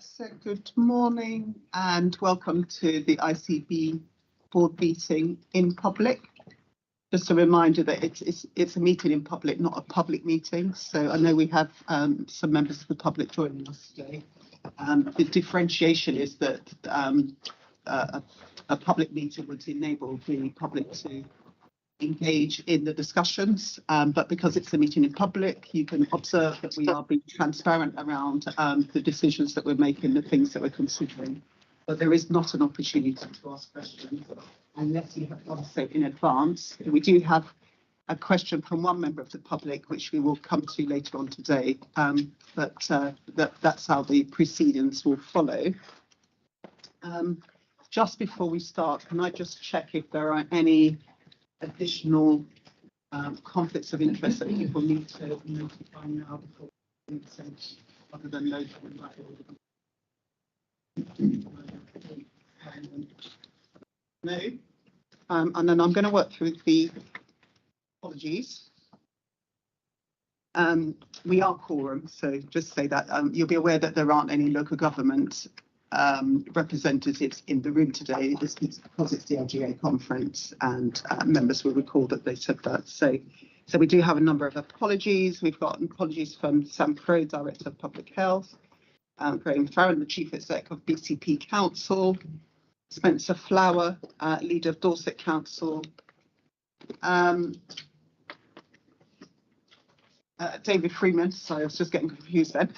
So good morning and welcome to the ICB Board meeting in public. Just a reminder that it's a meeting in public, not a public meeting. So I know we have some members of the public joining us today. The differentiation is that a public meeting would enable the public to engage in the discussions, but because it's a meeting in public, you can observe that we are being transparent around the decisions that we're making, the things that we're considering. But there is not an opportunity to ask questions unless you have done so in advance. We do have a question from one member of the public, which we will come to later on today, but that's how the proceedings will follow. Just before we start, can I just check if there are any additional conflicts of interest that people need to notify now before consent, other than those no. And then I'm going to work through the apologies. We are quorum, so just say that you'll be aware that there aren't any local government representatives in the room today. This is because it's the LGA conference, and members will recall that they said that. So we do have a number of apologies. We've got apologies from Sam Crowe, Director of Public Health, Graham Farron, the Chief Exec of BCP Council, Spencer Flower, Leader of Dorset Council, David Freeman, sorry, I was just getting confused then.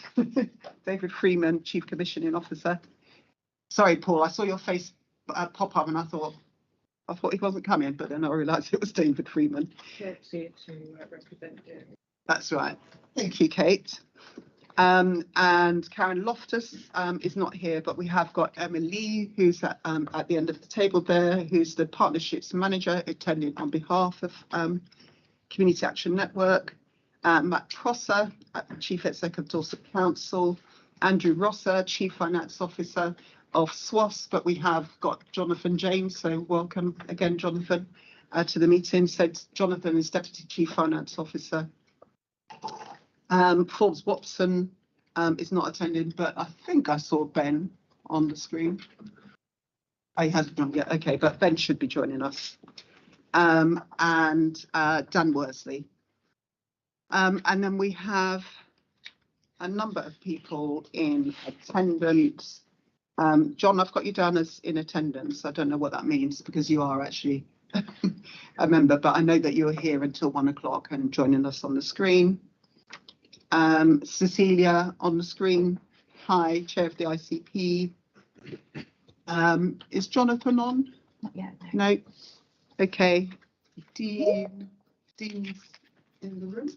David Freeman, Chief Commissioning Officer. Sorry, Paul, I saw your face pop up and I thought he wasn't coming, but then I realised it was David Freeman. To represent you. That's right. Thank you, Kate. And Karen Loftus is not here, but we have got Emma Lee, who's at the end of the table there, who's the Partnerships Manager, attending on behalf of Community Action Network. Matt Prosser, Chief Executive of Dorset Council, Andrew Rosser, Chief Finance Officer of SWOS, but we have got Jonathan James, so welcome again, Jonathan, to the meeting. So Jonathan is Deputy Chief Finance Officer. Forbes Watson is not attending, but I think I saw Ben on the screen. He hasn't done yet, okay, but Ben should be joining us. And Dan Worsley. And then we have a number of people in attendance. John, I've got you down as in attendance. I don't know what that means because you are actually a member, but I know that you're here until 1 o'clock and joining us on the screen. Cecilia on the screen. Hi, Chair of the ICP. Is Jonathan on? Not yet. No. Okay. Dean's in the room.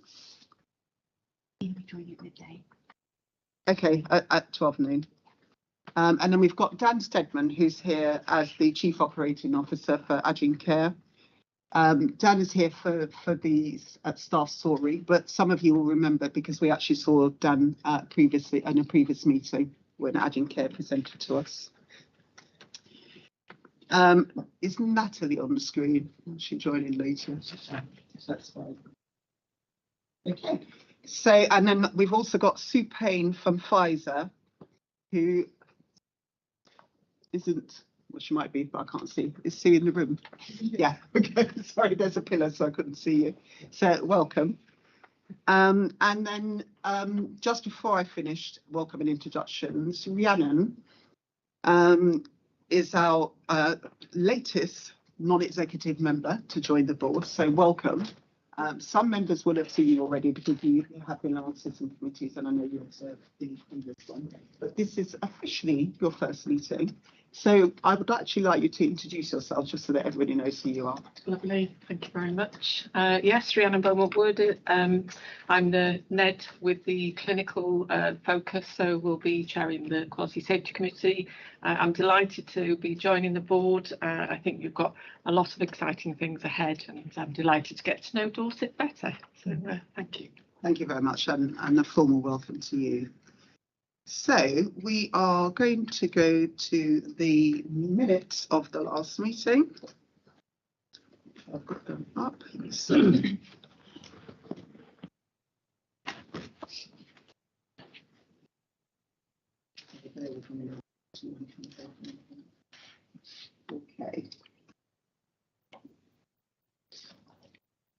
He'll be joining at midday. Okay, at 12 noon. And then we've got Dan Stedman, who's here as the Chief Operating Officer for Aging Care. Dan is here for the staff story, but some of you will remember because we actually saw Dan previously in a previous meeting when Aging Care presented to us. Is Natalie on the screen? She'll join in later. That's fine. Okay, so and then we've also got Sue Payne from Pfizer, who isn't, well, she might be, but I can't see. Is Sue in the room? Yeah, okay, sorry, there's a pillar, so I couldn't see you. So welcome. And then just before I finished welcome and introductions, Rhiannon is our latest non-executive member to join the board, so welcome. Some members will have seen you already because you have been on system committees, and I know you observed the previous one. But this is officially your first meeting. So I would actually like you to introduce yourself just so that everybody knows who you are. Lovely, thank you very much. Yes, Rhiannon Beaumont-Wood. I'm the NED with the clinical focus, so we'll be chairing the Quality Safety Committee. I'm delighted to be joining the board. I think you've got a lot of exciting things ahead, and I'm delighted to get to know Dorset better. So thank you. Thank you very much, and a formal welcome to you. So we are going to go to the minutes of the last meeting. I've got them up. So, Okay.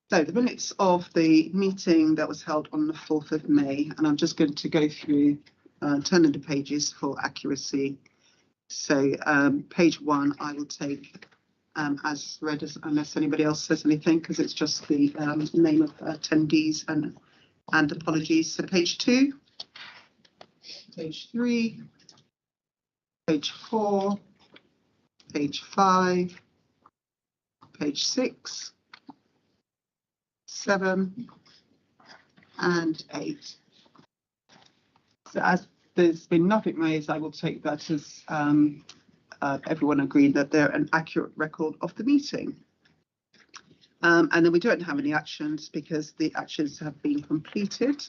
So the minutes of the meeting that was held on the 4th of May, and I'm just going to go through, turning the pages for accuracy. So page 1, I will take as read, unless anybody else says anything, because it's just the name of attendees and apologies. So page 2, page 3, page 4, page 5, page 6, 7, and 8. So as there's been nothing raised, I will take that as everyone agreed that they're an accurate record of the meeting. And then we don't have any actions because the actions have been completed.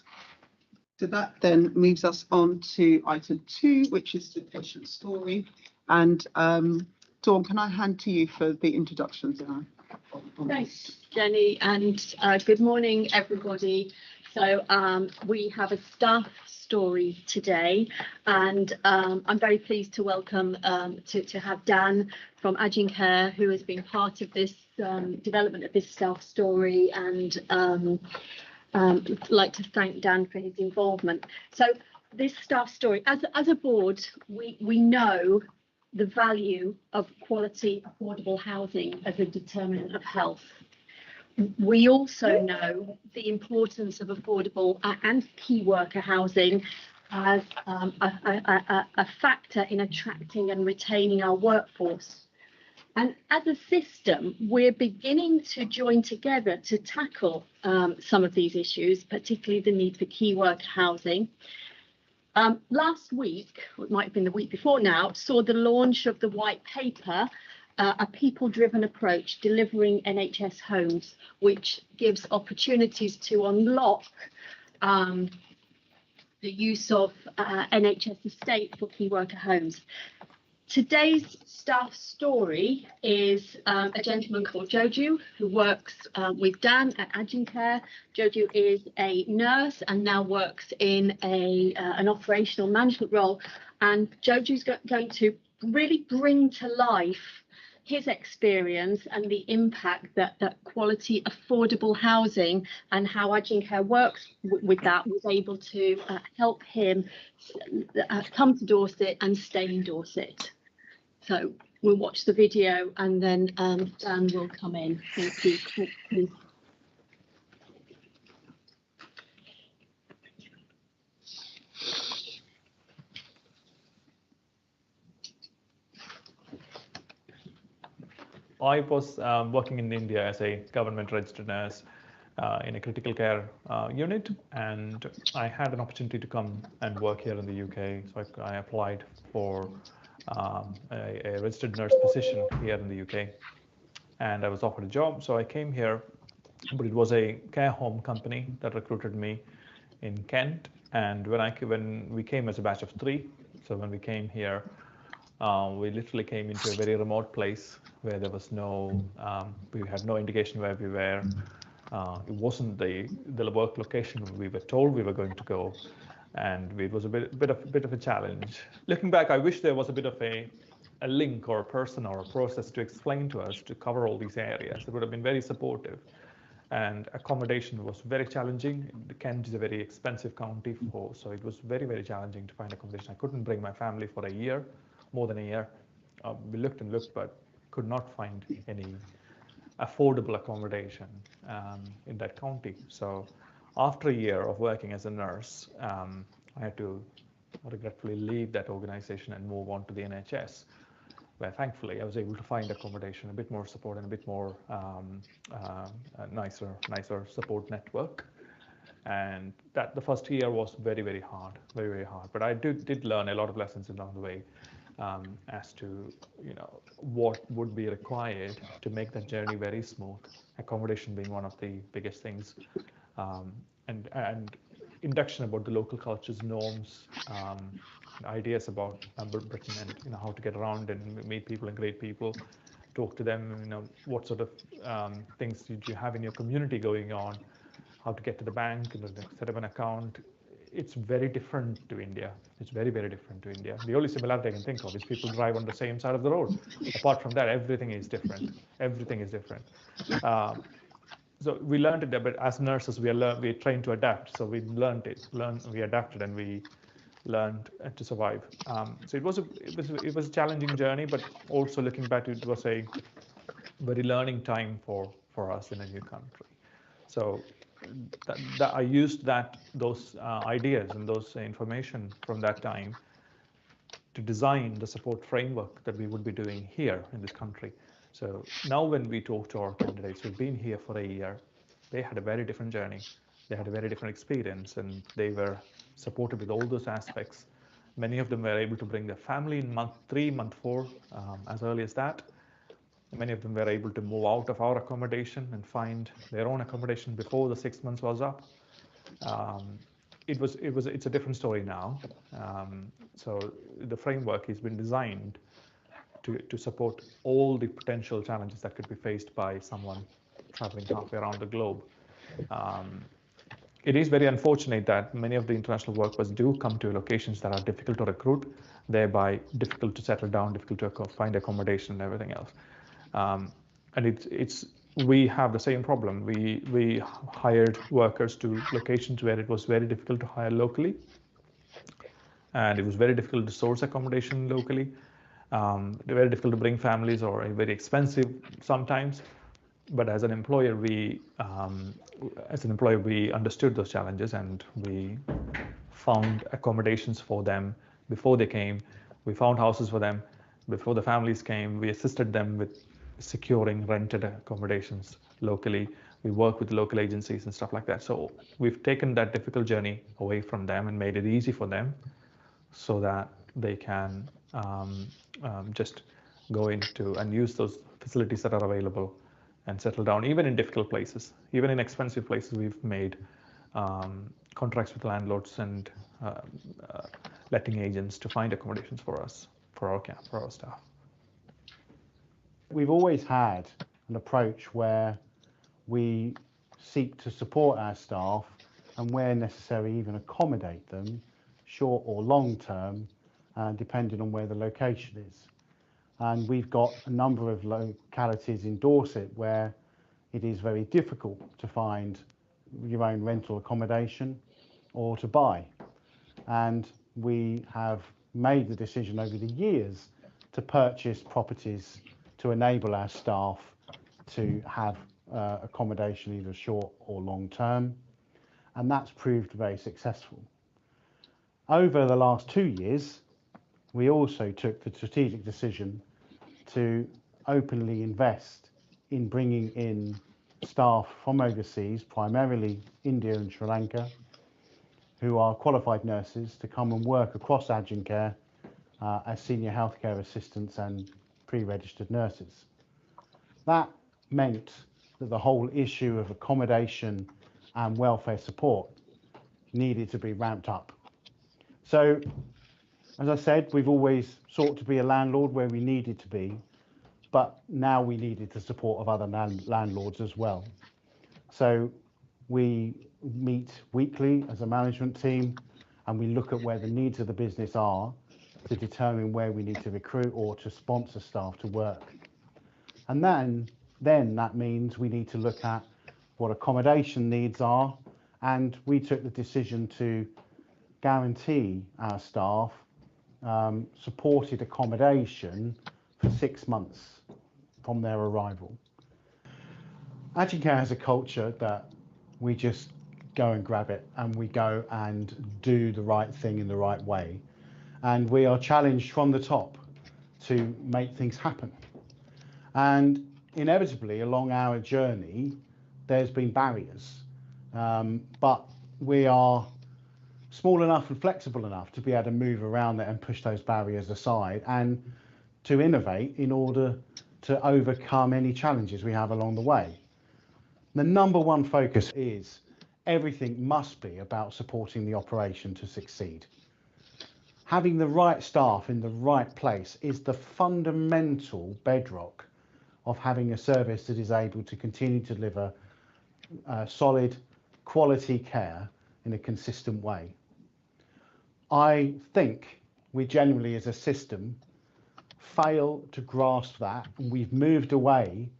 So that then moves us on to item 2, which is the patient story. And Dawn, can I hand to you for the introductions now? Thanks, Jenny, and good morning, everybody. So we have a staff story today, and I'm very pleased to welcome to have Dan from Agincare, who has been part of this development of this staff story, and like to thank Dan for his involvement. So this staff story, as a board, we know the value of quality, affordable housing as a determinant of health. We also know the importance of affordable and key worker housing as a factor in attracting and retaining our workforce. And as a system, we're beginning to join together to tackle some of these issues, particularly the need for key worker housing. Last week, or it might have been the week before now, saw the launch of the white paper, a people-driven approach delivering NHS homes, which gives opportunities to unlock the use of NHS estate for key worker homes. Today's staff story is a gentleman called Joju, who works with Dan at Agincare. Joju is a nurse and now works in an operational management role. And Joju's going to really bring to life his experience and the impact that quality, affordable housing and how Agincare works with that was able to help him come to Dorset and stay in Dorset. So we'll watch the video and then Dan will come in. Thank you. Please. I was working in India as a government registered nurse in a critical care unit, and I had an opportunity to come and work here in the UK. So I applied for a registered nurse position here in the UK, and I was offered a job. So I came here, but it was a care home company that recruited me in Kent. And when we came as a batch of 3, so when we came here, we literally came into a very remote place where there was we had no indication where we were. It wasn't the work location we were told we were going to go, and it was a bit of a challenge. Looking back, I wish there was a bit of a link or a person or a process to explain to us to cover all these areas. It would have been very supportive. And accommodation was very challenging. Kent is a very expensive county, so it was very, very challenging to find accommodation. I couldn't bring my family for a year, more than a year. We looked and looked, but could not find any affordable accommodation in that county. So after a year of working as a nurse, I had to regretfully leave that organization and move on to the NHS, where thankfully I was able to find accommodation, a bit more support, and a bit more nicer support network. And the first year was very, very hard, very, very hard. But I did learn a lot of lessons along the way as to what would be required to make that journey very smooth. Accommodation being one of the biggest things, and induction about the local cultures, norms, ideas about Britain, and how to get around and meet people and greet people, talk to them. What sort of things did you have in your community going on? How to get to the bank, set up an account. it's very different to India. It's very, very different to India. The only similarity I can think of is people drive on the same side of the road. Apart from that, everything is different. Everything is different. So we learned it, but as nurses, we're trained to adapt. So we learned it, we adapted, and we learned to survive. So it was a challenging journey, but also looking back, it was a very learning time for us in a new country. So that I used those ideas and those information from that time to design the support framework that we would be doing here in this country. So now when we talk to our candidates who've been here for a year, they had a very different journey. They had a very different experience, and they were supported with all those aspects. Many of them were able to bring their family in month 3, month 4, as early as that. Many of them were able to move out of our accommodation and find their own accommodation before the 6 months was up. It's a different story now. So the framework has been designed to support all the potential challenges that could be faced by someone traveling halfway around the globe. It is very unfortunate that many of the international workers do come to locations that are difficult to recruit, thereby difficult to settle down, difficult to find accommodation and everything else. And we have the same problem. We hired workers to locations where it was very difficult to hire locally, and it was very difficult to source accommodation locally. Very difficult to bring families, or very expensive sometimes. But as an employer, we understood those challenges, and we found accommodations for them before they came. We found houses for them before the families came. We assisted them with securing rented accommodations locally. We work with local agencies and stuff like that. So we've taken that difficult journey away from them and made it easy for them, so that they can just go into and use those facilities that are available and settle down, even in difficult places, even in expensive places. We've made contracts with landlords and letting agents to find accommodations for us, for our staff. We've always had an approach where we seek to support our staff, and where necessary even accommodate them, short or long term, depending on where the location is. And we've got a number of localities in Dorset where it is very difficult to find your own rental accommodation or to buy. And we have made the decision over the years to purchase properties to enable our staff to have accommodation either short or long term. And that's proved very successful. Over the last 2 years, we also took the strategic decision to openly invest in bringing in staff from overseas, primarily India and Sri Lanka, who are qualified nurses, to come and work across Agincare as senior healthcare assistants and pre-registered nurses. That meant that the whole issue of accommodation and welfare support needed to be ramped up. So, as I said, we've always sought to be a landlord where we needed to be, but now we needed the support of other landlords as well. So we meet weekly as a management team, and we look at where the needs of the business are to determine where we need to recruit or to sponsor staff to work. And then that means we need to look at what accommodation needs are, and we took the decision to guarantee our staff supported accommodation for 6 months from their arrival. Agincare has a culture that we just go and grab it, and we go and do the right thing in the right way. And we are challenged from the top to make things happen. And inevitably along our journey, there's been barriers, but we are small enough and flexible enough to be able to move around it and push those barriers aside, and to innovate in order to overcome any challenges we have along the way. The number one focus is everything must be about supporting the operation to succeed. Having the right staff in the right place is the fundamental bedrock of having a service that is able to continue to deliver solid quality care in a consistent way. I think we generally as a system fail to grasp that, and we've moved away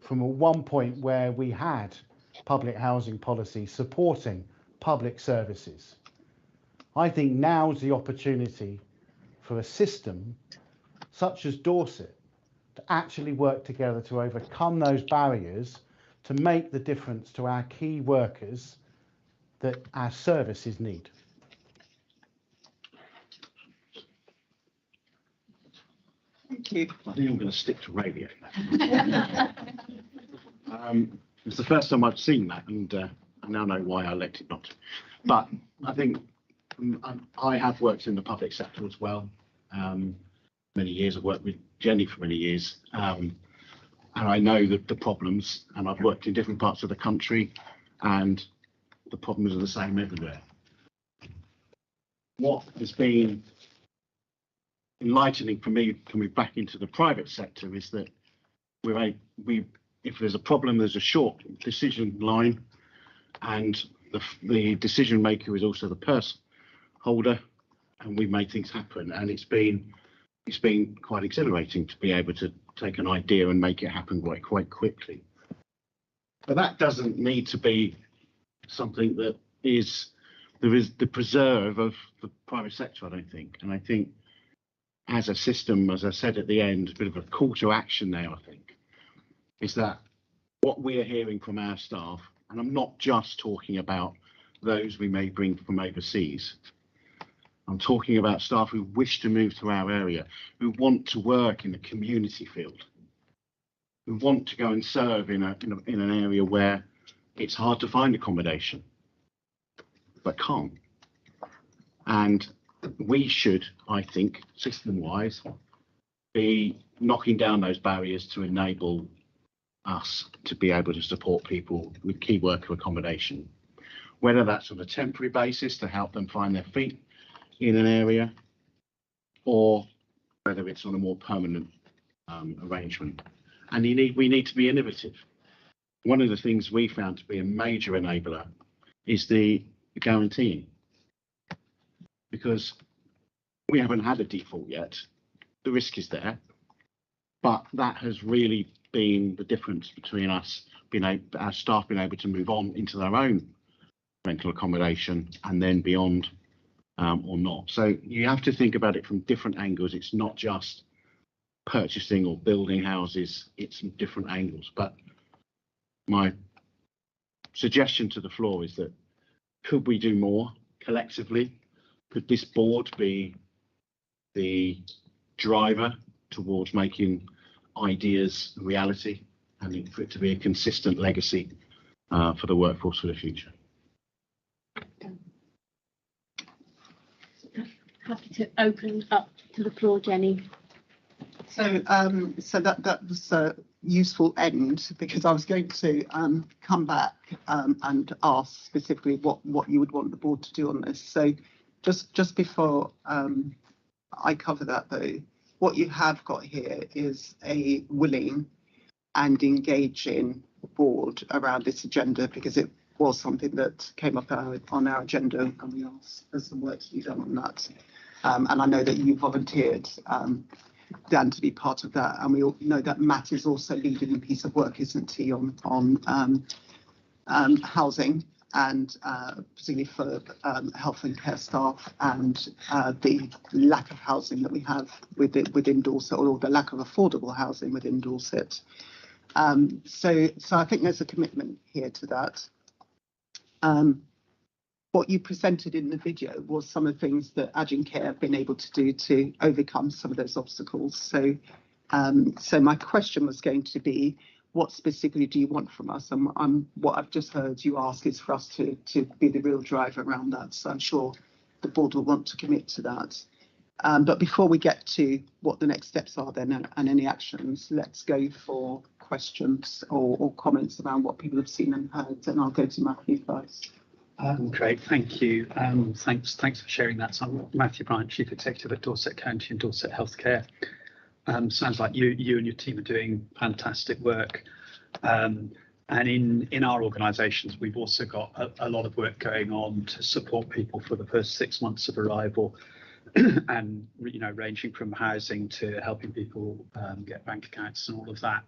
from one point where we had public housing policy supporting public services. I think now's the opportunity for a system such as Dorset to actually work together to overcome those barriers, to make the difference to our key workers that our services need. Thank you. I think I'm going to stick to radio. It's the first time I've seen that, and I now know why I elected not to. But I think I have worked in the public sector as well. Many years. I've worked with Jenny for many years, and I know the problems. And I've worked in different parts of the country, and the problems are the same everywhere. What has been enlightening for me coming back into the private sector is that if there's a problem, there's a short decision line, and the decision maker is also the purse holder, and we made things happen. And it's been quite exhilarating to be able to take an idea and make it happen quite quickly. But that doesn't need to be something that is the preserve of the private sector, I don't think. And I think as a system, as I said at the end, a bit of a call to action now, I think, is that what we're hearing from our staff, and I'm not just talking about those we may bring from overseas, I'm talking about staff who wish to move to our area, who want to work in the community field, who want to go and serve in an area where it's hard to find accommodation, but can't. And we should, I think, system-wise, be knocking down those barriers to enable us to be able to support people with key worker accommodation, whether that's on a temporary basis to help them find their feet in an area, or whether it's on a more permanent arrangement. And we need to be innovative. One of the things we found to be a major enabler is the guaranteeing, because we haven't had a default yet. The risk is there, but that has really been the difference between us our staff being able to move on into their own rental accommodation and then beyond, or not. So you have to think about it from different angles. It's not just purchasing or building houses, it's from different angles. But my suggestion to the floor is that, could we do more collectively? Could this board be the driver towards making ideas a reality, and for it to be a consistent legacy for the workforce for the future? Happy to open up to the floor, Jenny. So that was a useful end, because I was going to come back and ask specifically what you would want the board to do on this. So just before I cover that, though, what you have got here is a willing and engaging board around this agenda, because it was something that came up on our agenda, and we asked for some work to be done on that. And I know that you volunteered, Dan, to be part of that. And we all know that Matt is also leading a piece of work, isn't he, on housing, and particularly for health and care staff, and the lack of housing that we have within Dorset, or the lack of affordable housing within Dorset. So I think there's a commitment here to that. What you presented in the video was some of the things that Agincare have been able to do to overcome some of those obstacles. So my question was going to be, what specifically do you want from us? And what I've just heard you ask is for us to be the real driver around that. So I'm sure the board will want to commit to that. But before we get to what the next steps are then, and any actions, let's go for questions or comments around what people have seen and heard. And I'll go to Matthew first. Great, thank you. Thanks for sharing that. So I'm Matthew Bryant, Chief Executive at Dorset County and Dorset Healthcare. Sounds like you and your team are doing fantastic work. And in our organisations, we've also got a lot of work going on to support people for the first 6 months of arrival, and ranging from housing to helping people get bank accounts and all of that.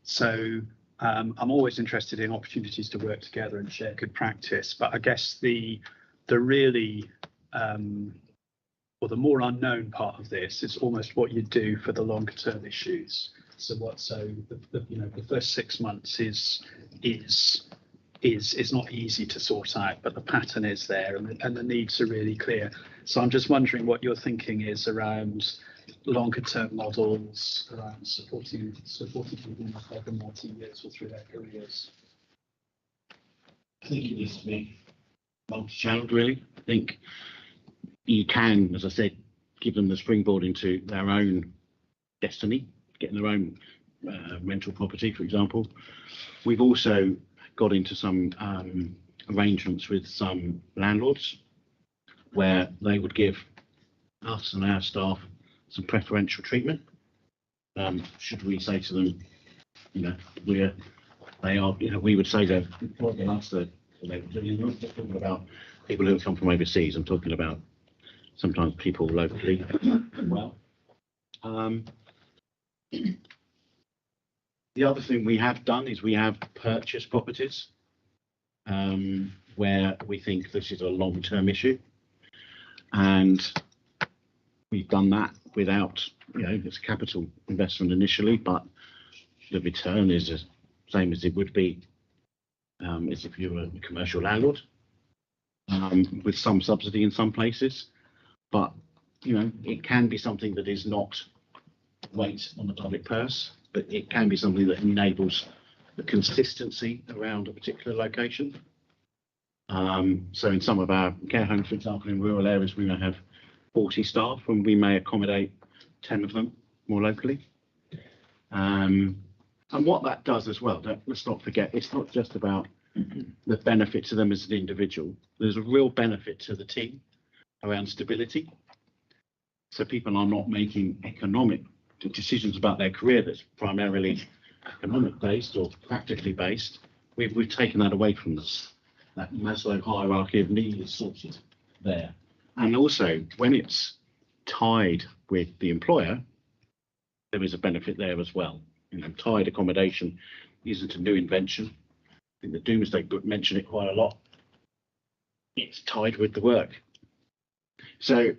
So I'm always interested in opportunities to work together and share good practice. But I guess the really or the more unknown part of this is almost what you do for the longer term issues. So the first 6 months is not easy to sort out, but the pattern is there, and the needs are really clear. So I'm just wondering what your thinking is around longer term models, around supporting people over multi-years or through their careers. I think it needs to be multi-channeled, really. I think you can, as I said, give them the springboard into their own destiny, getting their own rental property, for example. We've also got into some arrangements with some landlords where they would give us and our staff some preferential treatment. Should we say to them, we would say they're employing us, I'm not talking about people who have come from overseas. I'm talking about sometimes people locally as well. The other thing we have done is we have purchased properties where we think this is a long-term issue, and we've done that without, it's capital investment initially, but the return is the same as it would be as if you were a commercial landlord, with some subsidy in some places. But it can be something that is not weight on the public purse, but it can be something that enables the consistency around a particular location. So in some of our care homes, for example, in rural areas, we may have 40 staff and we may accommodate 10 of them more locally. And what that does as well, let's not forget, it's not just about the benefit to them as an individual. There's a real benefit to the team around stability. So people are not making economic decisions about their career that's primarily economic based or practically based. We've taken that away from us. That Maslow hierarchy of need is sorted there. And also, when it's tied with the employer, there is a benefit there as well. Tied accommodation isn't a new invention. I think the Doomsday Book mentioned it quite a lot. It's tied with the work. So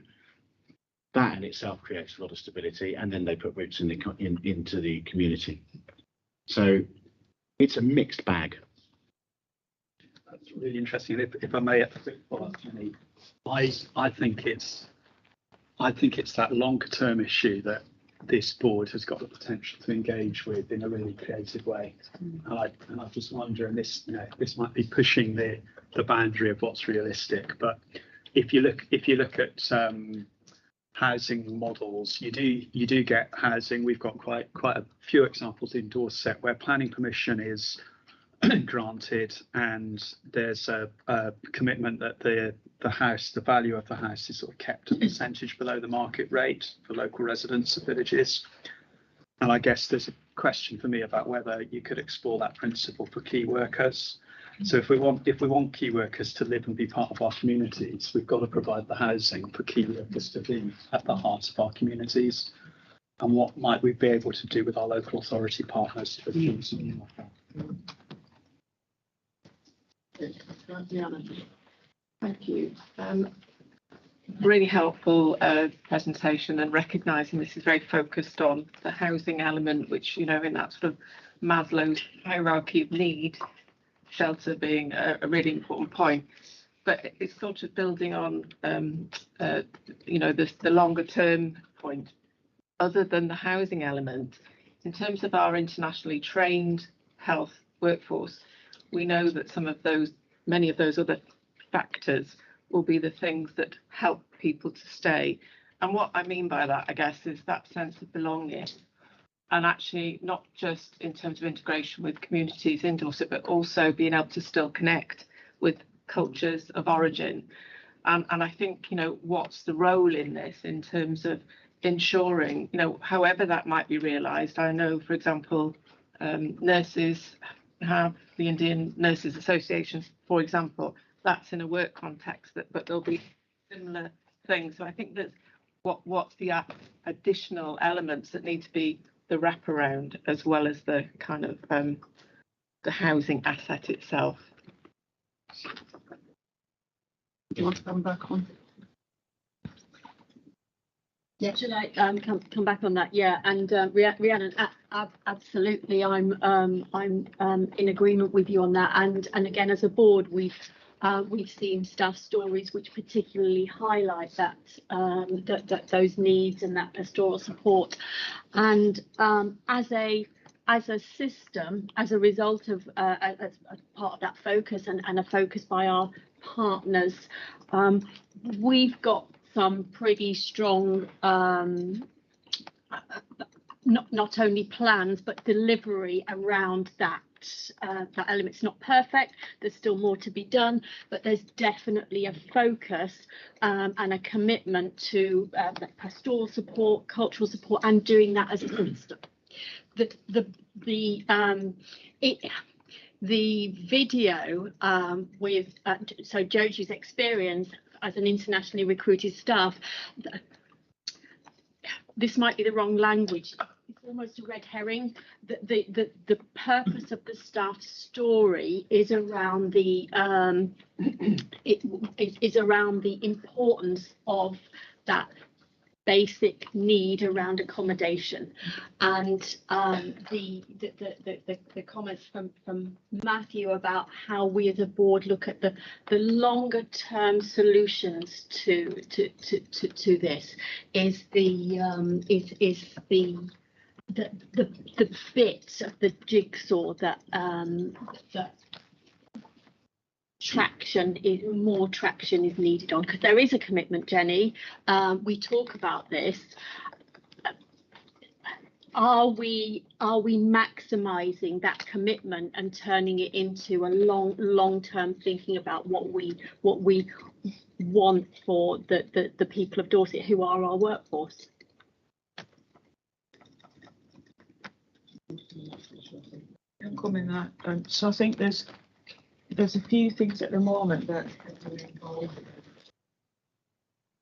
that in itself creates a lot of stability, and then they put roots into the community. So it's a mixed bag. That's really interesting. If I may, a quick follow-up, I think it's that longer term issue that this board has got the potential to engage with in a really creative way. And I just wonder, and this might be pushing the boundary of what's realistic, but if you look at housing models, you do get housing. We've got quite a few examples in Dorset where planning permission is granted, and there's a commitment that the value of the house is sort of kept a percentage below the market rate for local residents of villages. And I guess there's a question for me about whether you could explore that principle for key workers. So if we want key workers to live and be part of our communities, we've got to provide the housing for key workers to be at the heart of our communities. And what might we be able to do with our local authority partners to achieve something like that? Thank you. Really helpful presentation, and recognising this is very focused on the housing element, which, in that sort of Maslow's hierarchy of need, shelter being a really important point. But it's sort of building on, the longer term point, other than the housing element. In terms of our internationally trained health workforce, we know that many of those other factors will be the things that help people to stay. And what I mean by that, I guess, is that sense of belonging. And actually not just in terms of integration with communities in Dorset, but also being able to still connect with cultures of origin. And I think, what's the role in this in terms of ensuring, however that might be realised. I know, for example, nurses have the Indian Nurses Association, for example, that's in a work context, but there'll be similar things. So I think that what's the additional elements that need to be the wraparound as well as the kind of the housing asset itself. Do you want to come back on? Yeah. Should I come back on that? Yeah, and Rhiannon, absolutely, I'm in agreement with you on that. And again, as a board, we've seen staff stories which particularly highlight that those needs and that pastoral support. And as a system, as a result of as part of that focus and a focus by our partners, we've got some pretty strong not only plans but delivery around that element. It's not perfect, there's still more to be done, but there's definitely a focus and a commitment to pastoral support, cultural support, and doing that as a system. The video with so Joji's experience as an internationally recruited staff, this might be the wrong language. It's almost a red herring. The purpose of the staff story is around the is around the importance of that basic need around accommodation, and the comments from Matthew about how we as a board look at the longer term solutions to this is the bit of the jigsaw that more traction is needed on, because there is a commitment, Jenny. We talk about this. Are we maximising that commitment and turning it into a long-term thinking about what we want for the people of Dorset who are our workforce? Can come in that. So I think there's a few things at the moment that are involved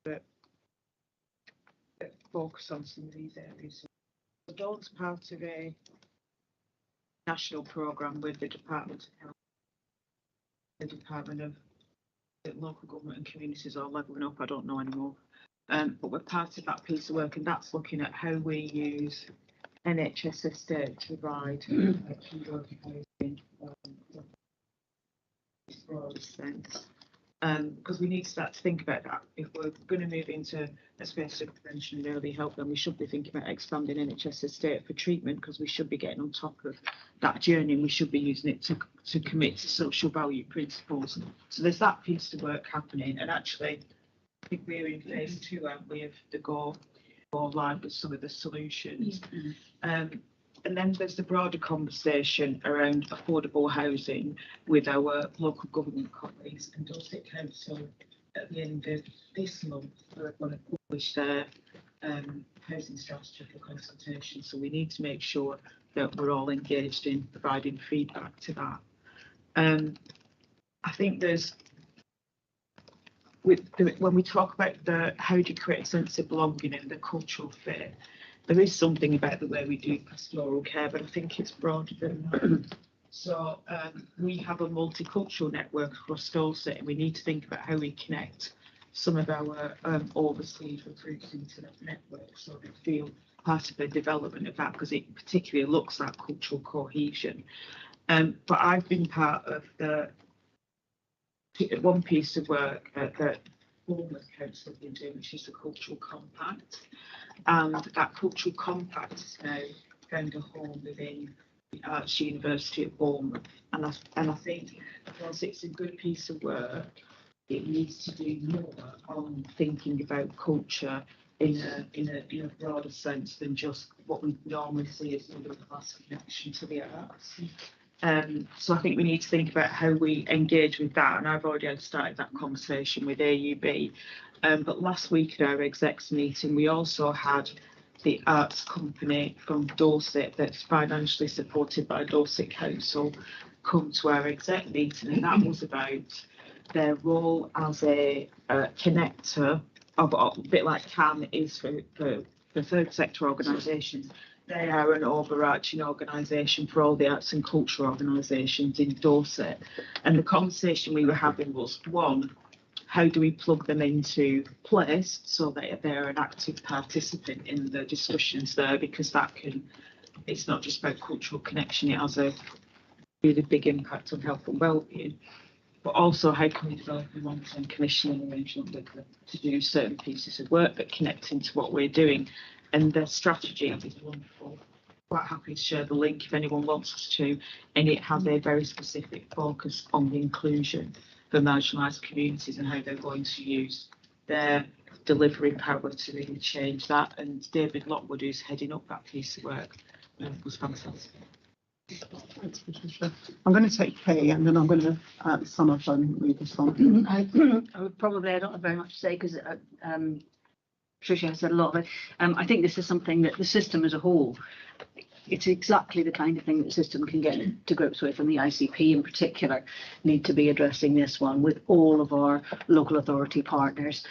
that focus on some of these areas. The Dawn's part of a national programme with the Department of Health, the Department of Local Government and Communities, or Levelling Up, I don't know anymore. But we're part of that piece of work, and that's looking at how we use NHS estate to provide housing broad sense, because we need to start to think about that. If we're going to move into a space of prevention and early help, then we should be thinking about expanding NHS estate for treatment, because we should be getting on top of that journey, and we should be using it to commit to social value principles. So there's that piece of work happening, and actually I think we're in phase 2, aren't we, of the go live with some of the solutions. And then there's the broader conversation around affordable housing with our local government colleagues, and Dorset Council at the end of this month are going to publish their housing strategy for consultation. So we need to make sure that we're all engaged in providing feedback to that. I think when we talk about how do you create a sense of belonging and the cultural fit, there is something about the way we do pastoral care, but I think it's broader than that. So we have a multicultural network across Dorset, and we need to think about how we connect some of our overseas recruits into that network, so they feel part of the development of that, because it particularly looks at cultural cohesion. But I've been part of one piece of work that Bournemouth Council have been doing, which is the Cultural Compact. And that Cultural Compact is now found a home within the Arts University of Bournemouth. And I think, whilst it's a good piece of work, it needs to do more on thinking about culture in a broader sense than just what we normally see as middle class connection to the arts. So I think we need to think about how we engage with that, and I've already started that conversation with AUB. But last week at our execs meeting, we also had the arts company from Dorset that's financially supported by Dorset Council come to our exec meeting, and that was about their role as a connector of a bit like CAN is for third sector organisations. They are an overarching organisation for all the arts and culture organisations in Dorset. And the conversation we were having was, one, how do we plug them into place so that they're an active participant in the discussions there, because that can, it's not just about cultural connection, it has a really big impact on health and wellbeing. But also, how can we develop a long-term commissioning arrangement with them to do certain pieces of work that connect into what we're doing? And their strategy is wonderful. Quite happy to share the link if anyone wants us to. And it has a very specific focus on the inclusion for marginalised communities and how they're going to use their delivery power to really change that. And David Lockwood, who's heading up that piece of work, was fantastic. Thanks, Patricia. I'm going to take Kay, and then I'm going to sum up and read this on. I would probably, I don't have very much to say because Patricia has said a lot of it. I think this is something that the system as a whole, it's exactly the kind of thing that the system can get to grips with, and the ICP in particular need to be addressing this one with all of our local authority partners,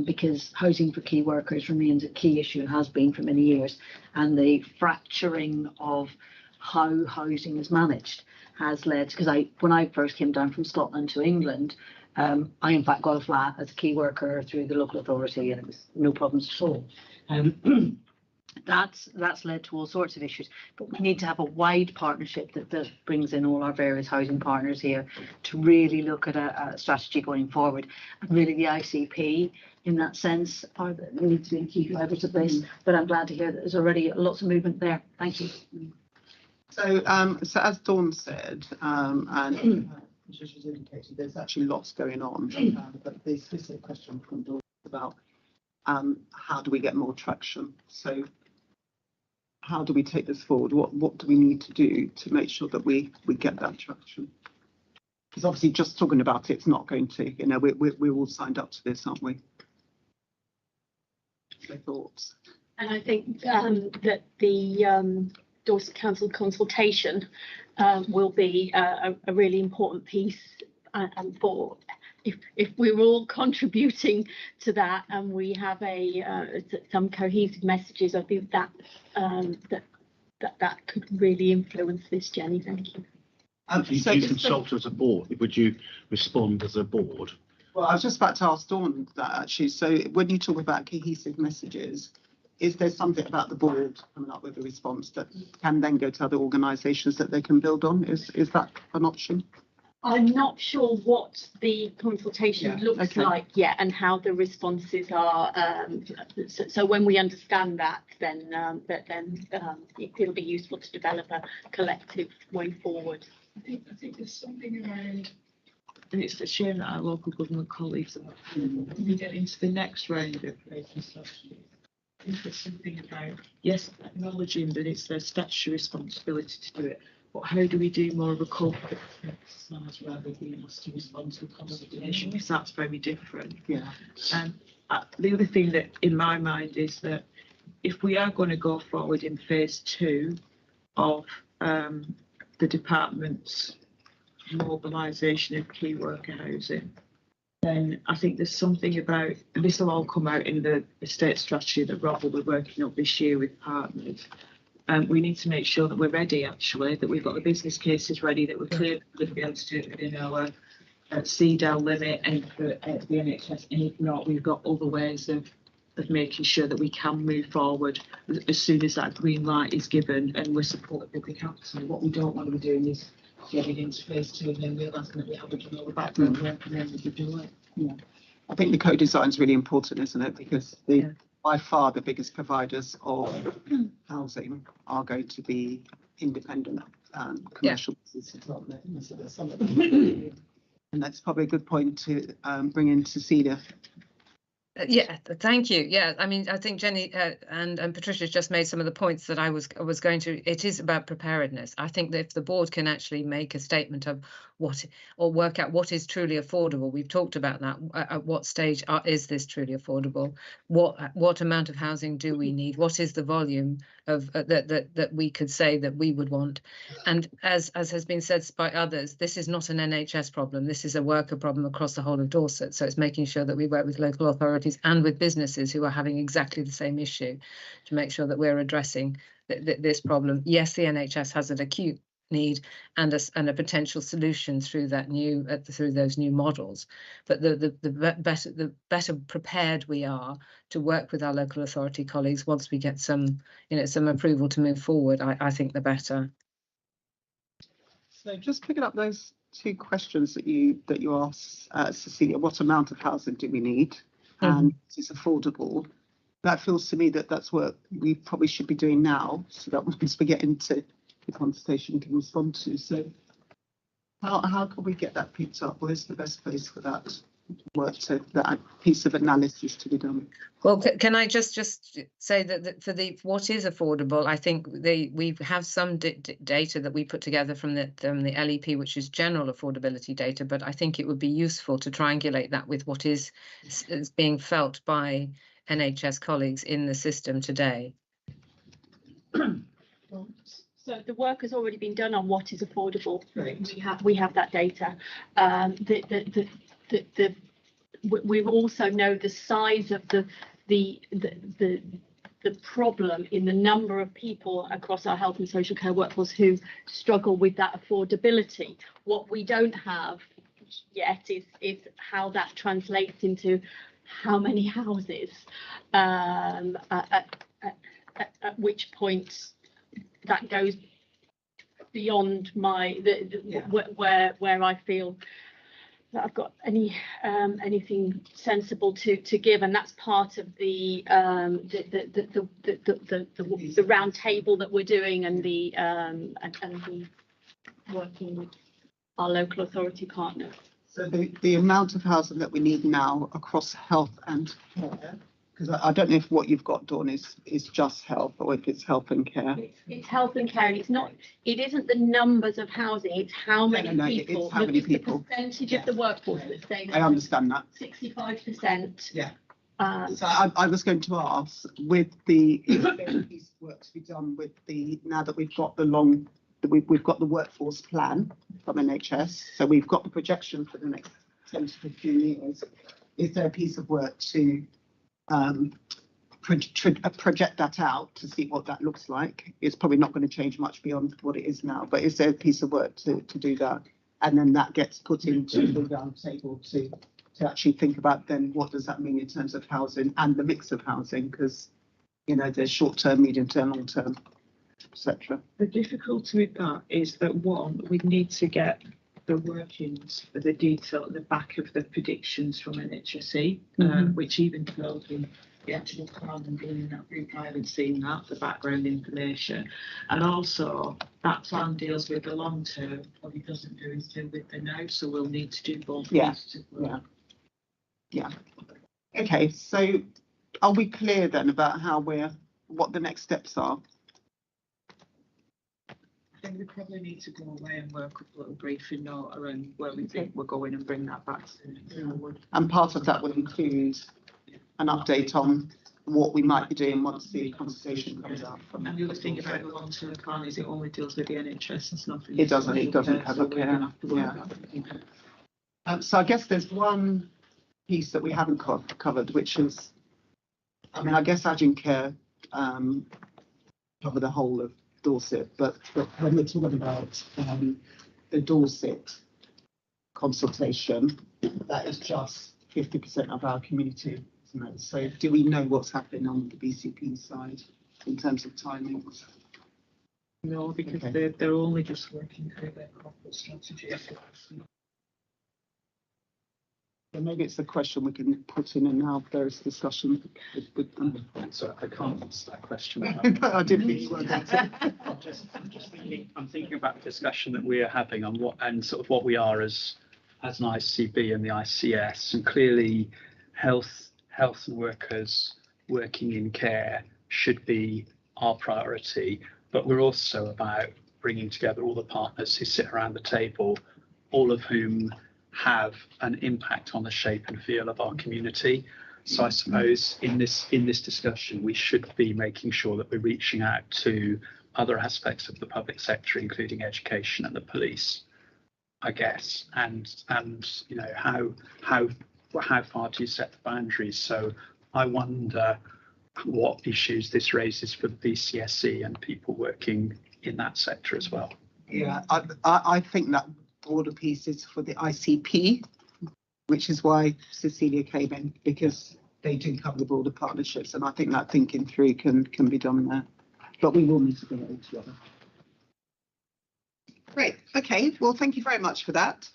because housing for key workers remains a key issue, has been for many years, and the fracturing of how housing is managed has led, because when I first came down from Scotland to England, I in fact got a flat as a key worker through the local authority, and it was no problems at all. That's led to all sorts of issues, but we need to have a wide partnership that brings in all our various housing partners here to really look at a strategy going forward. And really the ICP in that sense need to be in key drivers of this, but I'm glad to hear that there's already lots of movement there. Thank you. So as Dawn said, and Patricia's indicated, there's actually lots going on, but the specific question from Dawn is about how do we get more traction? So how do we take this forward? What do we need to do to make sure that we get that traction? Because obviously just talking about it's not going to, you know, we're all signed up to this, aren't we? So thoughts? And I think that the Dorset Council consultation will be a really important piece, and for if we're all contributing to that and we have some cohesive messages, I think that that could really influence this, Jenny. Thank you. So you consult as a board. Would you respond as a board? Well, I was just about to ask Dawn that actually. So when you talk about cohesive messages, is there something about the board coming up with a response that can then go to other organisations that they can build on? Is that an option? I'm not sure what the consultation looks like yet and how the responses are. So when we understand that, then it'll be useful to develop a collective way forward. I think there's something around, and it's a shame that our local government colleagues are we get into the next round of creating strategies. I think there's something about, yes, acknowledging that it's their statutory responsibility to do it, but how do we do more of a corporate exercise rather than being asked to respond to a consultation, because that's very different. Yeah. And the other thing that in my mind is that if we are going to go forward in phase 2 of the department's mobilisation of key worker housing, then I think there's something about, and this will all come out in the estate strategy that Rob will be working up this year with partners. We need to make sure that we're ready, actually, that we've got the business cases ready, that we're clear that we'll be able to do it within our CDAL limit and for the NHS. And if not, we've got other ways of making sure that we can move forward as soon as that green light is given and we're supported public capital. What we don't want to be doing is getting into phase 2 and then realising that we haven't done all the background work and then we could do it. Yeah. I think the co-design is really important, isn't it? Because by far the biggest providers of housing are going to be independent commercial businesses, aren't they? So there's some of them. And that's probably a good point to bring in Cecilia. Yeah, thank you. Yeah, I mean, I think Jenny and Patricia just made some of the points that I was going to. It is about preparedness. I think that if the board can actually make a statement of or work out what is truly affordable. We've talked about that. At what stage is this truly affordable? What amount of housing do we need? What is the volume of that we could say that we would want? And as has been said by others, this is not an NHS problem. This is a worker problem across the whole of Dorset. So it's making sure that we work with local authorities and with businesses who are having exactly the same issue to make sure that we're addressing this problem. Yes, the NHS has an acute need and a potential solution through that through those new models, but the better prepared we are to work with our local authority colleagues once we get some approval to move forward, I think the better. So just picking up those two questions that you asked, Cecilia, what amount of housing do we need and is affordable? That feels to me that that's what we probably should be doing now, so that once we get into the conversation we can respond to. So how can we get that picked up? Where's the best place for that work, that piece of analysis to be done? Well, can I just say that for what is affordable, I think we have some data that we put together from the LEP, which is general affordability data, but I think it would be useful to triangulate that with what is being felt by NHS colleagues in the system today. So the work has already been done on what is affordable. Right. We have that data. We also know the size of the problem in the number of people across our health and social care workforce who struggle with that affordability. What we don't have yet is how that translates into how many houses, at which point that goes beyond where I feel that I've got anything sensible to give, and that's part of the round table that we're doing and the working with our local authority partners. So the amount of housing that we need now across health and care, because I don't know if what you've got, Dawn, is just health or if it's health and care. It's health and care, and it isn't the numbers of housing, it's how many people. It's how many people. The percentage of the workforce that's staying. I understand that. 65%. Yeah. So I was going to ask, with the piece of work to be done with now that we've got we've got the workforce plan from NHS, so we've got the projection for the next 10 to 15 years. Is there a piece of work to project that out to see what that looks like? It's probably not going to change much beyond what it is now, but is there a piece of work to do that? And then that gets put into the round table to actually think about then what does that mean in terms of housing and the mix of housing, because there's short term, medium term, long term, etc. The difficulty with that is that we need to get the workings for the detail at the back of the predictions from NHSE, which even told me the actual plan and being in that group, I haven't seen that, the background information. And also that plan deals with the long term, probably doesn't do anything with the now, so we'll need to do both. Yeah. Okay, so are we clear then about what the next steps are? I think we probably need to go away and work up a little briefing note around where we think we're going and bring that back to. And part of that will include an update on what we might be doing once the conversation comes out. And the other thing about the long-term plan is it only deals with the NHS. It's nothing. It doesn't cover care. So I guess there's one piece that we haven't covered, which is, I guess Agent Care cover the whole of Dorset, but when we're talking about the Dorset consultation, that is just 50% of our community, isn't it? So do we know what's happening on the BCP side in terms of timings? No, because they're only just working through their corporate strategy. So maybe it's a question we can put in our various discussions with them. So I can't answer that question. I didn't think you were going to. I'm thinking about the discussion that we are having on what we are as an ICB and the ICS, and clearly health workers working in care should be our priority, but we're also about bringing together all the partners who sit around the table all of whom have an impact on the shape and feel of our community. So I suppose in this discussion, we should be making sure that we're reaching out to other aspects of the public sector, including education and the police, I guess, and you know, how far do you set the boundaries? So I wonder what issues this raises for the BCSE and people working in that sector as well. Yeah, I think that broader piece is for the ICP, which is why Cecilia came in, because they do cover the broader partnerships, and I think that thinking through can be done there. But we will need to bring it all together. Great. Okay. Well, thank you very much for that.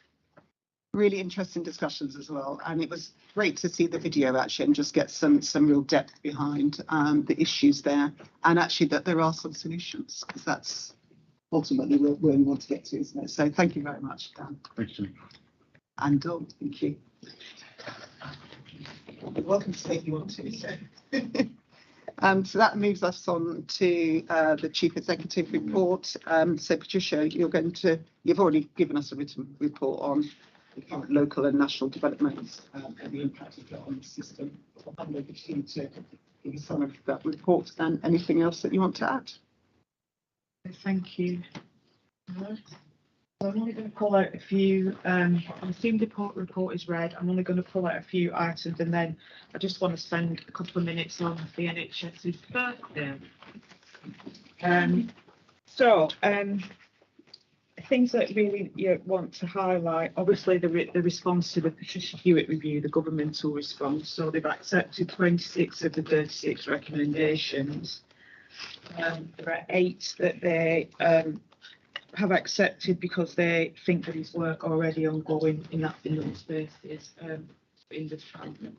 Really interesting discussions as well, and it was great to see the video actually and just get some real depth behind the issues there, and actually that there are some solutions, because that's ultimately where we want to get to, isn't it? So thank you very much, Dan. Thanks, Jimmy. And Dawn, thank you. You're welcome to say if you want to. So. So that moves us on to the Chief Executive report. So Patricia, you've already given us a written report on the current local and national developments and the impact of that on the system. I'll hand over to you to give us some of that report and anything else that you want to add. Thank you. So I'm only going to pull out a few. I assume the report is read. I'm only going to pull out a few items, and then I just want to spend a couple of minutes on the NHS's birthday. Things that really want to highlight, obviously the response to the Patricia Hewitt review, the governmental response. So they've accepted 26 of the 36 recommendations. There are 8 that they have accepted because they think there is work already ongoing in those spaces in the department.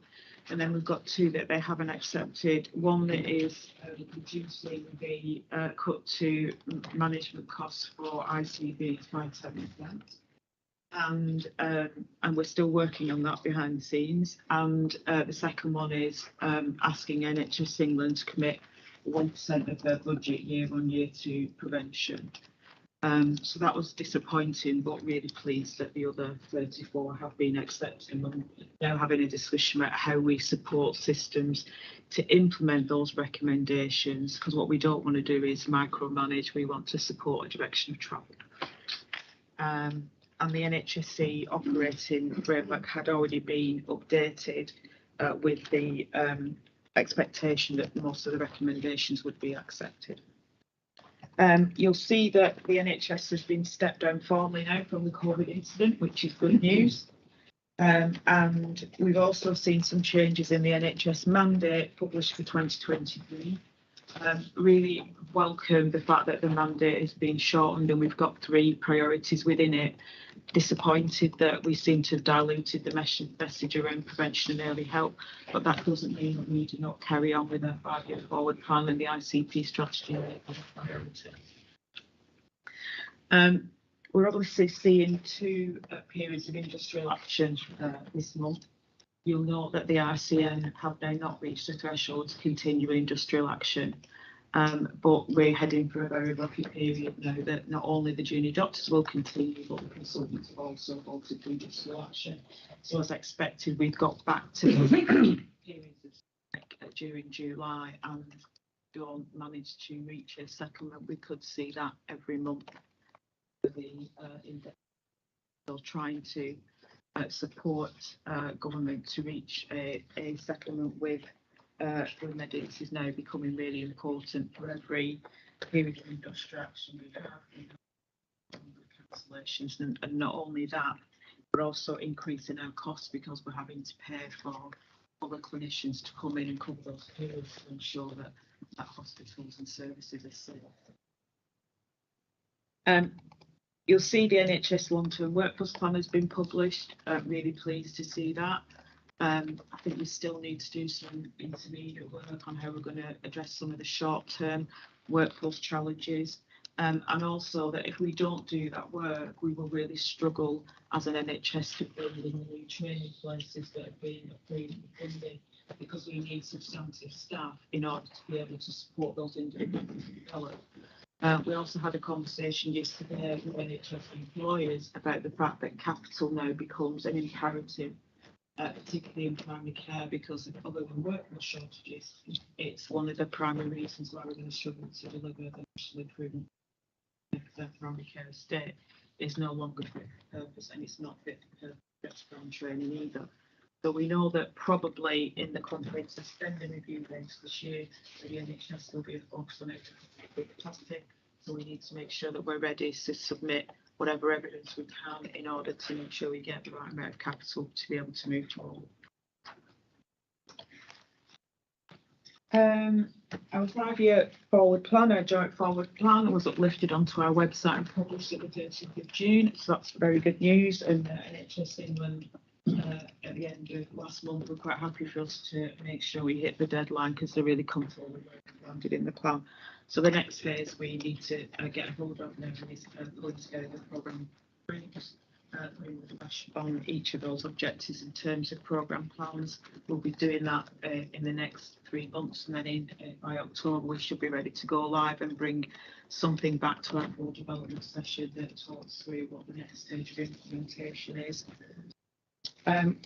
And then we've got 2 that they haven't accepted. One that is reducing the cut to management costs for ICB by 7%. And we're still working on that behind the scenes. And the second one is asking NHS England to commit 1% of their budget year on year to prevention. So that was disappointing, but really pleased that the other 34 have been accepted, and now having a discussion about how we support systems to implement those recommendations, because what we don't want to do is micromanage. We want to support a direction of travel. And the NHSE operating framework had already been updated with the expectation that most of the recommendations would be accepted. You'll see that the NHS has been stepped down formally now from the COVID incident, which is good news. And we've also seen some changes in the NHS mandate published for 2023. Really welcome the fact that the mandate has been shortened and we've got 3 priorities within it. Disappointed that we seem to have diluted the message around prevention and early help, but that doesn't mean that we do not carry on with our 5-year forward plan and the ICP strategy as a priority. We're obviously seeing 2 periods of industrial action this month. You'll note that the RCN have now not reached the threshold to continue industrial action. But we're heading for a very lucky period now that not only the junior doctors will continue, but the consultants have also voted for industrial action. So as expected, we've got back to the periods of during July, and don't manage to reach a settlement. We could see that every month for the index. So trying to support government to reach a settlement with medics is now becoming really important. For every period of industrial action we have cancellations, and not only that, we're also increasing our costs because we're having to pay for other clinicians to come in and cover those periods to ensure that hospitals and services are safe. You'll see the NHS long-term workforce plan has been published. Really pleased to see that. I think we still need to do some intermediate work on how we're going to address some of the short-term workforce challenges. And also that if we don't do that work, we will really struggle as an NHS to build in the new training places that are being approved and funded, because we need substantive staff in order to be able to support those individuals and develop. We also had a conversation yesterday with NHS employers about the fact that capital now becomes an imperative, particularly in primary care, because other than workforce shortages, it's one of the primary reasons why we're going to struggle to deliver the national improvement. The primary care estate is no longer fit for purpose, and it's not fit for purpose for training either. So we know that probably in the comprehensive spending review events this year, the NHS will be a focus on capacity. So we need to make sure that we're ready to submit whatever evidence we can in order to make sure we get the right amount of capital to be able to move forward. Our 5-year forward plan, our joint forward plan, was uplifted onto our website and published at the 30th of June. So that's very good news. And NHS England at the end of last month were quite happy for us to make sure we hit the deadline, because they're really comfortable with where we landed in the plan. So the next phase we need to get a hold of now is pulling together the programme briefs, putting the flash on each of those objectives in terms of programme plans. We'll be doing that in the next 3 months, and then by October we should be ready to go live and bring something back to our board development session that talks through what the next stage of implementation is.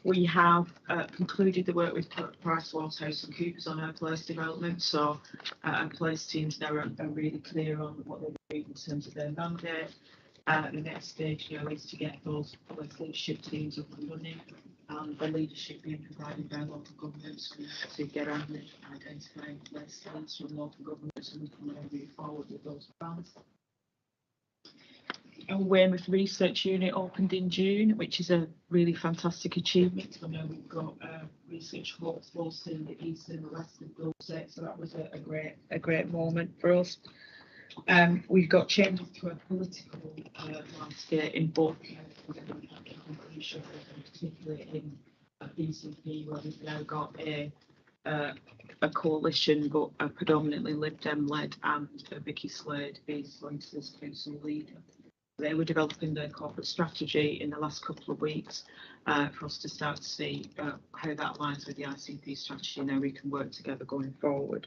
We have concluded the work with PricewaterhouseCoopers on our place development, so our place teams now are really clear on what they do in terms of their mandate. The next stage now is to get those place leadership teams up and running, and the leadership being provided by local governments to get on with identifying place teams from local governments, and we can move forward with those plans. Our Weymouth Research Unit opened in June, which is a really fantastic achievement. I know we've got research hubs both in the east and the west of Dorset, so that was a great moment for us. We've got changes to our political landscape in both, particularly in ICB, where we've now got a coalition, but a predominantly Lib Dem led, and Vicky Slade is going to this council leader. They were developing their corporate strategy in the last couple of weeks for us to start to see how that aligns with the ICB strategy, and how we can work together going forward.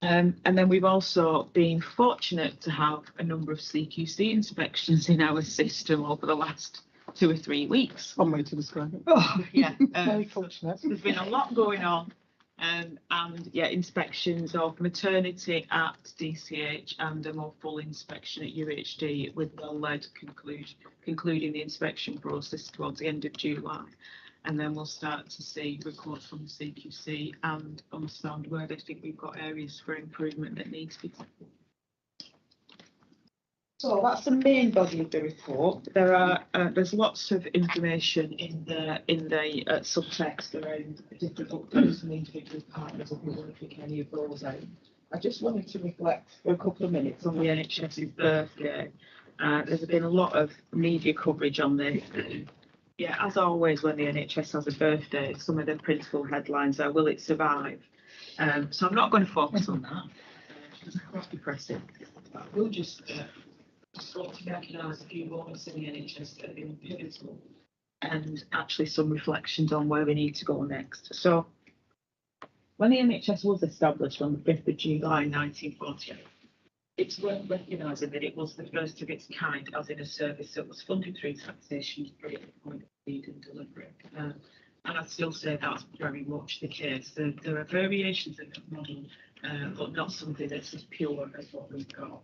And then we've also been fortunate to have a number of CQC inspections in our system over the last 2 or 3 weeks. One way to describe it. Oh, yeah. Very fortunate. There's been a lot going on. And yeah, inspections of maternity at DCH and a more full inspection at UHD, with well-led concluding the inspection process towards the end of July. And then we'll start to see reports from the CQC and understand where they think we've got areas for improvement that needs to be tackled. So that's the main body of the report. There's lots of information in the subtext around different updates from individual partners, if you want to pick any of those out. I just wanted to reflect for a couple of minutes on the NHS's birthday. There's been a lot of media coverage on this. Yeah, as always, when the NHS has a birthday, some of the principal headlines are, will it survive? So I'm not going to focus on that. It's quite depressing. But we'll just want to recognise a few moments in the NHS that have been pivotal, and actually some reflections on where we need to go next. So when the NHS was established on the 5th of July 1948, it's worth recognising that it was the first of its kind, as in a service that was funded through taxation free at the point of need and delivery. And I'd still say that's very much the case. There are variations of that model, but not something that's as pure as what we've got.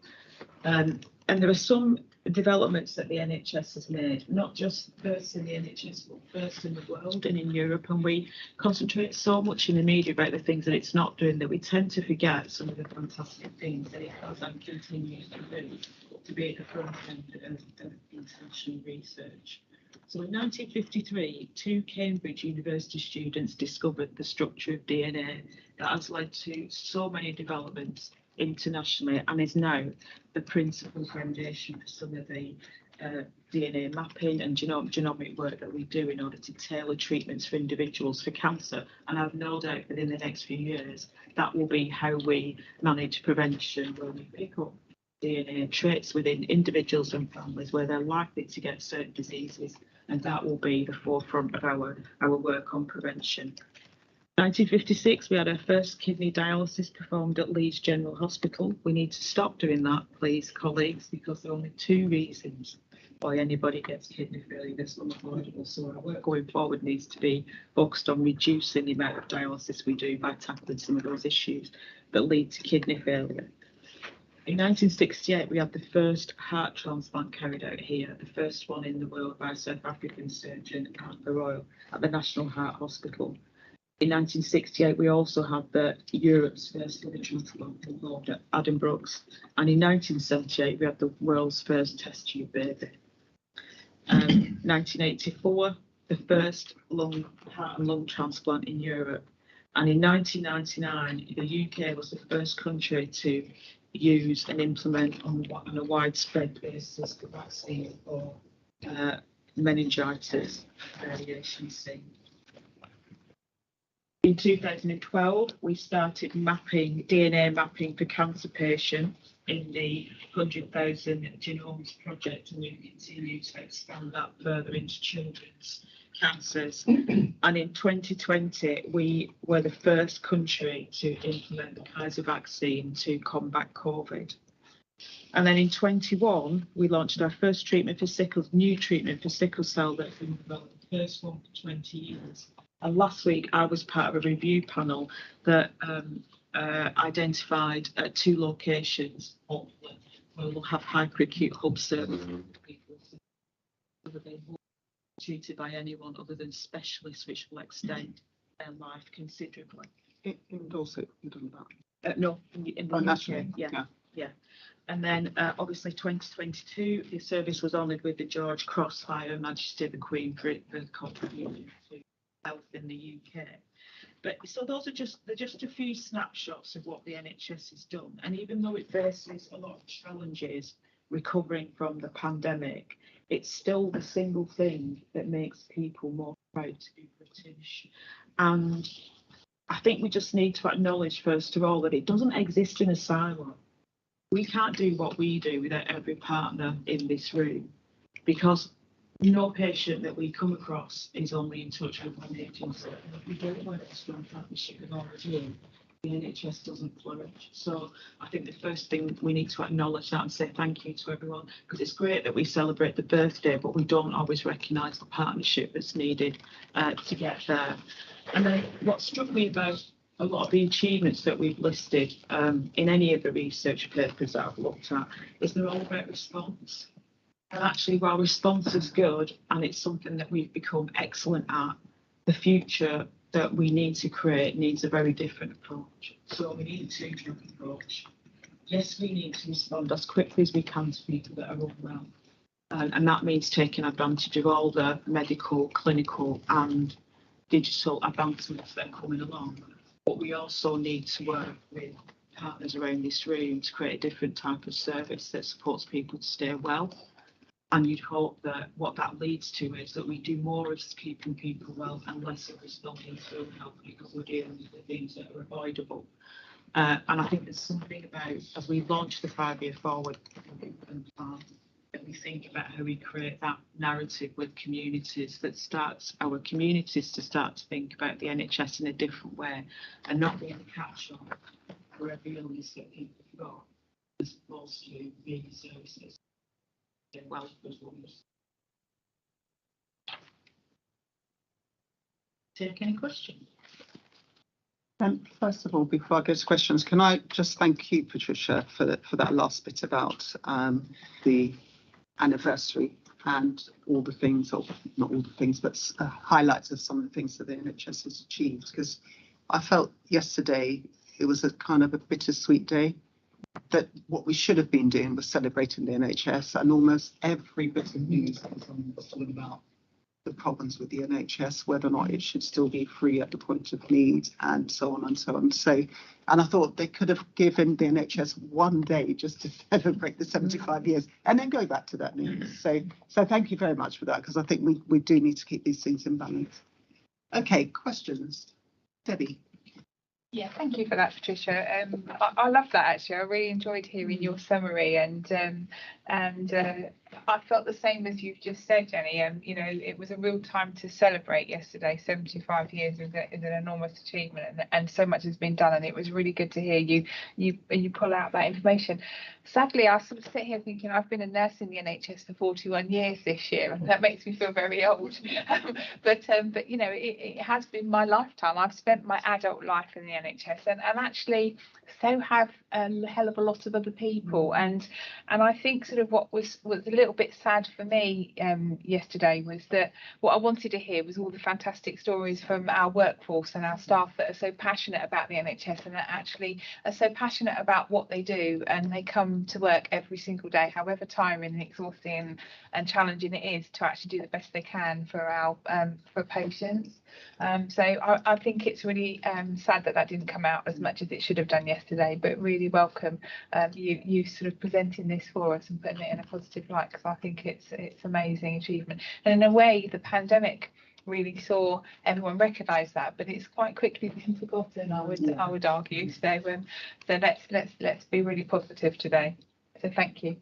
And there are some developments that the NHS has made, not just first in the NHS, but first in the world and in Europe. And we concentrate so much in the media about the things that it's not doing that we tend to forget some of the fantastic things that it has and continues to do to be at the front end of international research. So in 1953, 2 Cambridge University students discovered the structure of DNA that has led to so many developments internationally, and is now the principal foundation for some of the DNA mapping and genomic work that we do in order to tailor treatments for individuals for cancer. And I've no doubt that in the next few years, that will be how we manage prevention, where we pick up DNA traits within individuals and families where they're likely to get certain diseases, and that will be the forefront of our work on prevention. 1956, we had our first kidney dialysis performed at Leeds General Hospital. We need to stop doing that, please, colleagues, because there are only 2 reasons why anybody gets kidney failure that's unavoidable. So our work going forward needs to be focused on reducing the amount of dialysis we do by tackling some of those issues that lead to kidney failure. In 1968, we had the first heart transplant carried out here, the first one in the world by a South African surgeon at the Royal, at the National Heart Hospital. In 1968, we also had Europe's first liver transplant involved at Adam Brooks. And in 1978, we had the world's first test tube baby. 1984, the first heart and lung transplant in Europe. And in 1999, the UK was the first country to use and implement on a widespread basis the vaccine for meningitis variation C. In 2012, we started DNA mapping for cancer patients in the 100,000 Genomes project, and we continue to expand that further into children's cancers. And in 2020, we were the first country to implement the Kaiser vaccine to combat COVID. And then in 21, we launched our first new treatment for sickle cell that's been developed, the first one for 20 years. And last week, I was part of a review panel that identified 2 locations, hopefully, where we'll have hyperacute hub services for people so that they won't be treated by anyone other than specialists, which will extend their life considerably. In Dorset, you've done that? No, in the UK, nationally, yeah. And then obviously 2022, the service was honoured with the George Cross by Her Majesty the Queen for contribution to health in the UK. But so those are just a few snapshots of what the NHS has done. And even though it faces a lot of challenges recovering from the pandemic, it's still the single thing that makes people more proud to be British. And I think we just need to acknowledge, first of all, that it doesn't exist in a silo. We can't do what we do without every partner in this room, because no patient that we come across is only in touch with one agency. If we don't work a strong partnership with all of you, the NHS doesn't flourish. So I think the first thing we need to acknowledge that and say thank you to everyone, because it's great that we celebrate the birthday, but we don't always recognise the partnership that's needed to get there. And then what struck me about a lot of the achievements that we've listed in any of the research papers that I've looked at is they're all about response. And actually, while response is good and it's something that we've become excellent at, the future that we need to create needs a very different approach. So we need a two-track approach. Yes, we need to respond as quickly as we can to people that are unwell. And that means taking advantage of all the medical, clinical and digital advancements that are coming along. But we also need to work with partners around this room to create a different type of service that supports people to stay well. And you'd hope that what that leads to is that we do more of keeping people well and less of responding to ill health, because we're dealing with the things that are avoidable. And I think there's something about, as we launch the 5-year forward plan, that we think about how we create that narrative with communities that starts our communities to start to think about the NHS in a different way and not being a catch-all for every illness that people have got, as opposed to being services. Well, take any questions? First of all, before I go to questions, can I just thank you, Patricia, for that last bit about the anniversary and all the things, or not all the things, but highlights of some of the things that the NHS has achieved. Because I felt yesterday it was a kind of a bittersweet day, that what we should have been doing was celebrating the NHS, and almost every bit of news was talking about the problems with the NHS, whether or not it should still be free at the point of need, and so on and so on. So, and I thought they could have given the NHS one day just to celebrate the 75 years and then go back to that news. So thank you very much for that, because I think we do need to keep these things in balance. Okay, questions? Debbie. Yeah, thank you for that, Patricia. I love that, actually. I really enjoyed hearing your summary, and I felt the same as you've just said, Jenny. You know, it was a real time to celebrate yesterday. 75 years is an enormous achievement, and so much has been done. And it was really good to hear you pull out that information. Sadly, I sort of sit here thinking I've been a nurse in the NHS for 41 years this year, and that makes me feel very old. But you know, it has been my lifetime. I've spent my adult life in the NHS, and actually so have a hell of a lot of other people. And I think sort of what was a little bit sad for me yesterday was that what I wanted to hear was all the fantastic stories from our workforce and our staff that are so passionate about the NHS and that actually are so passionate about what they do, and they come to work every single day, however tiring and exhausting and challenging it is, to actually do the best they can for our for patients. So I think it's really sad that didn't come out as much as it should have done yesterday, but really welcome you sort of presenting this for us and putting it in a positive light, because I think it's amazing achievement. And in a way, the pandemic really saw everyone recognise that, but it's quite quickly been forgotten, I would argue. So let's be really positive today. So thank you.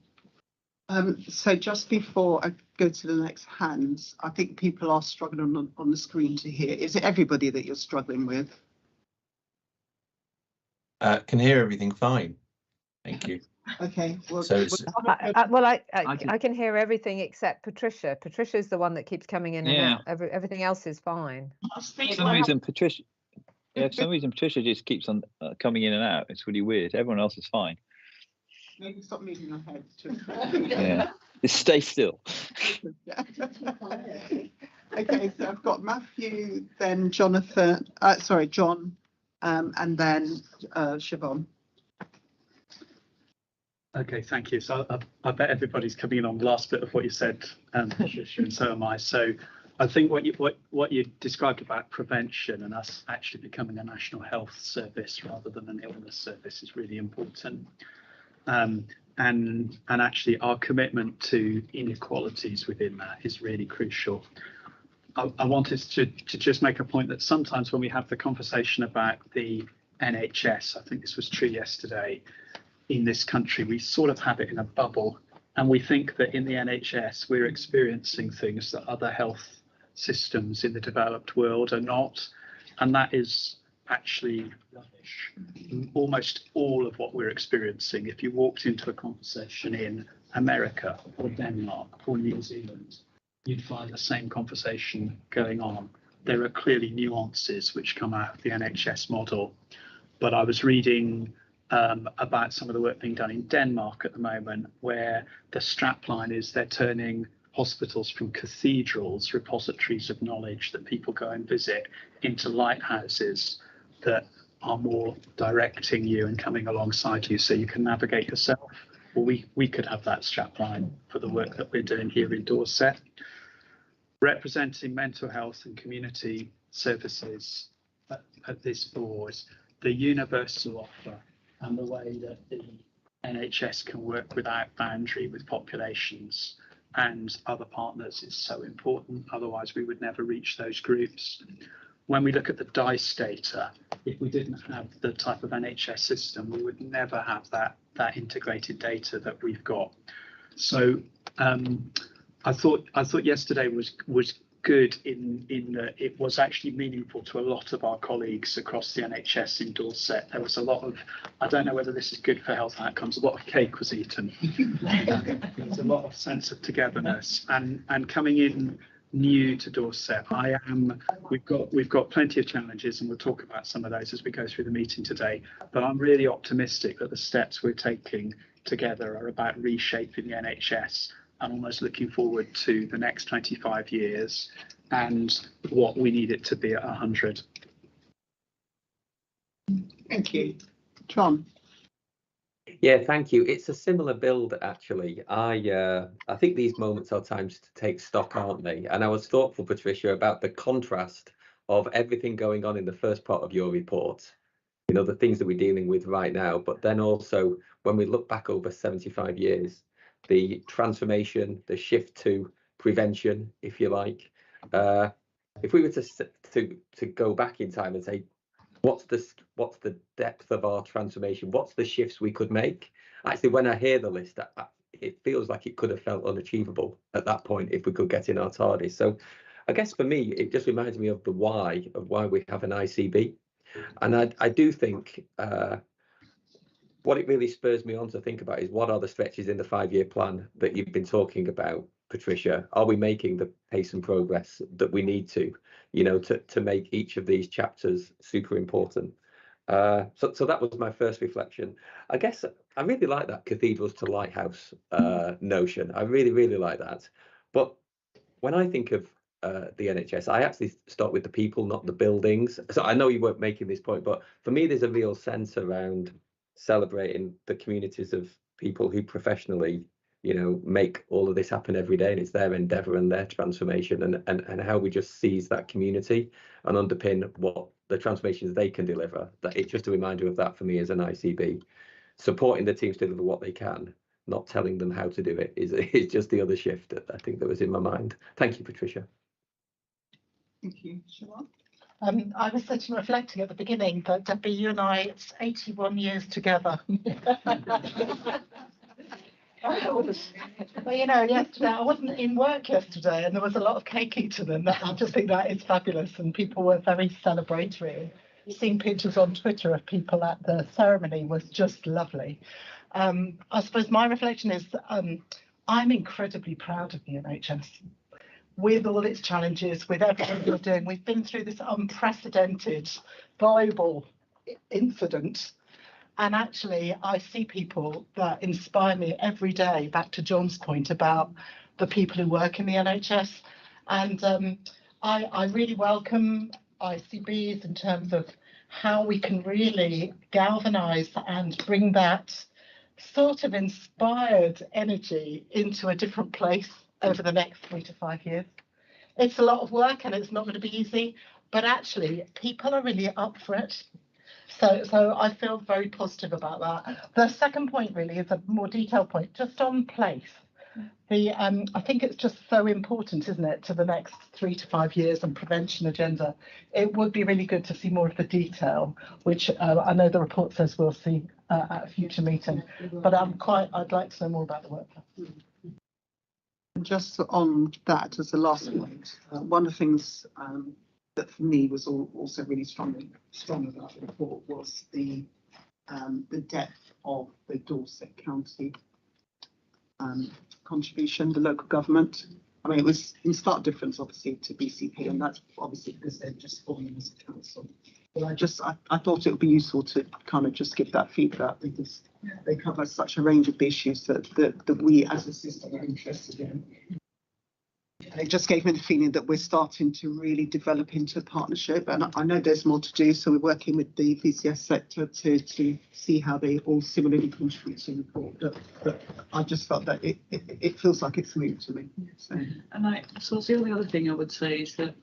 So just before I go to the next hands, I think people are struggling on the screen to hear. Is it everybody that you're struggling with? Can hear everything fine. Thank you. Okay. Well, So I can hear everything except Patricia. Patricia's the one that keeps coming in and out. Everything else is fine. For some reason, Patricia just keeps on coming in and out. It's really weird. Everyone else is fine. Maybe stop moving your head. Yeah, just stay still. Okay, so I've got Matthew, then Jonathan. John, and then Siobhan. Okay, thank you. So I bet everybody's coming in on the last bit of what you said, Patricia, and so am I. So I think what you described about prevention and us actually becoming a national health service rather than an illness service is really important. And actually our commitment to inequalities within that is really crucial. I wanted to just make a point that sometimes when we have the conversation about the NHS, I think this was true yesterday, in this country, we sort of have it in a bubble, and we think that in the NHS we're experiencing things that other health systems in the developed world are not, and that is actually rubbish. Almost all of what we're experiencing, if you walked into a conversation in America or Denmark or New Zealand, you'd find the same conversation going on. There are clearly nuances which come out of the NHS model, but I was reading about some of the work being done in Denmark at the moment, where the strapline is they're turning hospitals from cathedrals, repositories of knowledge that people go and visit, into lighthouses that are more directing you and coming alongside you so you can navigate yourself. Well, we could have that strapline for the work that we're doing here in Dorset. Representing mental health and community services at this board, the universal offer and the way that the NHS can work without boundary with populations and other partners is so important. Otherwise, we would never reach those groups. When we look at the DICE data, if we didn't have the type of NHS system, we would never have that integrated data that we've got. So I thought yesterday was good in that it was actually meaningful to a lot of our colleagues across the NHS in Dorset. There was a lot of, I don't know whether this is good for health outcomes, a lot of cake was eaten. There was a lot of sense of togetherness, and coming in new to Dorset, we've got plenty of challenges, and we'll talk about some of those as we go through the meeting today, but I'm really optimistic that the steps we're taking together are about reshaping the NHS and almost looking forward to the next 25 years and what we need it to be at 100. Thank you. John. Yeah, thank you. It's a similar build, actually. I think these moments are times to take stock, aren't they? And I was thoughtful, Patricia, about the contrast of everything going on in the first part of your report, you know, the things that we're dealing with right now, but then also when we look back over 75 years, the transformation, the shift to prevention, if you like. If we were to go back in time and say, what's the depth of our transformation? What's the shifts we could make? Actually, when I hear the list, it feels like it could have felt unachievable at that point if we could get in our TARDIS. So I guess for me, it just reminds me of why we have an ICB. And I do think what it really spurs me on to think about is what are the stretches in the 5-year plan that you've been talking about, Patricia? Are we making the pace and progress that we need to, you know, to make each of these chapters super important? So that was my first reflection. I guess I really like that cathedrals to lighthouse notion. I really like that. But when I think of the NHS, I actually start with the people, not the buildings. So I know you weren't making this point, but for me, there's a real sense around celebrating the communities of people who professionally, you know, make all of this happen every day, and it's their endeavour and their transformation, and how we just seize that community and underpin what the transformations they can deliver. That it's just a reminder of that for me as an ICB, supporting the teams to deliver what they can, not telling them how to do it is just the other shift that I think that was in my mind. Thank you, Patricia. Thank you, Siobhan. I was sitting reflecting at the beginning that Debbie, you and I, it's 81 years together. Well, you know, yesterday I wasn't in work yesterday, and there was a lot of cake eaten, and I just think that is fabulous, and people were very celebratory. Seeing pictures on Twitter of people at the ceremony was just lovely. I suppose my reflection is I'm incredibly proud of the NHS. With all its challenges, with everything you're doing, we've been through this unprecedented global incident. And actually, I see people that inspire me every day, back to John's point about the people who work in the NHS. And I really welcome ICBs in terms of how we can really galvanise and bring that sort of inspired energy into a different place over the next 3 to 5 years. It's a lot of work and it's not going to be easy, but actually people are really up for it. So I feel very positive about that. The second point really is a more detailed point, just on place. I think it's just so important, isn't it, to the next 3 to 5 years and prevention agenda. It would be really good to see more of the detail, which I know the report says we'll see at a future meeting. But I'd like to know more about the work plan. And just on that, as a last point, one of the things that for me was also really strong about the report was the depth of the Dorset County contribution, the local government. I mean, it was in stark difference, obviously, to BCP, and that's obviously because they're just forming as a council. But I thought it would be useful to kind of just give that feedback, because they cover such a range of issues that we as a system are interested in. It just gave me the feeling that we're starting to really develop into a partnership, and I know there's more to do, so we're working with the VCS sector to see how they all similarly contribute to the report. But I just felt that it feels like it's moved to me. So. And so the only other thing I would say is that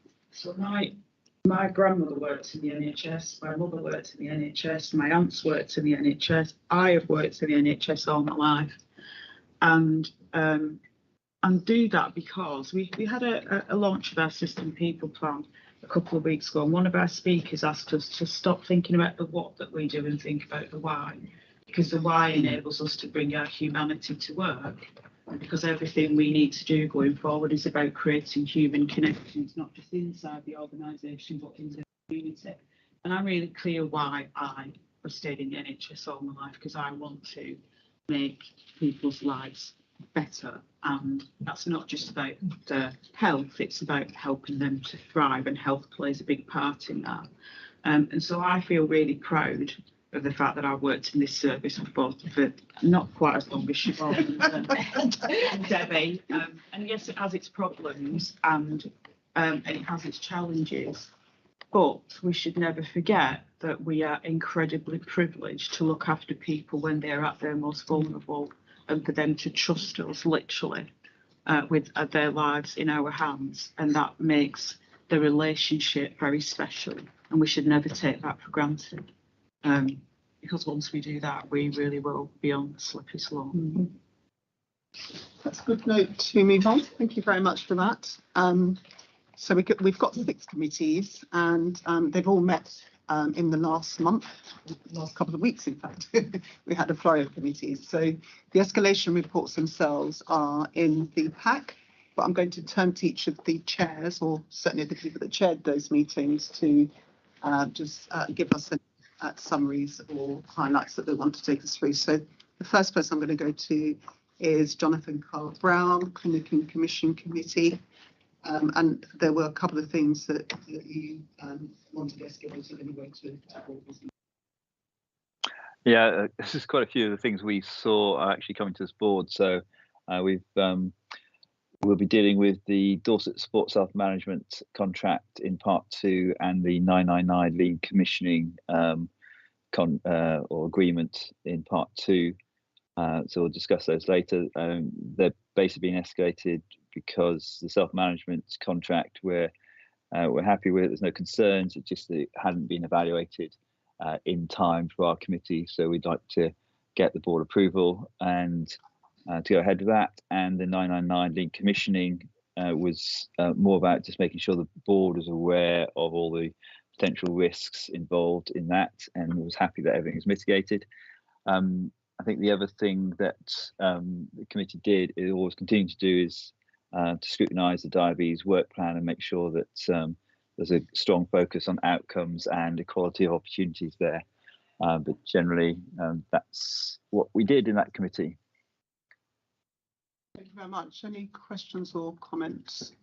my grandmother worked in the NHS, my mother worked in the NHS, my aunts worked in the NHS, I have worked in the NHS all my life, and do that because we had a launch of our system people plan a couple of weeks ago, and one of our speakers asked us to stop thinking about the what that we do and think about the why, because the why enables us to bring our humanity to work, because everything we need to do going forward is about creating human connections, not just inside the organisation but in the community. And I'm really clear why I have stayed in the NHS all my life, because I want to make people's lives better, and that's not just about the health, it's about helping them to thrive, and health plays a big part in that. And so I feel really proud of the fact that I've worked in this service for not quite as long as Siobhan and Debbie, and yes, it has its problems and it has its challenges, but we should never forget that we are incredibly privileged to look after people when they're at their most vulnerable, and for them to trust us literally with their lives in our hands, and that makes the relationship very special, and we should never take that for granted, because once we do that, we really will be on the slippery slope. Mm-hmm. That's a good note to move on. Thank you very much for that. So we've got 6 committees, and they've all met in the last couple of weeks, in fact. We had a flurry of committees. So the escalation reports themselves are in the pack, but I'm going to turn to each of the chairs, or certainly the people that chaired those meetings, to just give us summaries or highlights that they want to take us through. So the first person I'm going to go to is Jonathan Carl-Brown, Clinical Commission Committee. And there were a couple of things that you wanted escalated anyway to. Yeah, this is quite a few of the things we saw actually coming to this board. So we'll be dealing with the Dorset Support Self-Management contract in part 2 and the 999 lean commissioning or agreement in part 2. So we'll discuss those later. They're basically being escalated because the self-management contract we're happy with. There's no concerns. It's just that it hadn't been evaluated in time for our committee. So we'd like to get the board approval and to go ahead with that. And the 999 lean commissioning was more about just making sure the board was aware of all the potential risks involved in that, and was happy that everything was mitigated. I think the other thing that the committee did, it always continue to do, is to scrutinise the diabetes work plan and make sure that there's a strong focus on outcomes and equality of opportunities there. But generally, that's what we did in that committee. Thank you very much. Any questions or comments?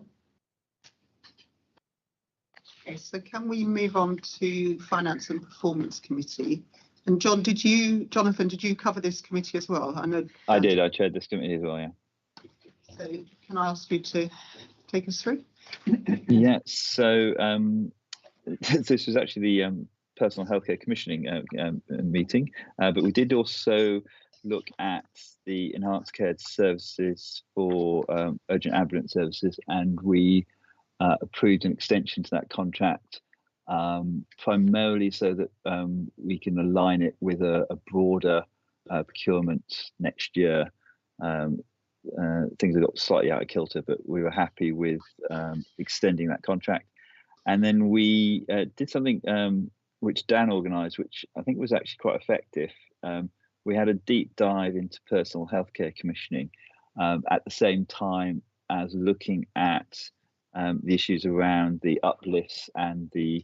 Okay, so can we move on to Finance and Performance Committee? And Jonathan, did you cover this committee as well? I know. I did. I chaired this committee as well. Yeah. So can I ask you to take us through? Yeah. So this was actually the personal healthcare commissioning meeting, but we did also look at the enhanced care services for urgent ambulance services, and we approved an extension to that contract, primarily so that we can align it with a broader procurement next year. Things have got slightly out of kilter, but we were happy with extending that contract. And then we did something which Dan organised, which I think was actually quite effective. We had a deep dive into personal healthcare commissioning at the same time as looking at the issues around the uplifts and the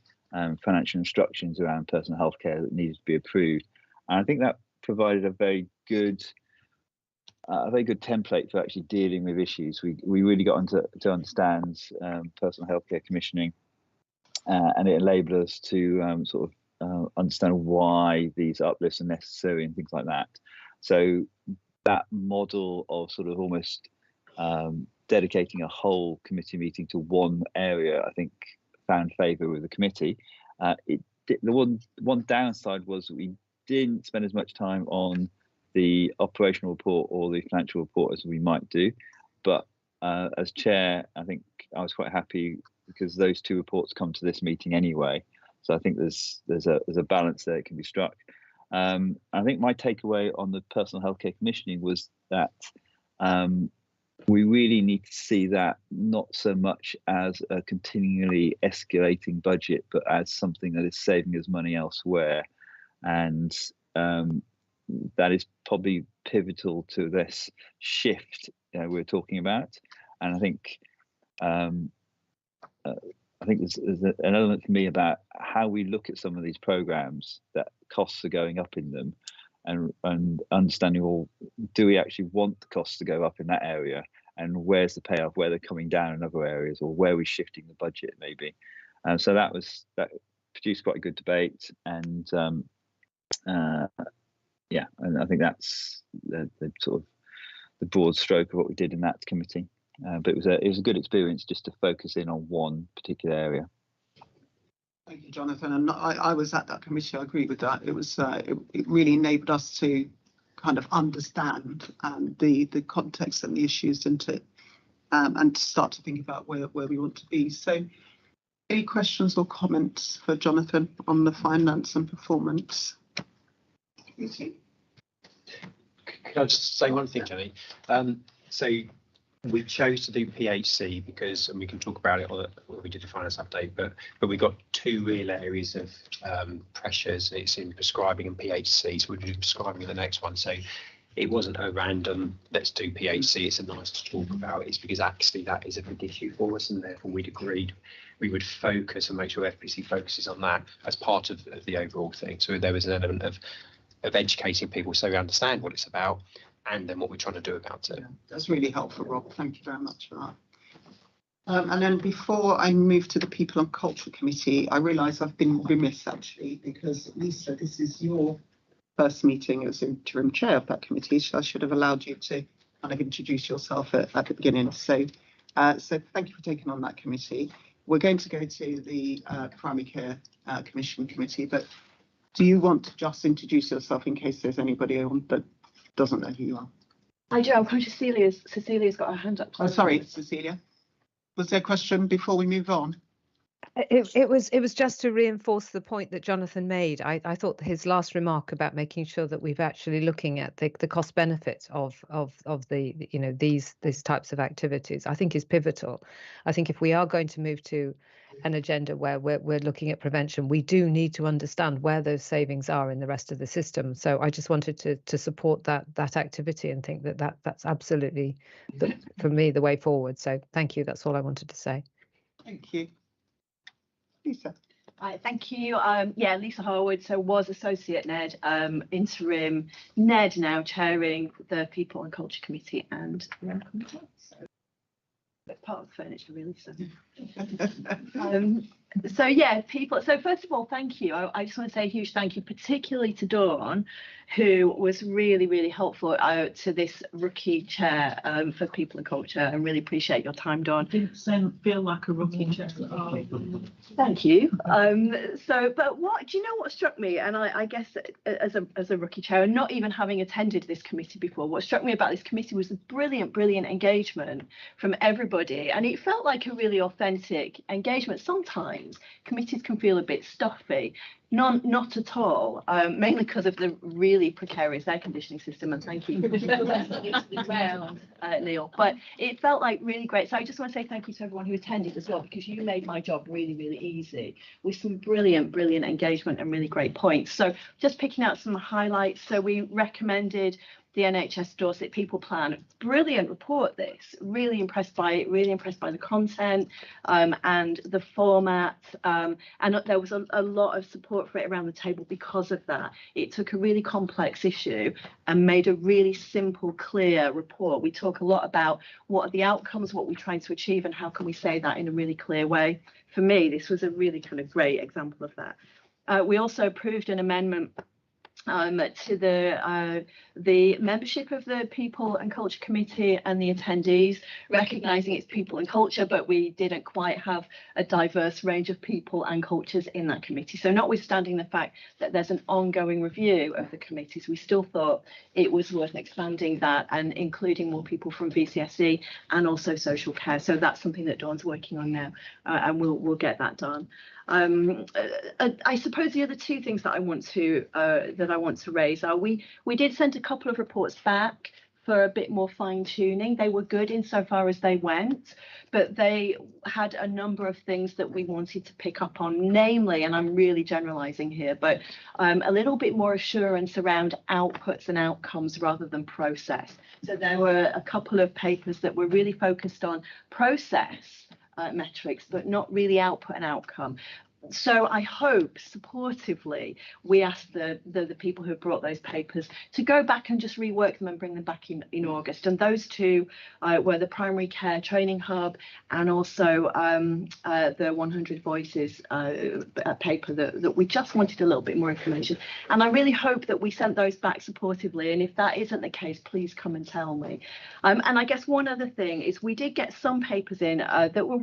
financial instructions around personal healthcare that needed to be approved. And I think that provided a very good template for actually dealing with issues. We really got to understand personal healthcare commissioning, and it enabled us to sort of understand why these uplifts are necessary and things like that. So that model of sort of almost dedicating a whole committee meeting to one area, I think, found favour with the committee. The one downside was we didn't spend as much time on the operational report or the financial report as we might do, but as chair, I think I was quite happy because those two reports come to this meeting anyway. So I think there's a balance there that can be struck. I think my takeaway on the personal healthcare commissioning was that we really need to see that not so much as a continually escalating budget, but as something that is saving us money elsewhere. And that is probably pivotal to this shift we're talking about. And I think there's an element for me about how we look at some of these programs that costs are going up in them, and understanding, well, do we actually want the costs to go up in that area, and where's the payoff, where they're coming down in other areas, or where we're shifting the budget maybe. So that produced quite a good debate, and yeah, and I think that's the sort of the broad stroke of what we did in that committee. But it was a good experience just to focus in on one particular area. Thank you, Jonathan. And I was at that committee. I agree with that. It was it really enabled us to kind of understand the context and the issues, and to start to think about where we want to be. So, any questions or comments for Jonathan on the finance and performance committee? Could I just say one thing, Jenny? So We chose to do PHC because, and we can talk about it when we did the finance update, but we got two real areas of pressures. It's in prescribing and PHC, so we'll do prescribing in the next one. So it wasn't a random, let's do PHC, it's a nice to talk about. It's because actually that is a big issue for us, and therefore we'd agreed we would focus and make sure FPC focuses on that as part of the overall thing. So there was an element of educating people so we understand what it's about, and then what we're trying to do about it. Yeah, that's really helpful, Rob. Thank you very much for that. And then before I move to the People and Culture Committee, I realise I've been remiss actually, because Lisa, this is your first meeting as interim chair of that committee, so I should have allowed you to kind of introduce yourself at the beginning. So thank you for taking on that committee. We're going to go to the Primary Care Commission Committee, but do you want to just introduce yourself in case there's anybody on that doesn't know who you are? I do. I'm conscious Cecilia's got her hand up. Oh, sorry, Cecilia. Was there a question before we move on? It was just to reinforce the point that Jonathan made. I thought his last remark about making sure that we've actually looking at the cost benefit of the these types of activities, I think is pivotal. I think if we are going to move to an agenda where we're looking at prevention, we do need to understand where those savings are in the rest of the system. So I just wanted to support that activity and think that's absolutely for me the way forward. So thank you. That's all I wanted to say. Thank you. Lisa. Thank you. Yeah, Lisa Harwood, so was Associate NED, interim NED now chairing the People and Culture Committee and the Rem Committee. So that's part of the furniture, really. So yeah, people. So first of all, thank you. I just want to say a huge thank you, particularly to Dawn, who was really, really helpful to this rookie chair for People and Culture. I really appreciate your time, Dawn. Didn't feel like a rookie chair. Thank you. But what do you know? What struck me, and I guess as a rookie chair, and not even having attended this committee before, what struck me about this committee was the brilliant engagement from everybody, and it felt like a really authentic engagement. Sometimes committees can feel a bit stuffy. Not at all, mainly because of the really precarious air conditioning system, and thank you Neil, but it felt like really great. So I just want to say thank you to everyone who attended as well, because you made my job really, really easy with some brilliant engagement and really great points. So just picking out some highlights. So we recommended the NHS Dorset People Plan. Brilliant report, this. Really impressed by it, really impressed by the content and the format. And there was a lot of support for it around the table because of that. It took a really complex issue and made a really simple, clear report. We talk a lot about what are the outcomes, what we're trying to achieve, and how can we say that in a really clear way. For me, this was a really kind of great example of that. We also approved an amendment to the membership of the People and Culture Committee and the attendees, recognising it's people and culture, but we didn't quite have a diverse range of people and cultures in that committee. So notwithstanding the fact that there's an ongoing review of the committees, we still thought it was worth expanding that and including more people from VCSE and also social care. So that's something that Dawn's working on now, and we'll get that done. I suppose the other two things that I want to raise are we did send a couple of reports back for a bit more fine tuning. They were good insofar as they went, but they had a number of things that we wanted to pick up on, namely, and I'm really generalizing here, but a little bit more assurance around outputs and outcomes rather than process. So there were a couple of papers that were really focused on process metrics, but not really output and outcome. So I hope supportively we asked the people who have brought those papers to go back and just rework them and bring them back in August. And those two were the Primary Care Training Hub and also the 100 Voices paper that we just wanted a little bit more information. And I really hope that we sent those back supportively. And if that isn't the case, please come and tell me. And I guess one other thing is we did get some papers in that were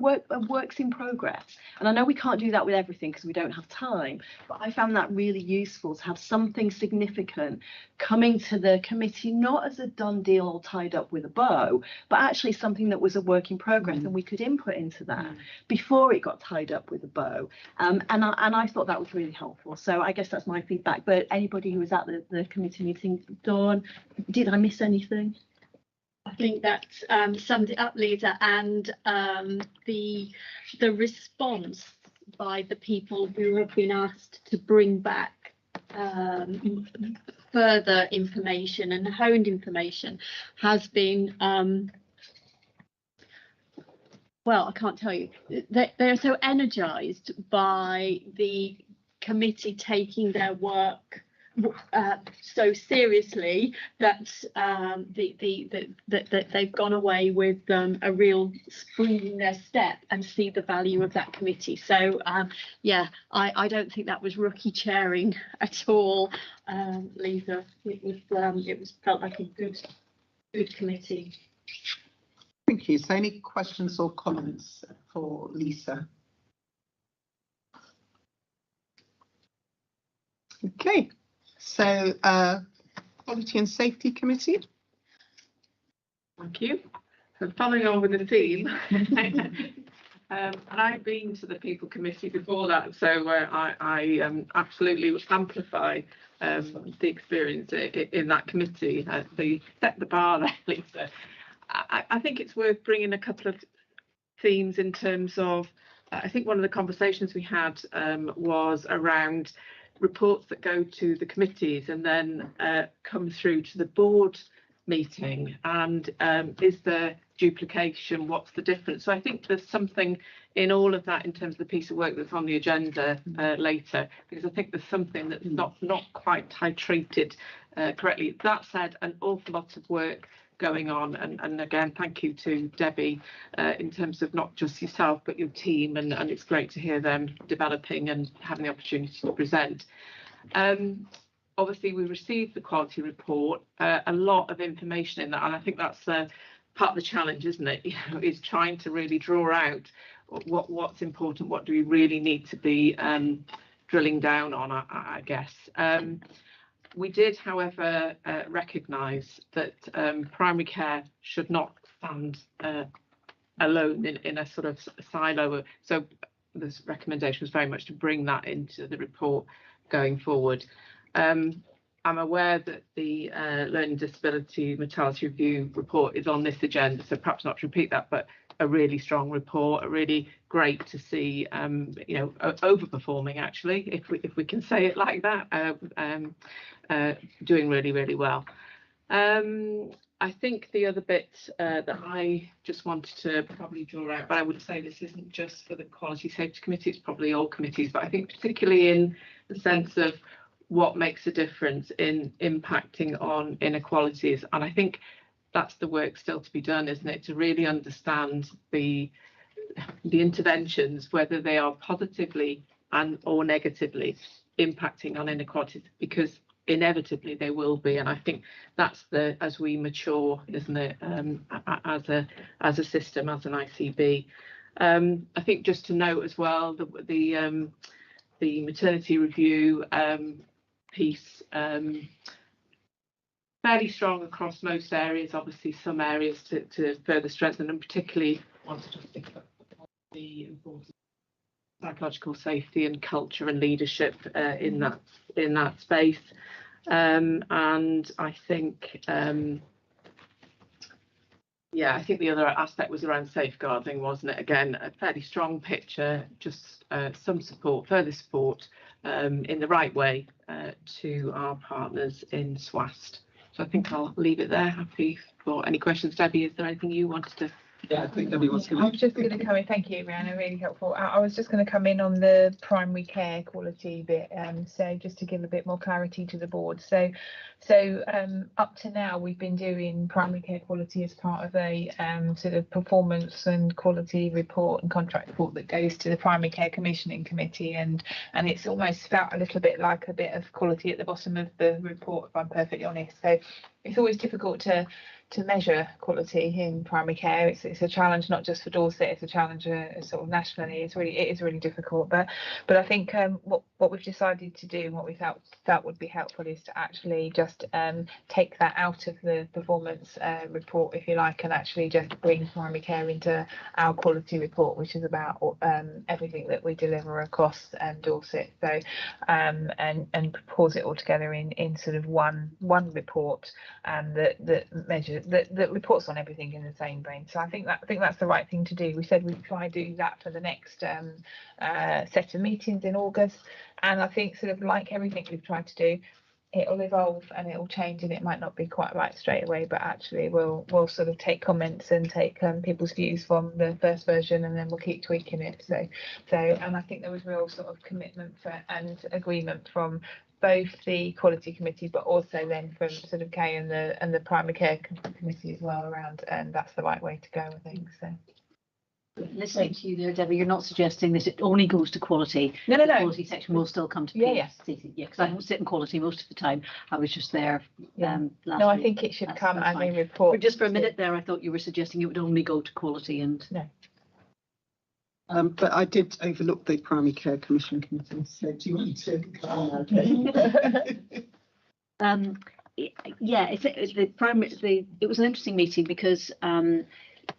works in progress. And I know we can't do that with everything because we don't have time, but I found that really useful to have something significant coming to the committee, not as a done deal all tied up with a bow, but actually something that was a work in progress and we could input into that before it got tied up with a bow. And I thought that was really helpful. So I guess that's my feedback. But anybody who was at the committee meeting, Dawn, did I miss anything? I think that summed it up, Lisa, and the response by the people who have been asked to bring back further information and honed information has been well, I can't tell you. They're so energised by the committee taking their work so seriously that that they've gone away with a real spring in their step and see the value of that committee. So yeah, I don't think that was rookie chairing at all, Lisa. It was felt like a good committee. Thank you. So any questions or comments for Lisa? Okay, so Quality and Safety Committee. Thank you. So following on with the theme, and I've been to the People Committee before that, so I absolutely amplify the experience in that committee. So you set the bar there, Lisa. I think it's worth bringing a couple of themes in terms of, I think one of the conversations we had was around reports that go to the committees and then come through to the board meeting, and is there duplication, what's the difference? So I think there's something in all of that in terms of the piece of work that's on the agenda later, because I think there's something that's not quite titrated correctly. That said, an awful lot of work going on, and again thank you to Debbie in terms of not just yourself but your team, and it's great to hear them developing and having the opportunity to present. Obviously we received the quality report, a lot of information in that, and I think that's part of the challenge, isn't it? Is trying to really draw out what's important, what do we really need to be drilling down on, I guess. We did, however, recognise that primary care should not stand alone in a sort of silo. So this recommendation was very much to bring that into the report going forward. I'm aware that the Learning Disability Mortality Review report is on this agenda, so perhaps not to repeat that, but a really strong report, a really great to see, overperforming actually, if we can say it like that, doing really, really well. I think the other bit that I just wanted to probably draw out, but I would say this isn't just for the Quality Safety Committee, it's probably all committees, but I think particularly in the sense of what makes a difference in impacting on inequalities, and I think that's the work still to be done, isn't it, to really understand the interventions, whether they are positively or negatively impacting on inequalities, because inevitably they will be, and I think that's as we mature, isn't it, as a system, as an ICB. I think just to note as well, the maternity review piece, fairly strong across most areas, obviously some areas to further strengthen, and particularly want to just think about the importance of psychological safety and culture and leadership in that space. And I think I think the other aspect was around safeguarding, wasn't it? Again, a fairly strong picture, just some support, further support in the right way to our partners in SWAST. So I think I'll leave it there. Happy for any questions. Debbie, is there anything you wanted to? Yeah, I think Debbie wants to. I was just going to come in. Thank you, Rihanna. Really helpful. I was just going to come in on the primary care quality bit. So just to give a bit more clarity to the board. So up to now, we've been doing primary care quality as part of a sort of performance and quality report and contract report that goes to the primary care commissioning committee, and it's almost felt a little bit like a bit of quality at the bottom of the report, if I'm perfectly honest. So it's always difficult to measure quality in primary care. It's a challenge not just for Dorset, it's a challenge sort of nationally. It is really difficult, but I think what we've decided to do and what we felt would be helpful is to actually just take that out of the performance report, if you like, and actually just bring primary care into our quality report, which is about everything that we deliver across Dorset. So and pause it all together in sort of one report that measures that reports on everything in the same vein. So I think that's the right thing to do. We said we'd try and do that for the next set of meetings in August, and I think sort of like everything we've tried to do, it'll evolve and it'll change, and it might not be quite right straight away, but actually we'll sort of take comments and take people's views from the first version, and then we'll keep tweaking it. So and I think there was real sort of commitment and agreement from both the quality committee, but also then from sort of Kay and the primary care committee as well around, and that's the right way to go, I think. So. Listening to you there, Debbie, you're not suggesting that it only goes to quality. No. The quality section will still come to PCC. Yeah, because I don't sit in quality most of the time. I was just there. Last no, I week. think it should That's come as fine. a report. But just for a minute there, I thought you were suggesting it would only go to quality, and no. But I did overlook the primary care commission committee. So do you want to? Yeah, it was an interesting meeting because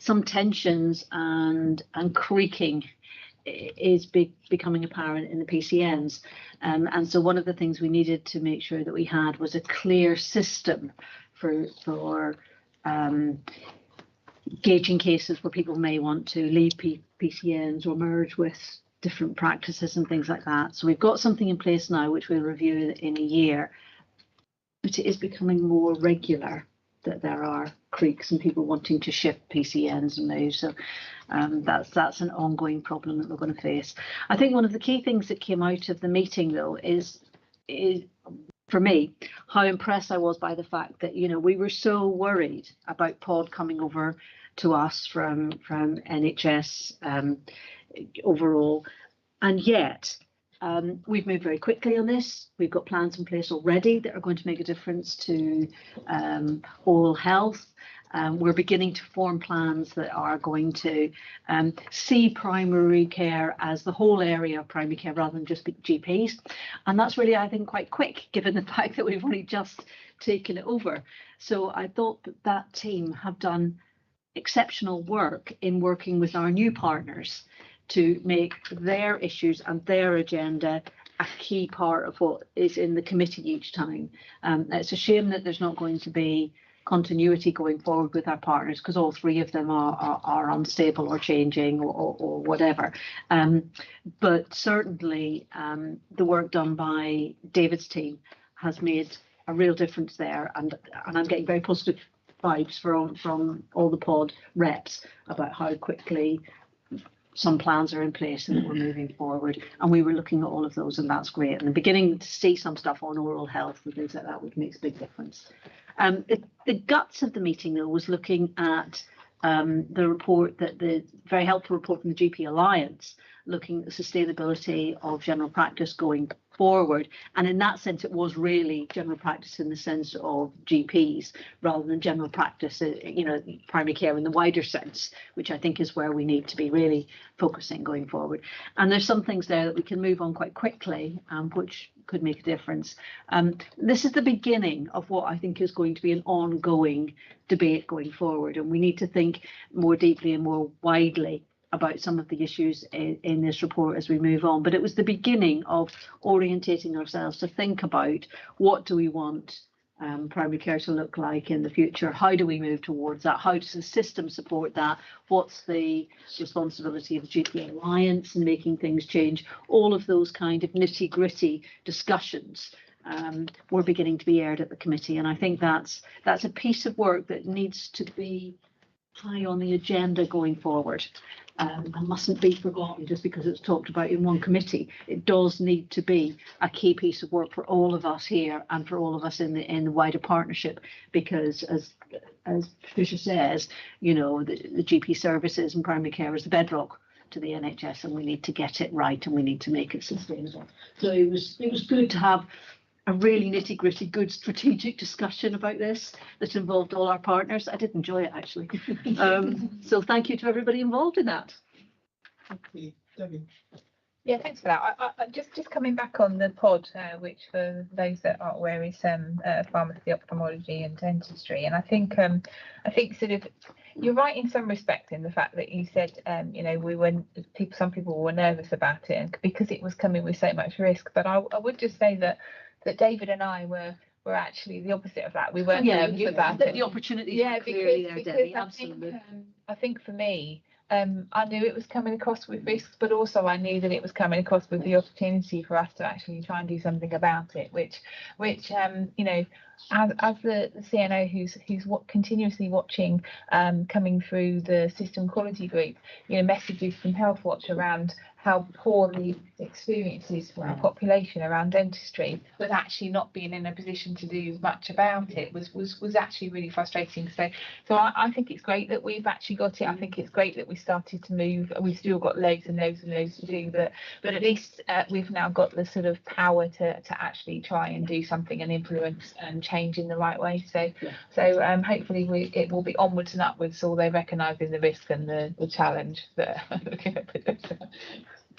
some tensions and creaking is becoming apparent in the PCNs, and so one of the things we needed to make sure that we had was a clear system for gauging cases where people may want to leave PCNs or merge with different practices and things like that. So we've got something in place now which we'll review in a year, but it is becoming more regular that there are creaks and people wanting to shift PCNs and move. So that's an ongoing problem that we're going to face. I think one of the key things that came out of the meeting, though, is for me, how impressed I was by the fact that, we were so worried about POD coming over to us from NHS overall, and yet we've moved very quickly on this. We've got plans in place already that are going to make a difference to oral health. We're beginning to form plans that are going to see primary care as the whole area of primary care rather than just GPs. And that's really, I think, quite quick, given the fact that we've only just taken it over. So I thought that team have done exceptional work in working with our new partners to make their issues and their agenda a key part of what is in the committee each time. It's a shame that there's not going to be continuity going forward with our partners, because all three of them are unstable or changing or whatever. But certainly the work done by David's team has made a real difference there, and I'm getting very positive vibes from all the POD reps about how quickly some plans are in place and that we're moving forward. And we were looking at all of those, and that's great. And beginning to see some stuff on oral health and things like that, which makes a big difference. The guts of the meeting, though, was looking at the report, the very helpful report from the GP Alliance, looking at the sustainability of general practice going forward. And in that sense, it was really general practice in the sense of GPs rather than general practice, primary care in the wider sense, which I think is where we need to be really focusing going forward. And there's some things there that we can move on quite quickly, which could make a difference. This is the beginning of what I think is going to be an ongoing debate going forward. And we need to think more deeply and more widely about some of the issues in this report as we move on. But it was the beginning of orientating ourselves to think about what do we want primary care to look like in the future? How do we move towards that? How does the system support that? What's the responsibility of the GP Alliance in making things change? All of those kind of nitty-gritty discussions were beginning to be aired at the committee. And I think that's a piece of work that needs to be high on the agenda going forward. And mustn't be forgotten just because it's talked about in one committee. It does need to be a key piece of work for all of us here and for all of us in the wider partnership, because as Patricia says, the GP services and primary care is the bedrock to the NHS, and we need to get it right and we need to make it sustainable. So it was good to have a really nitty-gritty, good strategic discussion about this that involved all our partners. I did enjoy it, actually. So thank you to everybody involved in that. Thank you, Debbie. Yeah, thanks for that. I just coming back on the POD, which for those that aren't aware is pharmacy, ophthalmology, and dentistry. And I think sort of you're right in some respect in the fact that you said some people were nervous about it, and because it was coming with so much risk. But I would just say that David and I were were actually the opposite of that. We weren't Yeah, nervous about it. the opportunities Yeah, were clearly there, Debbie, I absolutely. I think for me, I knew it was coming across with risks, but also I knew that it was coming across with the opportunity for us to actually try and do something about it, which you know, as the CNO who's continuously watching coming through the system quality group, you know, messages from Health Watch around how poor the experience is for our population around dentistry, but actually not being in a position to do much about it was actually really frustrating. So I think it's great that we've actually got it. I think it's great that we started to move. We've still got loads and loads and loads to do, but at least we've now got the sort of power to actually try and do something and influence and change in the right way. So hopefully it will be onwards and upwards, although recognising the risk and the challenge that looking at it.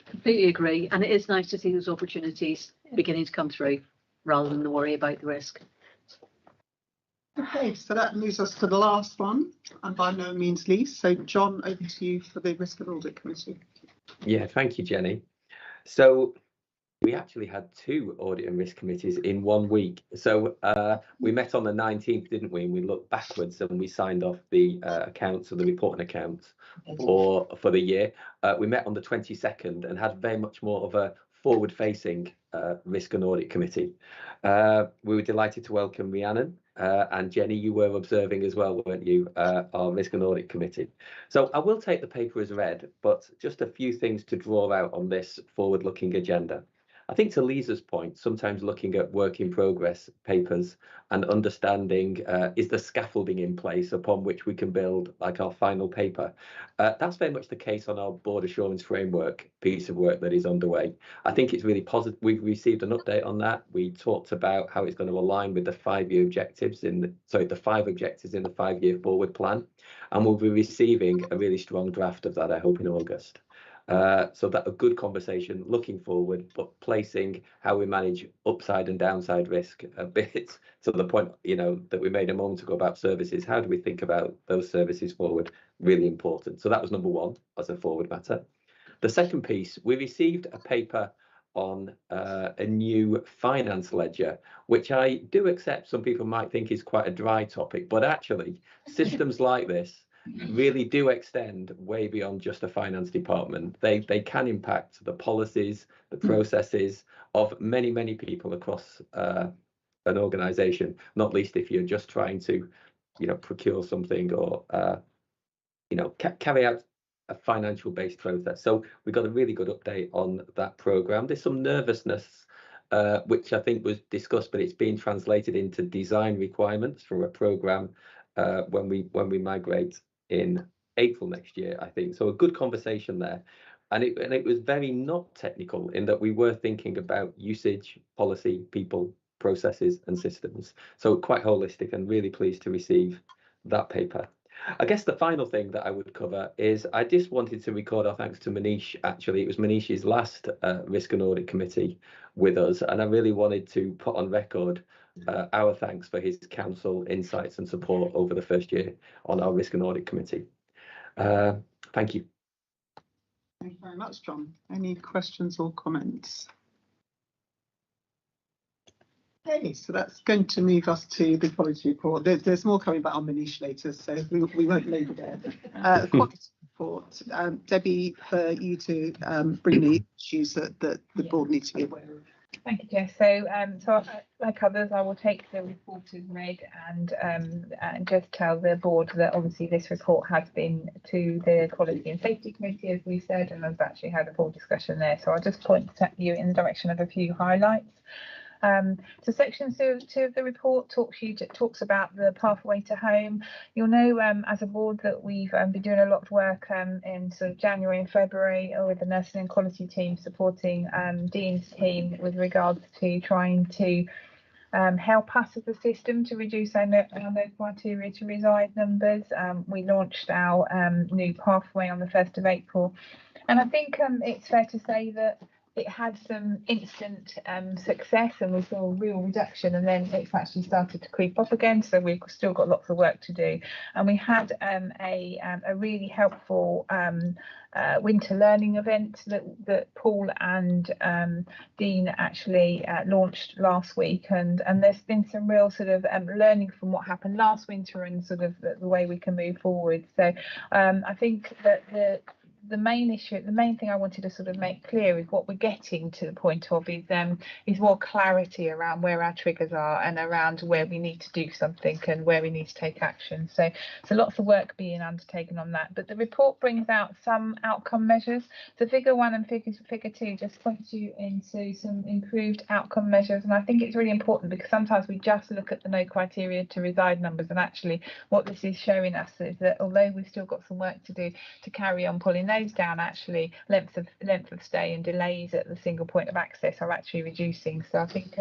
Completely agree, and it is nice to see those opportunities beginning to come through rather than the worry about the risk. Okay, so that moves us to the last one, and by no means least. So John, over to you for the Risk and Audit Committee. Yeah, thank you, Jenny. So we actually had 2 audit and risk committees in 1 week. So we met on the 19th, didn't we? And we looked backwards and we signed off the accounts, or the reporting accounts for the year. We met on the 22nd and had very much more of a forward-facing risk and audit committee. We were delighted to welcome Rhiannon and Jenny. You were observing as well, weren't you? Our risk and audit committee. So I will take the paper as read, but just a few things to draw out on this forward-looking agenda. I think to Lisa's point, sometimes looking at work in progress papers and understanding is the scaffolding in place upon which we can build like our final paper. That's very much the case on our board assurance framework piece of work that is underway. I think it's really positive. We've received an update on that. We talked about how it's going to align with the 5-year objectives the 5 objectives in the 5-year forward plan, and we'll be receiving a really strong draft of that, I hope, in August. So that a good conversation looking forward, but placing how we manage upside and downside risk a bit to the point, you know, that we made a moment ago about services. How do we think about those services forward? Really important. So that was number 1 as a forward matter. The second piece, we received a paper on a new finance ledger, which I do accept some people might think is quite a dry topic, but actually systems like this really do extend way beyond just a finance department. They can impact the policies, the processes of many, many people across an organisation, not least if you're just trying to, you know, procure something or, you know, carry out a financial based process. So we got a really good update on that programme. There's some nervousness, which I think was discussed, but it's being translated into design requirements for a programme when we migrate in April next year, I think. So a good conversation there. And it was very not technical in that we were thinking about usage, policy, people, processes and systems. So quite holistic, and really pleased to receive that paper. I guess the final thing that I would cover is I just wanted to record our thanks to Manish. Actually, it was Manish's last Risk and Audit Committee with us, and I really wanted to put on record our thanks for his counsel, insights and support over the first year on our Risk and Audit Committee. Thank you. Thank you very much, John. Any questions or comments? Okay, so that's going to move us to the quality report. There's more coming back on Manish later, so we won't labour there. Quality report. Debbie, for you to bring the issues that the board needs to be aware of. Thank you, Jess. So, like others, I will take the report as read and just tell the board that obviously this report has been to the Quality and Safety Committee, as we said, and I've actually had a full discussion there. So I'll just point you in the direction of a few highlights. So section 2 of the report talks about the pathway to home. You'll know as a board that we've been doing a lot of work in sort of January and February with the nursing and quality team supporting Dean's team with regards to trying to help us as a system to reduce our no criteria to reside numbers. We launched our new pathway on the 1st of April, and I think it's fair to say that it had some instant success and we saw a real reduction, and then it's actually started to creep up again, so we've still got lots of work to do. And we had a really helpful winter learning event that Paul and Dean actually launched last week, and there's been some real sort of learning from what happened last winter and sort of the way we can move forward. So I think that the main thing I wanted to sort of make clear is what we're getting to the point of is more clarity around where our triggers are and around where we need to do something and where we need to take action. So lots of work being undertaken on that. But the report brings out some outcome measures. So figure 1 and figure 2 just points you into some improved outcome measures. And I think it's really important because sometimes we just look at the no criteria to reside numbers, and actually what this is showing us is that although we've still got some work to do to carry on pulling those down, actually length of stay and delays at the single point of access are actually reducing. So I think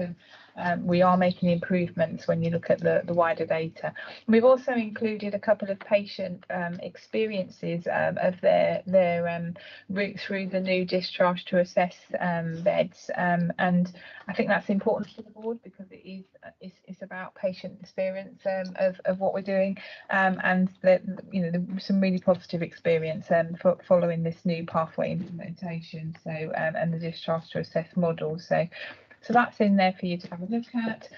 we are making improvements when you look at the wider data. We've also included a couple of patient experiences of their route through the new discharge to assess beds, and I think that's important for the board because it's about patient experience of what we're doing, and some really positive experience for following this new pathway implementation. So and the discharge to assess model. So that's in there for you to have a look at.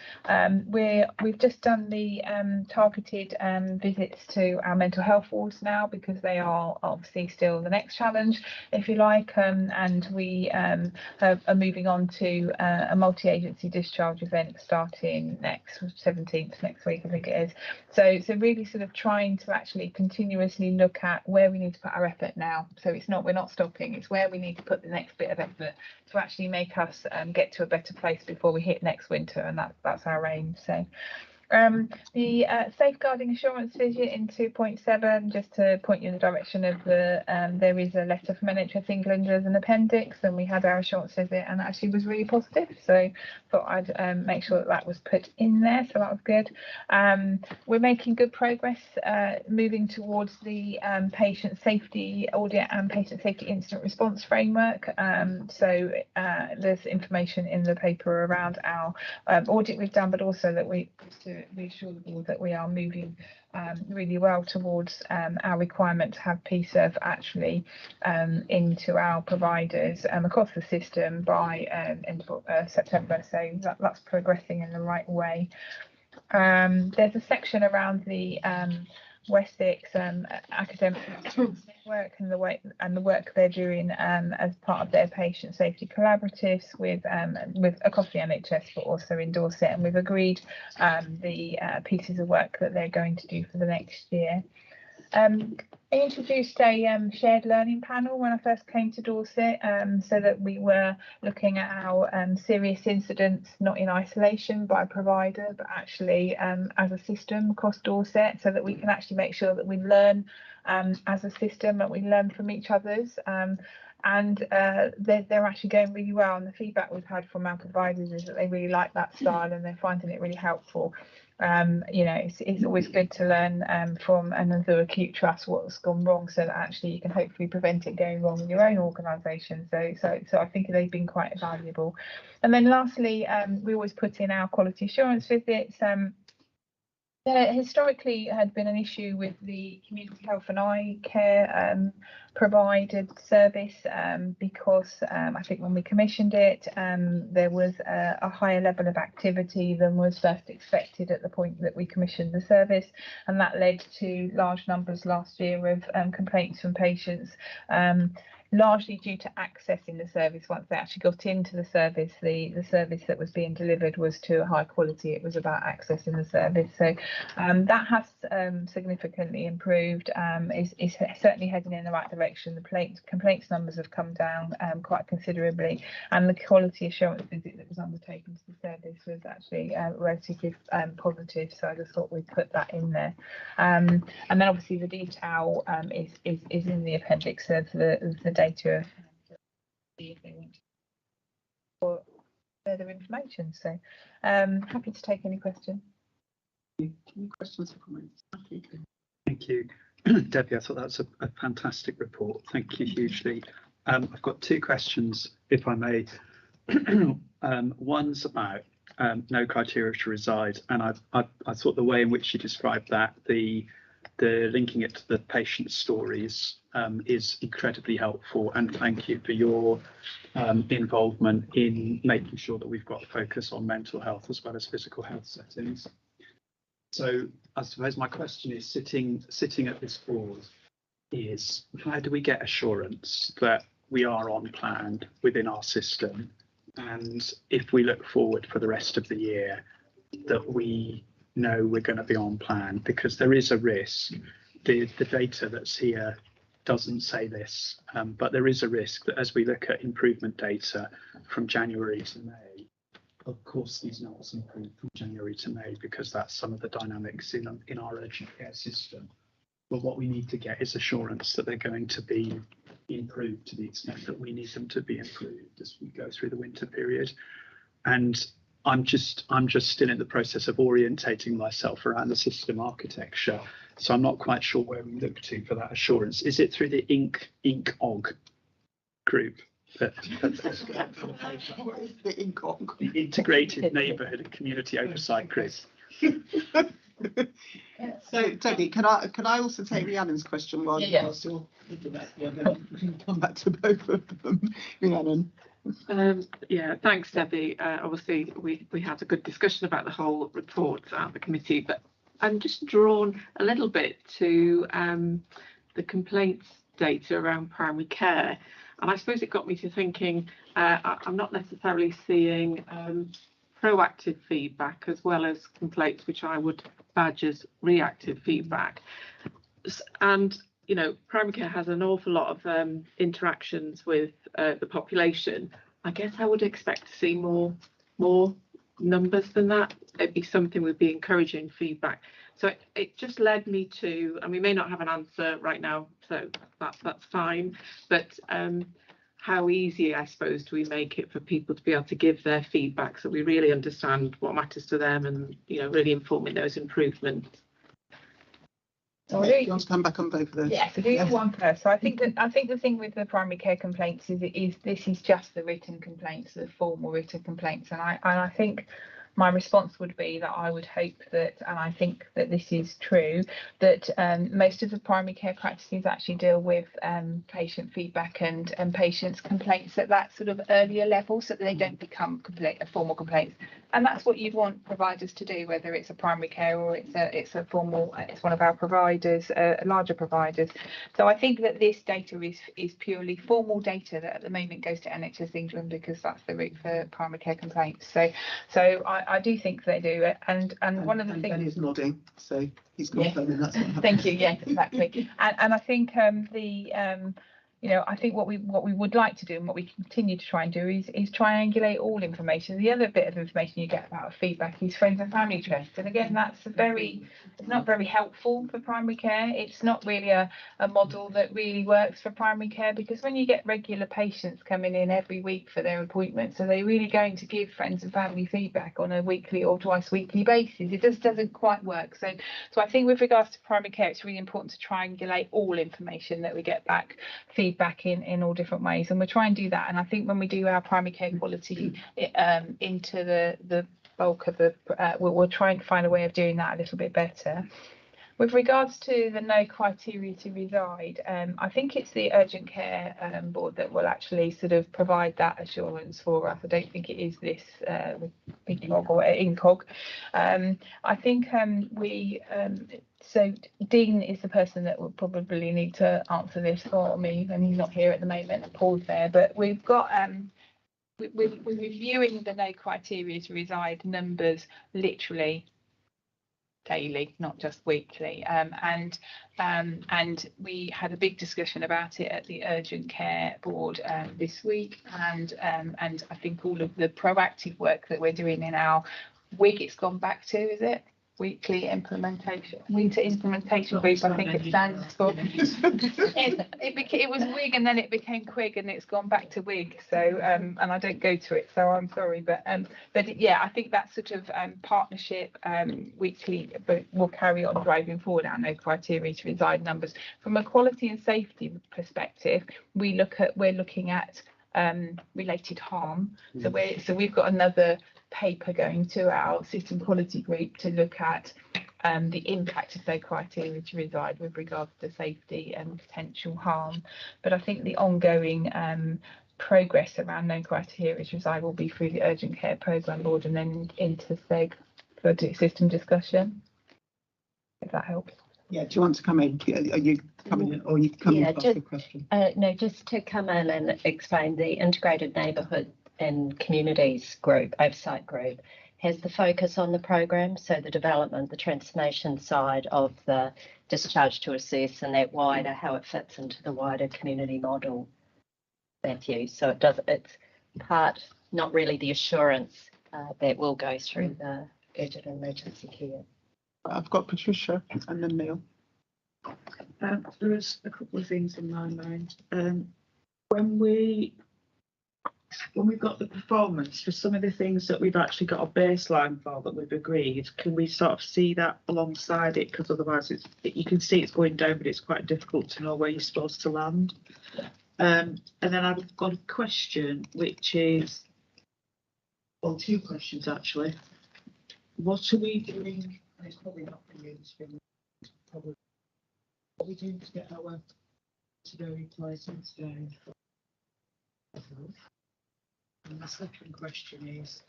We've just done the targeted visits to our mental health wards now because they are obviously still the next challenge, if you like, and we are moving on to a multi-agency discharge event starting next 17th next week, I think it is. So really sort of trying to actually continuously look at where we need to put our effort now. So we're not stopping, it's where we need to put the next bit of effort to actually make us get to a better place before we hit next winter, and that's our aim. So the safeguarding assurance visit in 2.7, just to point you in the direction of there is a letter from NHS England as an appendix, and we had our assurance visit and actually was really positive, so thought I'd make sure that was put in there, so that was good. We're making good progress moving towards the patient safety audit and patient safety incident response framework. So there's information in the paper around our audit we've done, but also that to reassure the board that we are moving really well towards our requirement to have PSERV actually into our providers across the system by end of September. So that's progressing in the right way. There's a section around the Wessex academic network and the work they're doing as part of their patient safety collaboratives with across the NHS, but also in Dorset, and we've agreed the pieces of work that they're going to do for the next year. I introduced a shared learning panel when I first came to Dorset, so that we were looking at our serious incidents, not in isolation by provider, but actually as a system across Dorset, so that we can actually make sure that we learn as a system and we learn from each other's. And they're actually going really well, and the feedback we've had from our providers is that they really like that style and they're finding it really helpful. It's always good to learn from another acute trust what's gone wrong, so that actually you can hopefully prevent it going wrong in your own organisation. So I think they've been quite valuable. And then lastly, we always put in our quality assurance visits. There historically had been an issue with the community health and eye care provided service because I think when we commissioned it, there was a higher level of activity than was first expected at the point that we commissioned the service, and that led to large numbers last year of complaints from patients. Largely due to accessing the service. Once they actually got into the service, the service that was being delivered was to a high quality. It was about accessing the service. So that has significantly improved. Is certainly heading in the right direction. The complaints numbers have come down quite considerably, and the quality assurance visit that was undertaken to the service was actually relatively positive. So I just thought we'd put that in there. And then obviously the detail is in the appendix of the data, see if they want for further information. So happy to take any questions. Any questions or comments? Thank you, Debbie. I thought that's a fantastic report. Thank you hugely. I've got two questions, if I may. One's about no criteria to reside, and I thought the way in which you described that, the linking it to the patient stories, is incredibly helpful, and thank you for your involvement in making sure that we've got focus on mental health as well as physical health settings. So I suppose my question is, sitting at this board, is how do we get assurance that we are on plan within our system, and if we look forward for the rest of the year, that we know we're going to be on plan? Because there is a risk. The data that's here doesn't say this, but there is a risk that as we look at improvement data from January to May, of course these numbers improve from January to May because that's some of the dynamics in our urgent care system. But what we need to get is assurance that they're going to be improved to the extent that we need them to be improved as we go through the winter period. And I'm just still in the process of orientating myself around the system architecture, so I'm not quite sure where we look to for that assurance. Is it through the INCOG group? What is the INCOG? The Integrated Neighbourhood and Community Oversight Group. So, Tony, can I also take Rhiannon's question while you're come back to both of them, Rhiannon? Yeah, thanks, Debbie. Obviously, we had a good discussion about the whole report at the committee, but I'm just drawn a little bit to the complaints data around primary care, and I suppose it got me to thinking I'm not necessarily seeing proactive feedback as well as complaints, which I would badge as reactive feedback. And you know, primary care has an awful lot of interactions with the population. I guess I would expect to see more numbers than that. It'd be something we'd be encouraging feedback. So it just led me to, and we may not have an answer right now, so that's fine. But how easy, I suppose, do we make it for people to be able to give their feedback so we really understand what matters to them, and you know, really informing those improvements? So you want to come back on both of those? Yeah, so do one first. So I think the thing with the primary care complaints is this is just the written complaints, the formal written complaints, and I think my response would be that I would hope that, and I think that this is true, that most of the primary care practices actually deal with patient feedback and patients' complaints at that sort of earlier level, so that they don't become formal complaints. And that's what you'd want providers to do, whether it's a primary care or it's one of our providers, larger providers. So I think that this data is purely formal data that at the moment goes to NHS England, because that's the route for primary care complaints. So I do think they do it, and one of the things. Ben is nodding, so he's confirming that's what happened. Thank you. Yes, exactly. And I think I think what we would like to do, and what we continue to try and do, is triangulate all information. The other bit of information you get about feedback is friends and family trust, and again, it's not very helpful for primary care. It's not really a model that really works for primary care, because when you get regular patients coming in every week for their appointments, are they really going to give friends and family feedback on a weekly or twice weekly basis? It just doesn't quite work. So I think with regards to primary care, it's really important to triangulate all information that we get back, feedback in all different ways, and we'll try and do that. And I think when we do our primary care quality into the bulk of the we'll try and find a way of doing that a little bit better. With regards to the no criteria to reside, I think it's the urgent care board that will actually sort of provide that assurance for us. I don't think it is this INCOG or INCOG. I think so Dean is the person that will probably need to answer this for me, and he's not here at the moment. Paul's there, but we've got we're reviewing the no criteria to reside numbers literally daily, not just weekly, and we had a big discussion about it at the urgent care board this week, and I think all of the proactive work that we're doing in our WIG, it's gone back to, is it? weekly winter implementation group, I think it stands for. It was WIG and then it became QUIG and it's gone back to WIG. So and I don't go to it, so I'm sorry, but yeah, I think that sort of partnership weekly, but will carry on driving forward our no criteria to reside numbers. From a quality and safety perspective, we're looking at related harm. So we've got another paper going to our system quality group to look at the impact of those criteria to reside with regards to safety and potential harm. But I think the ongoing progress around no criteria to reside will be through the urgent care programme board and then into SEG for system discussion, if that helps. Yeah, do you want to come in? Are you coming in, or you come in to ask a question? No, just to come in and explain, the Integrated Neighbourhood and Communities Group, oversight group, has the focus on the program, so the development, the transformation side of the discharge to assess and that wider, how it fits into the wider community model. Matthew, so it's part, not really the assurance that will go through the urgent and emergency care. I've got Patricia and then Neil. There's a couple of things in my mind. When we've got the performance for some of the things that we've actually got a baseline for that we've agreed, can we sort of see that alongside it? Because otherwise you can see it's going down, but it's quite difficult to know where you're supposed to land. And then I've got a question, which is, well, two questions actually. What are we doing? And it's probably not for you, it's been probably what are we doing to get our today license down? And the second question is,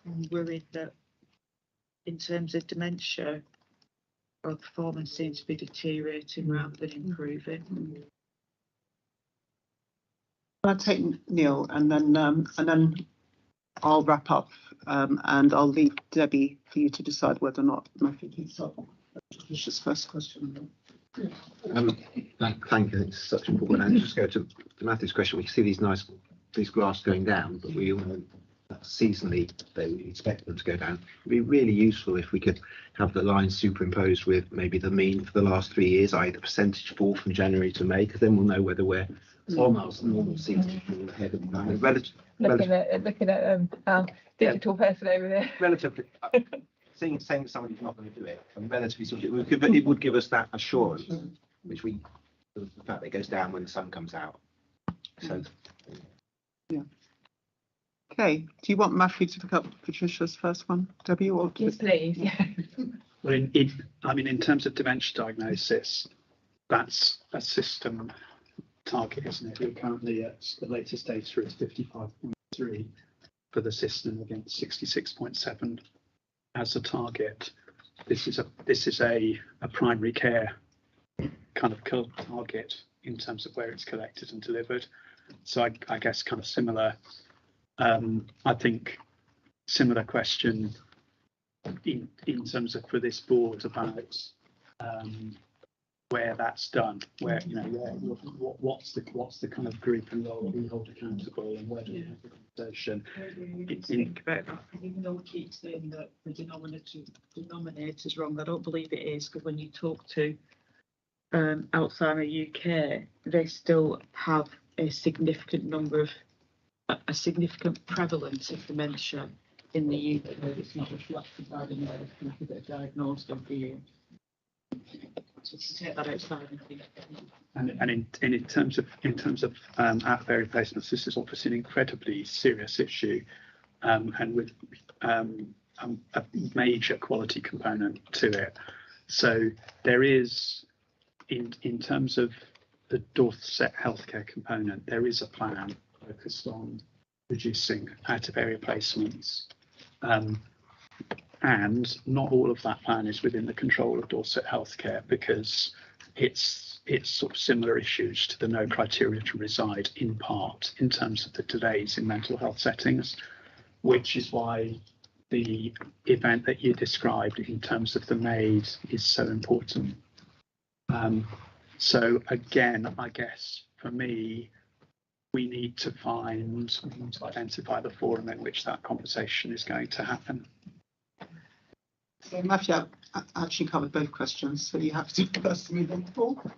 I'm worried that in terms of dementia, our performance seems to be deteriorating rather than improving. I'll take Neil and then I'll wrap up and I'll leave Debbie for you to decide whether or not Matthew can start. Patricia's first question. Thank you. It's such important. And just go to Matthew's question. We can see these graphs going down, but we all know that seasonally they would expect them to go down. It'd be really useful if we could have the lines superimposed with maybe the mean for the last 3 years, i.e. the percentage fall from January to May, because then we'll know whether we're on our normal season ahead of time. Looking at our digital person over there. Relatively, saying that somebody's not going to do it, and relatively sort of, it would give us that assurance, which the fact that it goes down when the sun comes out. So, yeah. Okay. Do you want Matthew to pick up Patricia's first one, Debbie? Or yes, please. Yeah. Well, in terms of dementia diagnosis, that's a system target, isn't it? We're currently at the latest data is 55.3 for the system against 66.7 as a target. This is a primary care kind of target in terms of where it's collected and delivered. So I guess kind of similar. I think similar question in terms of for this board about where that's done, where what's the kind of group and role we hold accountable, and where do we have the conversation? Think about that. Even though we keep saying that the denominator's wrong, I don't believe it is, because when you talk to Alzheimer UK, they still have a significant prevalence of dementia in the UK. It's not reflected by the number of people that are diagnosed every year. So to take that outside and think. And in terms of out-of-area placements, this is obviously an incredibly serious issue, and with a major quality component to it. So there is, in terms of the Dorset healthcare component, there is a plan focused on reducing out-of-area placements. And not all of that plan is within the control of Dorset Healthcare, because it's sort of similar issues to the no criteria to reside, in part in terms of the delays in mental health settings, which is why the event that you described in terms of the MAID is so important. So again, I guess for me, we need to identify the forum in which that conversation is going to happen. So Matthew actually covered both questions, so you have to first move on forward.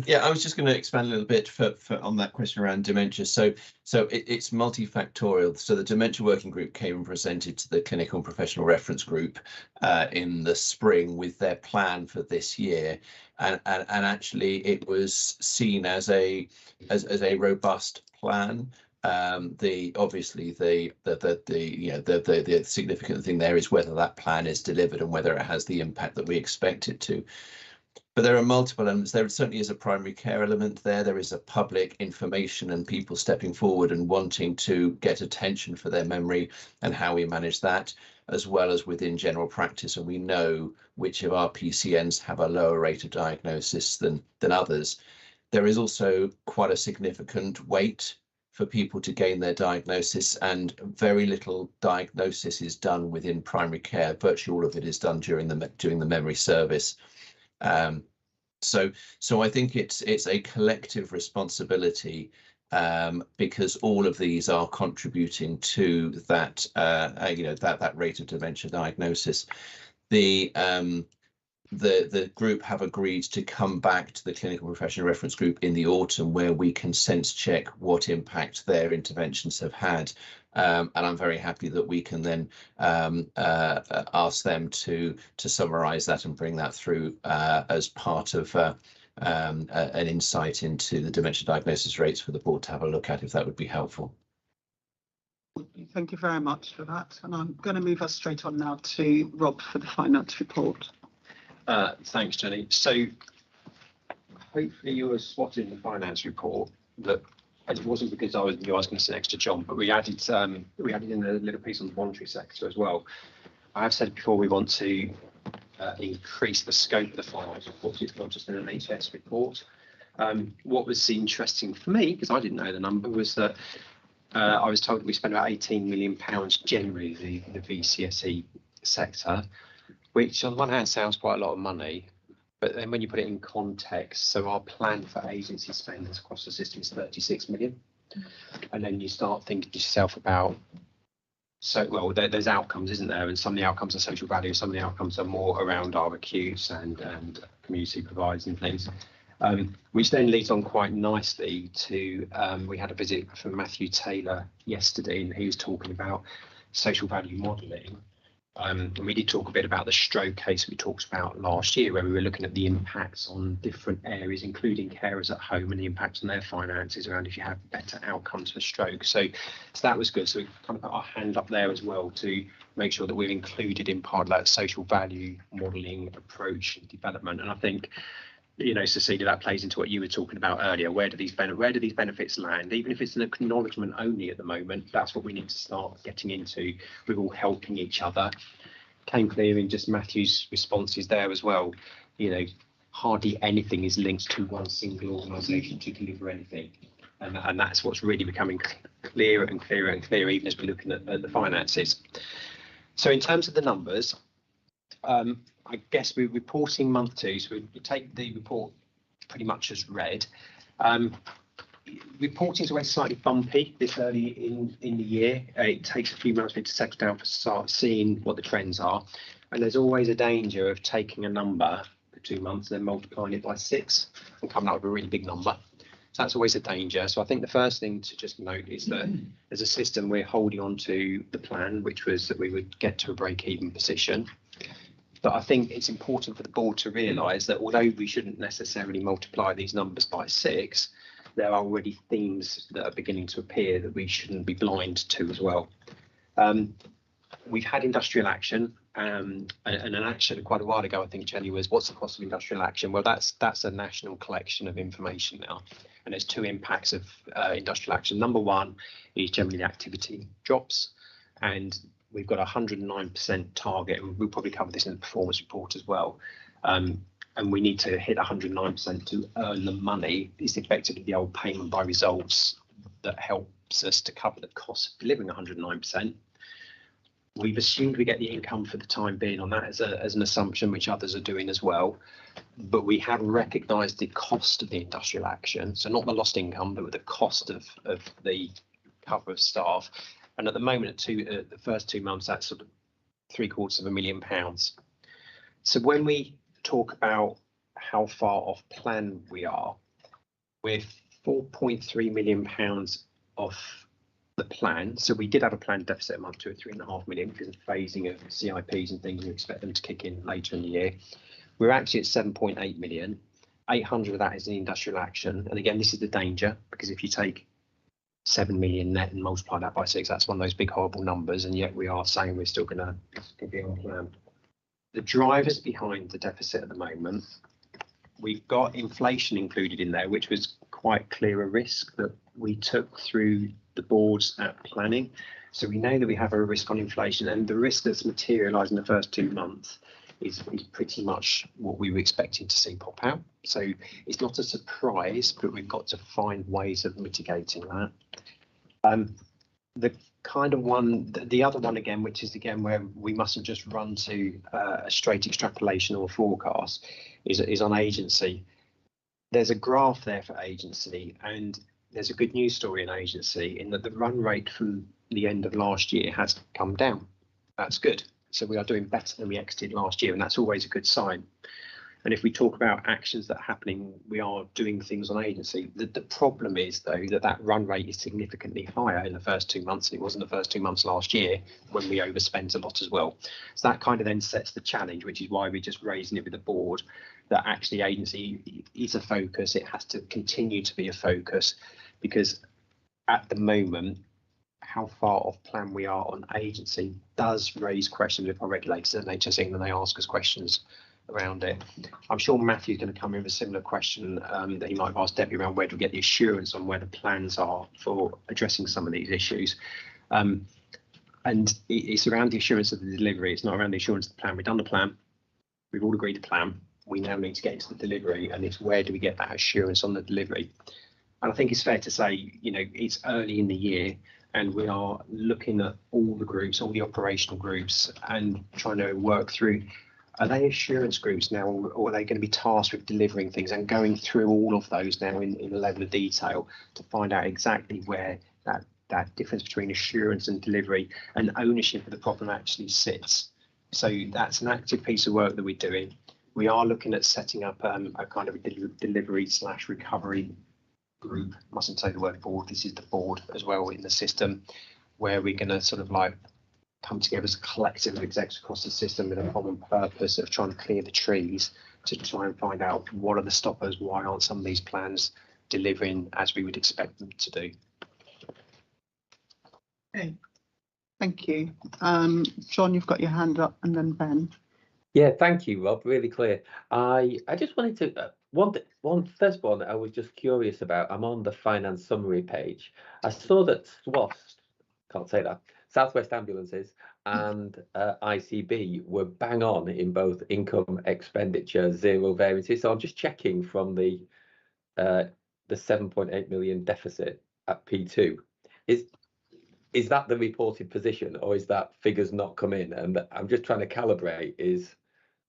Yeah, I was just going to expand a little bit for on that question around dementia. So it's multifactorial. So the dementia working group came and presented to the clinical and professional reference group in the spring with their plan for this year, and actually it was seen as a robust plan. Obviously the significant thing there is whether that plan is delivered and whether it has the impact that we expect it to. But there are multiple elements. There certainly is a primary care element there. There is a public information and people stepping forward and wanting to get attention for their memory and how we manage that, as well as within general practice. And we know which of our PCNs have a lower rate of diagnosis than others. There is also quite a significant wait for people to gain their diagnosis, and very little diagnosis is done within primary care. Virtually all of it is done during the memory service. So I think it's a collective responsibility, because all of these are contributing to that that rate of dementia diagnosis. The group have agreed to come back to the clinical professional reference group in the autumn, where we can sense check what impact their interventions have had. And I'm very happy that we can then ask them to summarise that and bring that through as part of an insight into the dementia diagnosis rates for the board to have a look at, if that would be helpful. Thank you very much for that. And I'm going to move us straight on now to Rob for the finance report. Thanks, Jenny. So hopefully you were spotting the finance report that it wasn't because I knew I was going to sit next to John, but we added in a little piece on the voluntary sector as well. I have said before we want to increase the scope of the finance report. It's not just an NHS report. What was interesting for me, because I didn't know the number, was that I was told that we spend about £18 million generally the VCSE sector, which on the one hand sounds quite a lot of money, but then when you put it in context, so our plan for agency spend across the system is 36 million. And then you start thinking to yourself about, there's outcomes, isn't there? And some of the outcomes are social value, some of the outcomes are more around our acutes and community providers and things. Which then leads on quite nicely to, we had a visit from Matthew Taylor yesterday, and he was talking about social value modelling. And we did talk a bit about the stroke case we talked about last year, where we were looking at the impacts on different areas, including carers at home, and the impacts on their finances around if you have better outcomes for stroke. So that was good. So we kind of put our hand up there as well to make sure that we're included in part of that social value modelling approach and development. And I think, you know, Cecilia, that plays into what you were talking about earlier. Where do these benefits land? Even if it's an acknowledgement only at the moment, that's what we need to start getting into. We're all helping each other. Came clear in just Matthew's responses there as well. You know, hardly anything is linked to one single organisation to deliver anything. And that's what's really becoming clearer and clearer and clearer, even as we're looking at the finances. So in terms of the numbers, I guess we're reporting month 2, so we take the report pretty much as read. Reporting is always slightly bumpy this early in the year. It takes a few months for it to settle down to start seeing what the trends are. And there's always a danger of taking a number for 2 months and then multiplying it by 6 and coming up with a really big number. So that's always a danger. So I think the first thing to just note is that as a system, we're holding on to the plan, which was that we would get to a break-even position. But I think it's important for the board to realise that although we shouldn't necessarily multiply these numbers by 6, there are already themes that are beginning to appear that we shouldn't be blind to as well. We've had industrial action, and an action quite a while ago, I think, Jenny, was what's the cost of industrial action? Well, that's a national collection of information now. And there's 2 impacts of industrial action. Number 1 is generally the activity drops, and we've got a 109% target, and we'll probably cover this in the performance report as well. And we need to hit 109% to earn the money. It's effectively the old payment by results that helps us to cover the cost of delivering 109%. We've assumed we get the income for the time being on that as an assumption, which others are doing as well. But we have recognised the cost of the industrial action, so not the lost income, but the cost of the cover of staff. And at the moment, the first 2 months, that's sort of £750,000. So when we talk about how far off plan we are, we're £4.3 million off the plan. So we did have a planned deficit a month to £3.5 million because of phasing of CIPs and things. We expect them to kick in later in the year. We're actually at 7.8 million. 800 of that is in industrial action. And again, this is the danger, because if you take 7 million net and multiply that by 6, that's one of those big horrible numbers. And yet we are saying we're still going to be on plan. The drivers behind the deficit at the moment, we've got inflation included in there, which was quite clear a risk that we took through the boards at planning. So we know that we have a risk on inflation, and the risk that's materialised in the first 2 months is pretty much what we were expecting to see pop out. So it's not a surprise, but we've got to find ways of mitigating that. The kind of one, the other one again, which is again where we mustn't just run to a straight extrapolation or forecast, is on agency. There's a graph there for agency, and there's a good news story in agency in that the run rate from the end of last year has come down. That's good. So we are doing better than we exited last year, and that's always a good sign. And if we talk about actions that are happening, we are doing things on agency. The problem is, though, that run rate is significantly higher in the first 2 months than it was in the first 2 months last year, when we overspent a lot as well. So that kind of then sets the challenge, which is why we're just raising it with the board, that actually agency is a focus. It has to continue to be a focus, because at the moment, how far off plan we are on agency does raise questions with our regulators at NHS England. They ask us questions around it. I'm sure Matthew's going to come in with a similar question that he might have asked Debbie around where do we get the assurance on where the plans are for addressing some of these issues. And it's around the assurance of the delivery. It's not around the assurance of the plan. We've done the plan. We've all agreed to plan. We now need to get into the delivery, and it's where do we get that assurance on the delivery. And I think it's fair to say, you know, it's early in the year, and we are looking at all the groups, all the operational groups, and trying to work through, are they assurance groups now, or are they going to be tasked with delivering things, and going through all of those now in a level of detail to find out exactly where that difference between assurance and delivery and ownership of the problem actually sits. So that's an active piece of work that we're doing. We are looking at setting up a kind of a delivery/recovery group. I mustn't say the word board, this is the board as well in the system, where we're going to sort of like come together as a collective of execs across the system with a common purpose of trying to clear the trees to try and find out what are the stoppers, why aren't some of these plans delivering as we would expect them to do. Okay, thank you. John, you've got your hand up, and then Ben. Yeah, thank you, Rob. Really clear. I just wanted to first one I was just curious about. I'm on the finance summary page. I saw that Southwest Ambulances and ICB were bang on in both income, expenditure, zero variances. So I'm just checking from the 7.8 million deficit at P2. Is that the reported position, or is that figures not come in? And I'm just trying to calibrate, is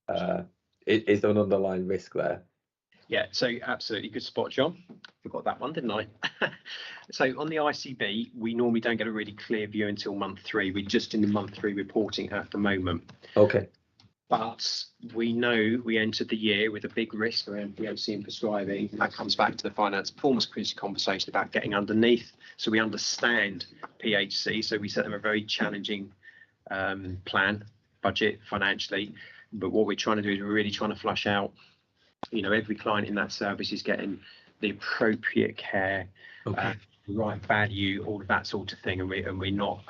there an underlying risk there? Yeah, so absolutely good spot, John. Forgot that one, didn't I? So on the ICB, we normally don't get a really clear view until month 3. We're just in the month 3 reporting at the moment. Okay. But we know we entered the year with a big risk around POC and prescribing. And that comes back to the finance performance committee conversation about getting underneath. So we understand PHC. So we set them a very challenging plan, budget financially. But what we're trying to do is we're really trying to flush out, you know, every client in that service is getting the appropriate care, right value, all of that sort of thing. And we're not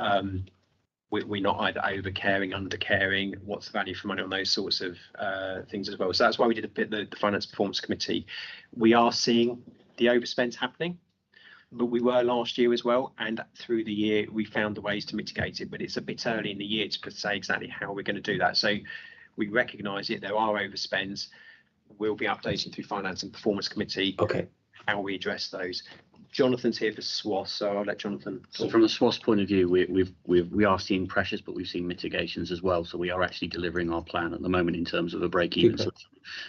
either over caring, under caring. What's the value for money on those sorts of things as well. So that's why we did the finance performance committee. We are seeing the overspends happening, but we were last year as well. And through the year, we found the ways to mitigate it. But it's a bit early in the year to say exactly how we're going to do that. So we recognise it. There are overspends. We'll be updating through finance and performance committee. Okay. How we address those. Jonathan's here for SWOS, so I'll let Jonathan talk. So from a SWOS point of view, we are seeing pressures, but we've seen mitigations as well. So we are actually delivering our plan at the moment in terms of a break-even.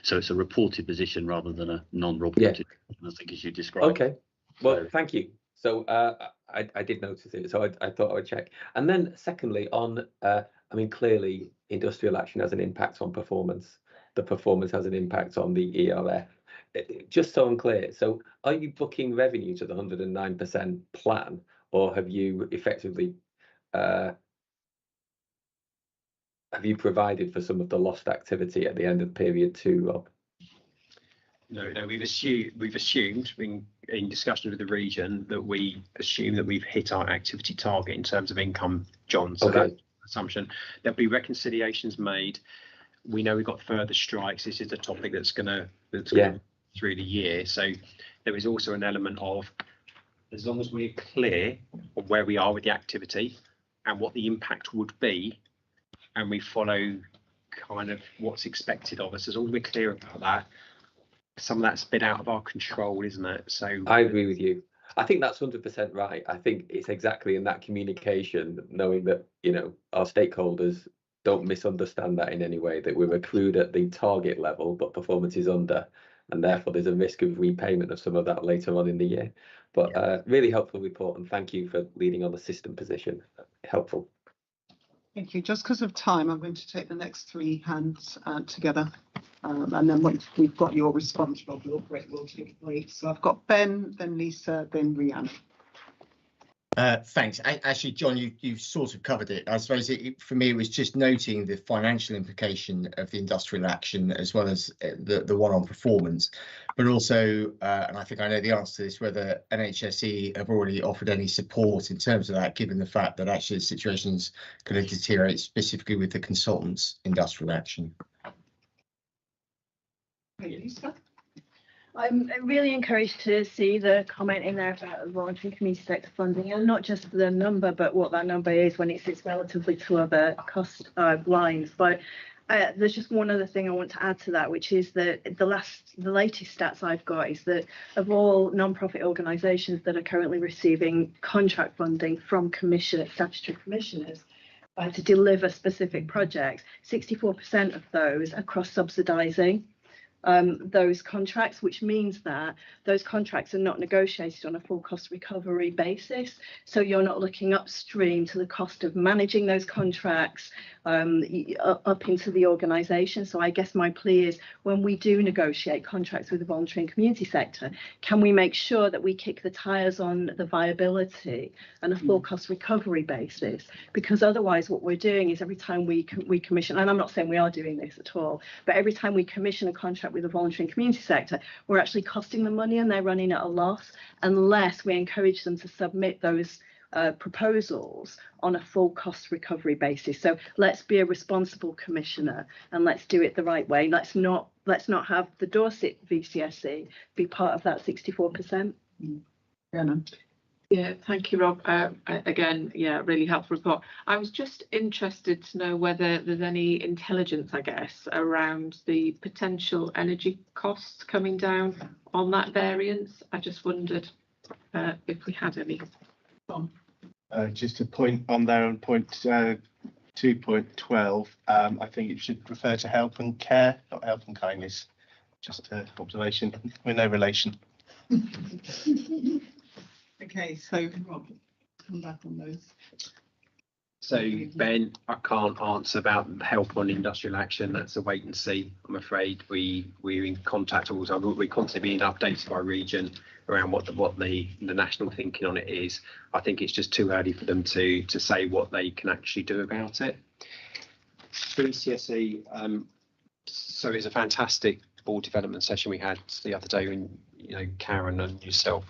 So it's a reported position rather than a non-reported. I think as you described. Okay. Well, thank you. So I did notice it, so I thought I would check. And then secondly, on I mean, clearly industrial action has an impact on performance. The performance has an impact on the ERF. Just so I'm clear, so are you booking revenue to the 109% plan, or have you effectively have you provided for some of the lost activity at the end of period 2, Rob? No, we've assumed in discussion with the region that we assume that we've hit our activity target in terms of income, John. So that's assumption. There'll be reconciliations made. We know we've got further strikes. This is a topic that's gonna through the year. So there is also an element of, as long as we're clear of where we are with the activity and what the impact would be, and we follow kind of what's expected of us, as long as we're clear about that, some of that's a bit out of our control, isn't it? So I agree with you. I think that's 100% right. I think it's exactly in that communication, knowing that, you know, our stakeholders don't misunderstand that in any way, that we're accrued at the target level, but performance is under, and therefore there's a risk of repayment of some of that later on in the year. But really helpful report, and thank you for leading on the system position. Helpful. Thank you. Just because of time, I'm going to take the next 3 hands together. And then once we've got your response, Rob, we'll take a break. So I've got Ben, then Lisa, then Rhiannon. Thanks. Actually, John, you sort of covered it. I suppose for me, it was just noting the financial implication of the industrial action, as well as the one on performance, but also, and I think I know the answer to this, whether NHSE have already offered any support in terms of that, given the fact that actually the situation's going to deteriorate specifically with the consultants' industrial action. Lisa? I'm really encouraged to see the comment in there about voluntary community sector funding, and not just the number, but what that number is when it sits relatively to other cost lines. But there's just one other thing I want to add to that, which is that the latest stats I've got is that of all non-profit organisations that are currently receiving contract funding from statutory commissioners to deliver specific projects, 64% of those are cross-subsidising those contracts, which means that those contracts are not negotiated on a full cost recovery basis. So you're not looking upstream to the cost of managing those contracts up into the organisation. So I guess my plea is, when we do negotiate contracts with the voluntary and community sector, can we make sure that we kick the tyres on the viability and a full cost recovery basis? Because otherwise what we're doing is, every time we commission, and I'm not saying we are doing this at all, but every time we commission a contract with the voluntary and community sector, we're actually costing them money and they're running at a loss, unless we encourage them to submit those proposals on a full cost recovery basis. So let's be a responsible commissioner and let's do it the right way. Let's not have the Dorset VCSE be part of that 64%. Yeah, thank you, Rob. Again, yeah, really helpful report. I was just interested to know whether there's any intelligence, I guess, around the potential energy costs coming down on that variance. I just wondered if we had any. Just a point on there on point 2.12, I think it should refer to help and care, not help and kindness. Just an observation. We're no relation. Okay, so Rob, come back on those. So Ben, I can't answer about help on industrial action. That's a wait and see. I'm afraid we're in contact also. We're constantly being updated by region around what the national thinking on it is. I think it's just too early for them to say what they can actually do about it. BCSE, so it's a fantastic board development session we had the other day when Karen and yourself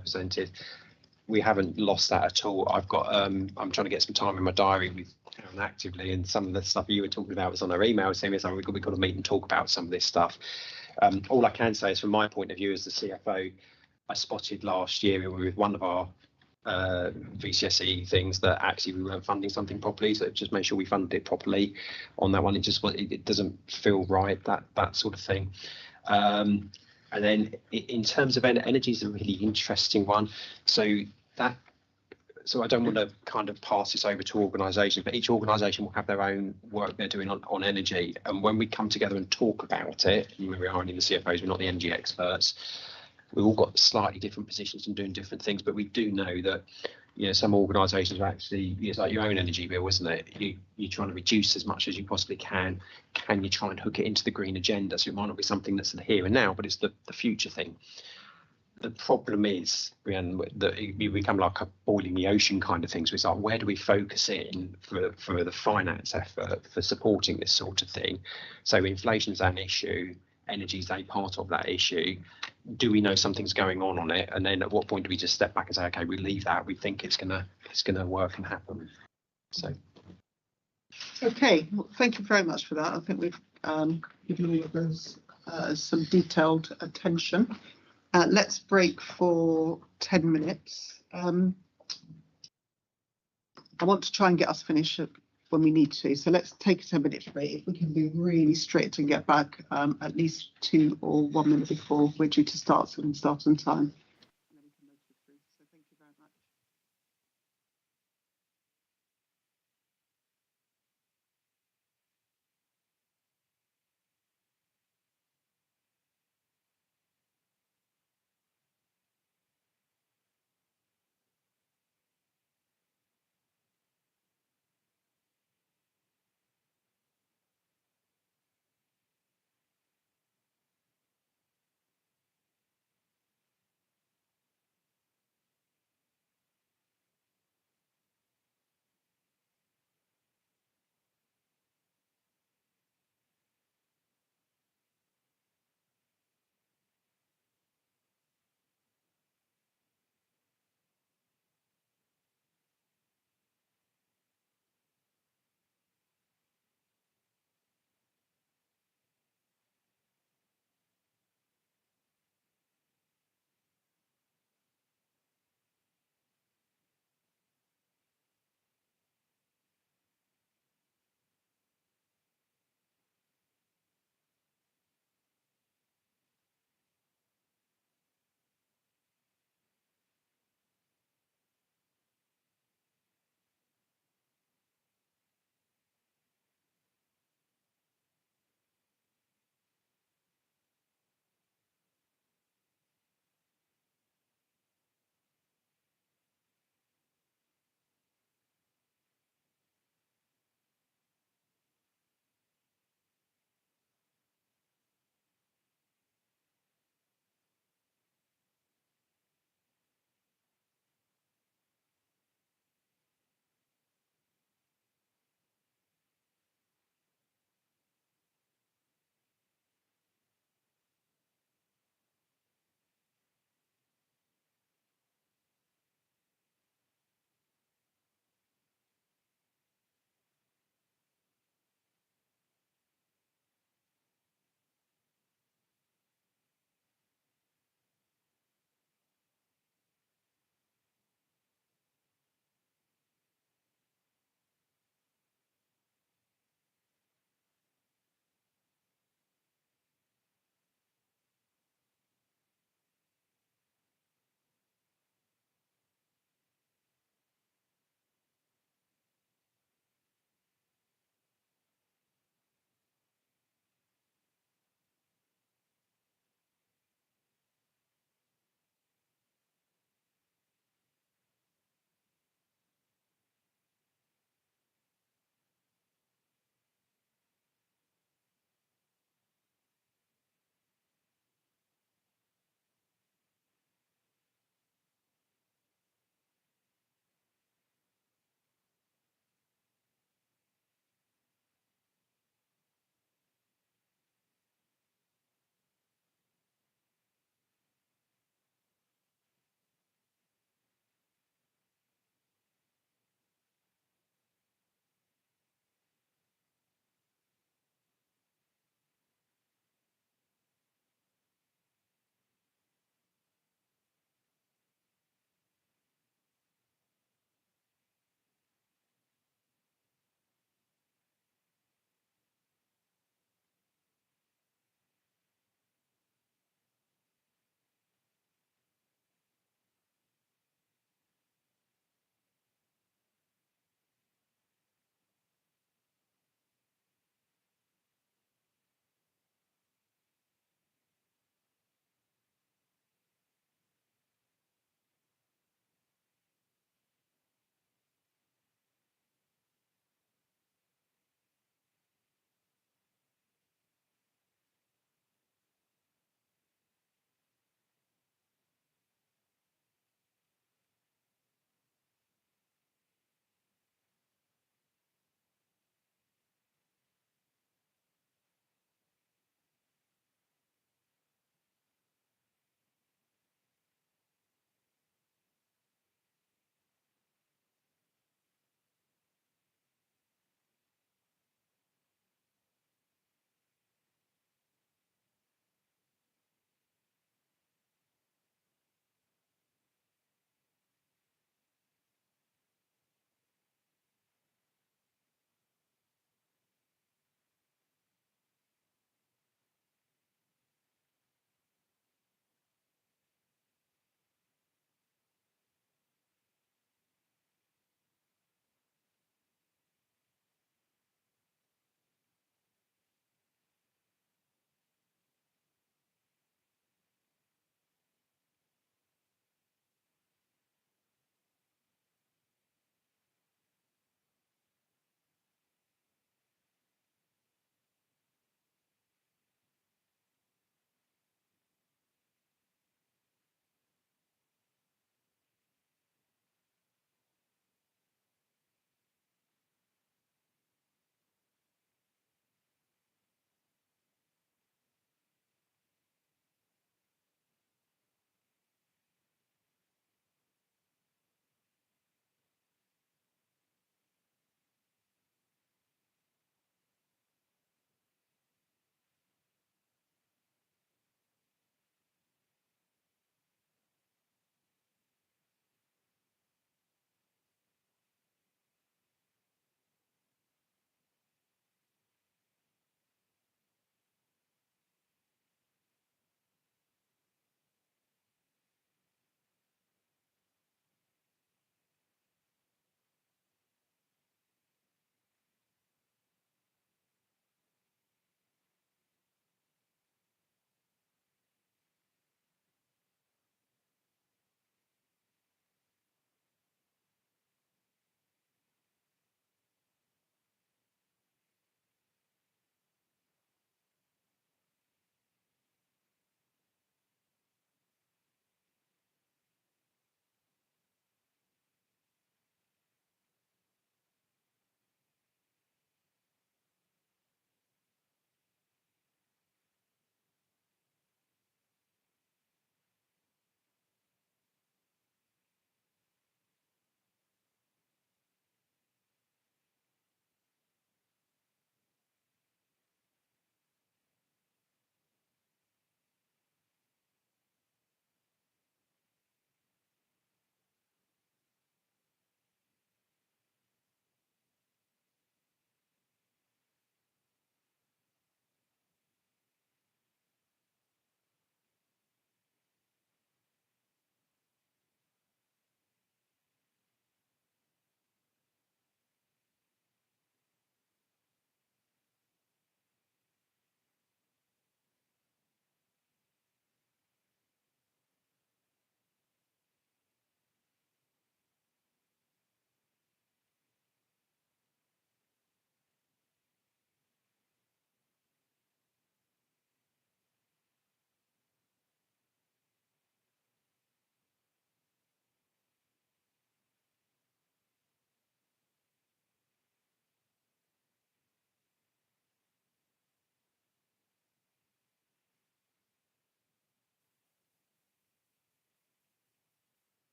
presented. We haven't lost that at all. I've got I'm trying to get some time in my diary with Karen actively, and some of the stuff you were talking about was on our email saying we've got to meet and talk about some of this stuff. All I can say is, from my point of view as the CFO, I spotted last year with one of our VCSE things that actually we weren't funding something properly, so just make sure we funded it properly on that one. It doesn't feel right, that sort of thing. And then in terms of energy is a really interesting one. So I don't want to kind of pass this over to organisations, but each organisation will have their own work they're doing on energy. And when we come together and talk about it, we are only the CFOs, we're not the energy experts. We've all got slightly different positions and doing different things, but we do know that you know, some organisations are actually, it's like your own energy bill, isn't it? You're trying to reduce as much as you possibly can. Can you try and hook it into the green agenda? So it might not be something that's the here and now, but it's the future thing. The problem is, Brianne, that you become like a boiling the ocean kind of thing. So it's like, where do we focus in for the finance effort for supporting this sort of thing? So inflation's an issue, energy's a part of that issue. Do we know something's going on it? And then at what point do we just step back and say, okay, we leave that. We think it's gonna work and happen. So. Okay, well, thank you very much for that. I think we've given all of those some detailed attention. Let's break for 10 minutes. I want to try and get us finished when we need to. So let's take a 10-minute break. If we can be really strict and get back at least 2 or 1 minute before we're due to start on time.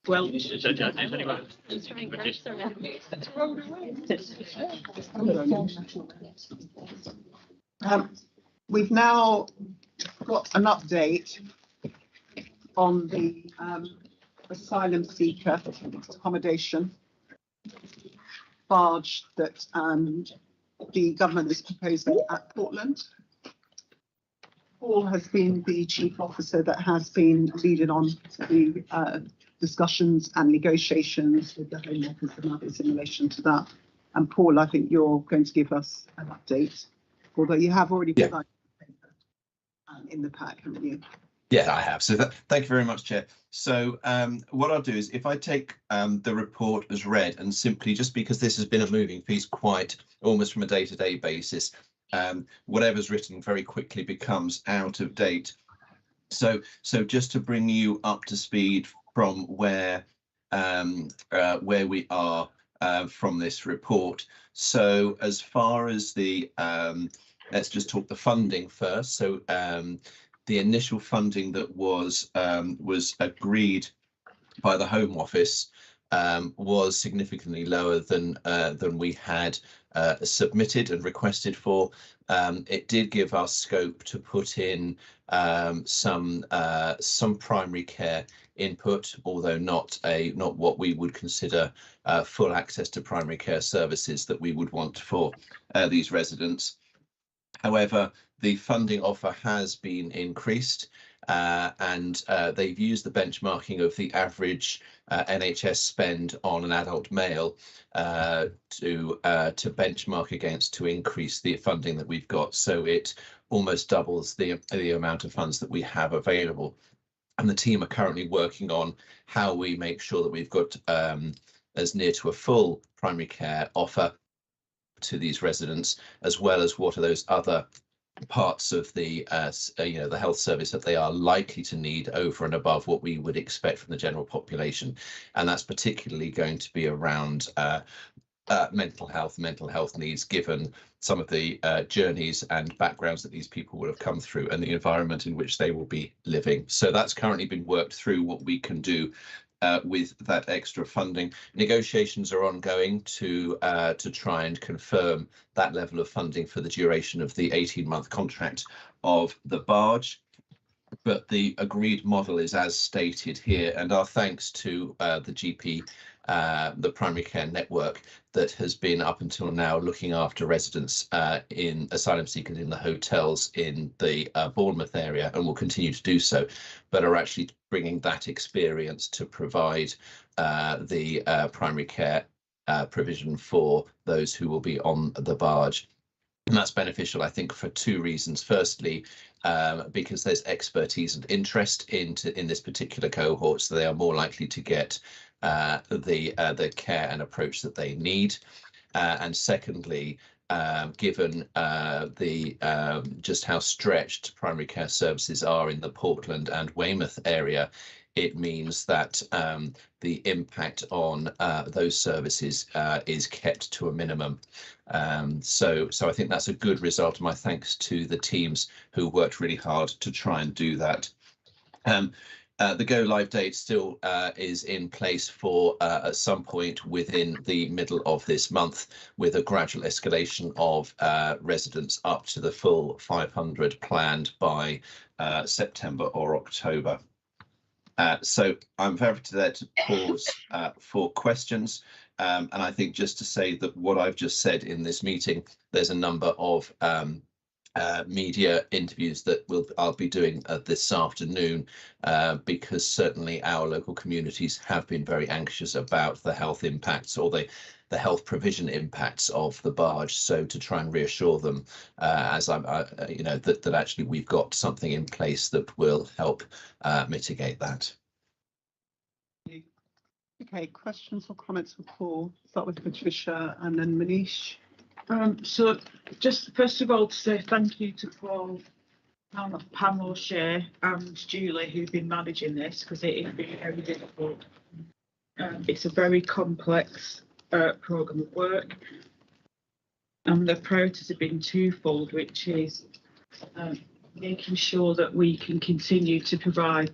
Well, we've now got an update on the asylum seeker accommodation barge that the government is proposing at Portland. Paul has been the chief officer that has been leading on the discussions and negotiations with the Home Office and others in relation to that. And Paul, I think you're going to give us an update, although you have already provided in the pack, haven't you? Yeah, I have. So thank you very much, Chair. So what I'll do is if I take the report as read, and simply just because this has been a moving piece quite almost from a day-to-day basis, whatever's written very quickly becomes out of date. So just to bring you up to speed from where we are from this report. So as far as the let's just talk the funding first. So the initial funding that was agreed by the Home Office was significantly lower than we had submitted and requested for. It did give us scope to put in some primary care input, although not what we would consider full access to primary care services that we would want for these residents. However, the funding offer has been increased, and they've used the benchmarking of the average NHS spend on an adult male to benchmark against to increase the funding that we've got. So it almost doubles the amount of funds that we have available. And the team are currently working on how we make sure that we've got as near to a full primary care offer to these residents, as well as what are those other parts of the the health service that they are likely to need over and above what we would expect from the general population. And that's particularly going to be around mental health needs, given some of the journeys and backgrounds that these people will have come through and the environment in which they will be living. So that's currently been worked through what we can do with that extra funding. Negotiations are ongoing to try and confirm that level of funding for the duration of the 18-month contract of the barge. But the agreed model is as stated here, and our thanks to the GP, the primary care network that has been up until now looking after residents in asylum seekers in the hotels in the Bournemouth area, and will continue to do so, but are actually bringing that experience to provide the primary care provision for those who will be on the barge. And that's beneficial, I think, for two reasons. Firstly, because there's expertise and interest in this particular cohort, so they are more likely to get the care and approach that they need. And secondly, given just how stretched primary care services are in the Portland and Weymouth area, it means that the impact on those services is kept to a minimum. So I think that's a good result. My thanks to the teams who worked really hard to try and do that. The go live date still is in place for at some point within the middle of this month, with a gradual escalation of residents up to the full 500 planned by September or October. So I'm very there to pause for questions. And I think just to say that what I've just said in this meeting, there's a number of media interviews that I'll be doing this afternoon, because certainly our local communities have been very anxious about the health impacts or the health provision impacts of the barge. So to try and reassure them, as I'm, that actually we've got something in place that will help mitigate that. Okay, questions or comments for Paul? Start with Patricia and then Manish. So just first of all to say thank you to Paul, Pam O'Shea and Julie who've been managing this, because it has been very difficult. It's a very complex programme of work, and the priorities have been twofold, which is making sure that we can continue to provide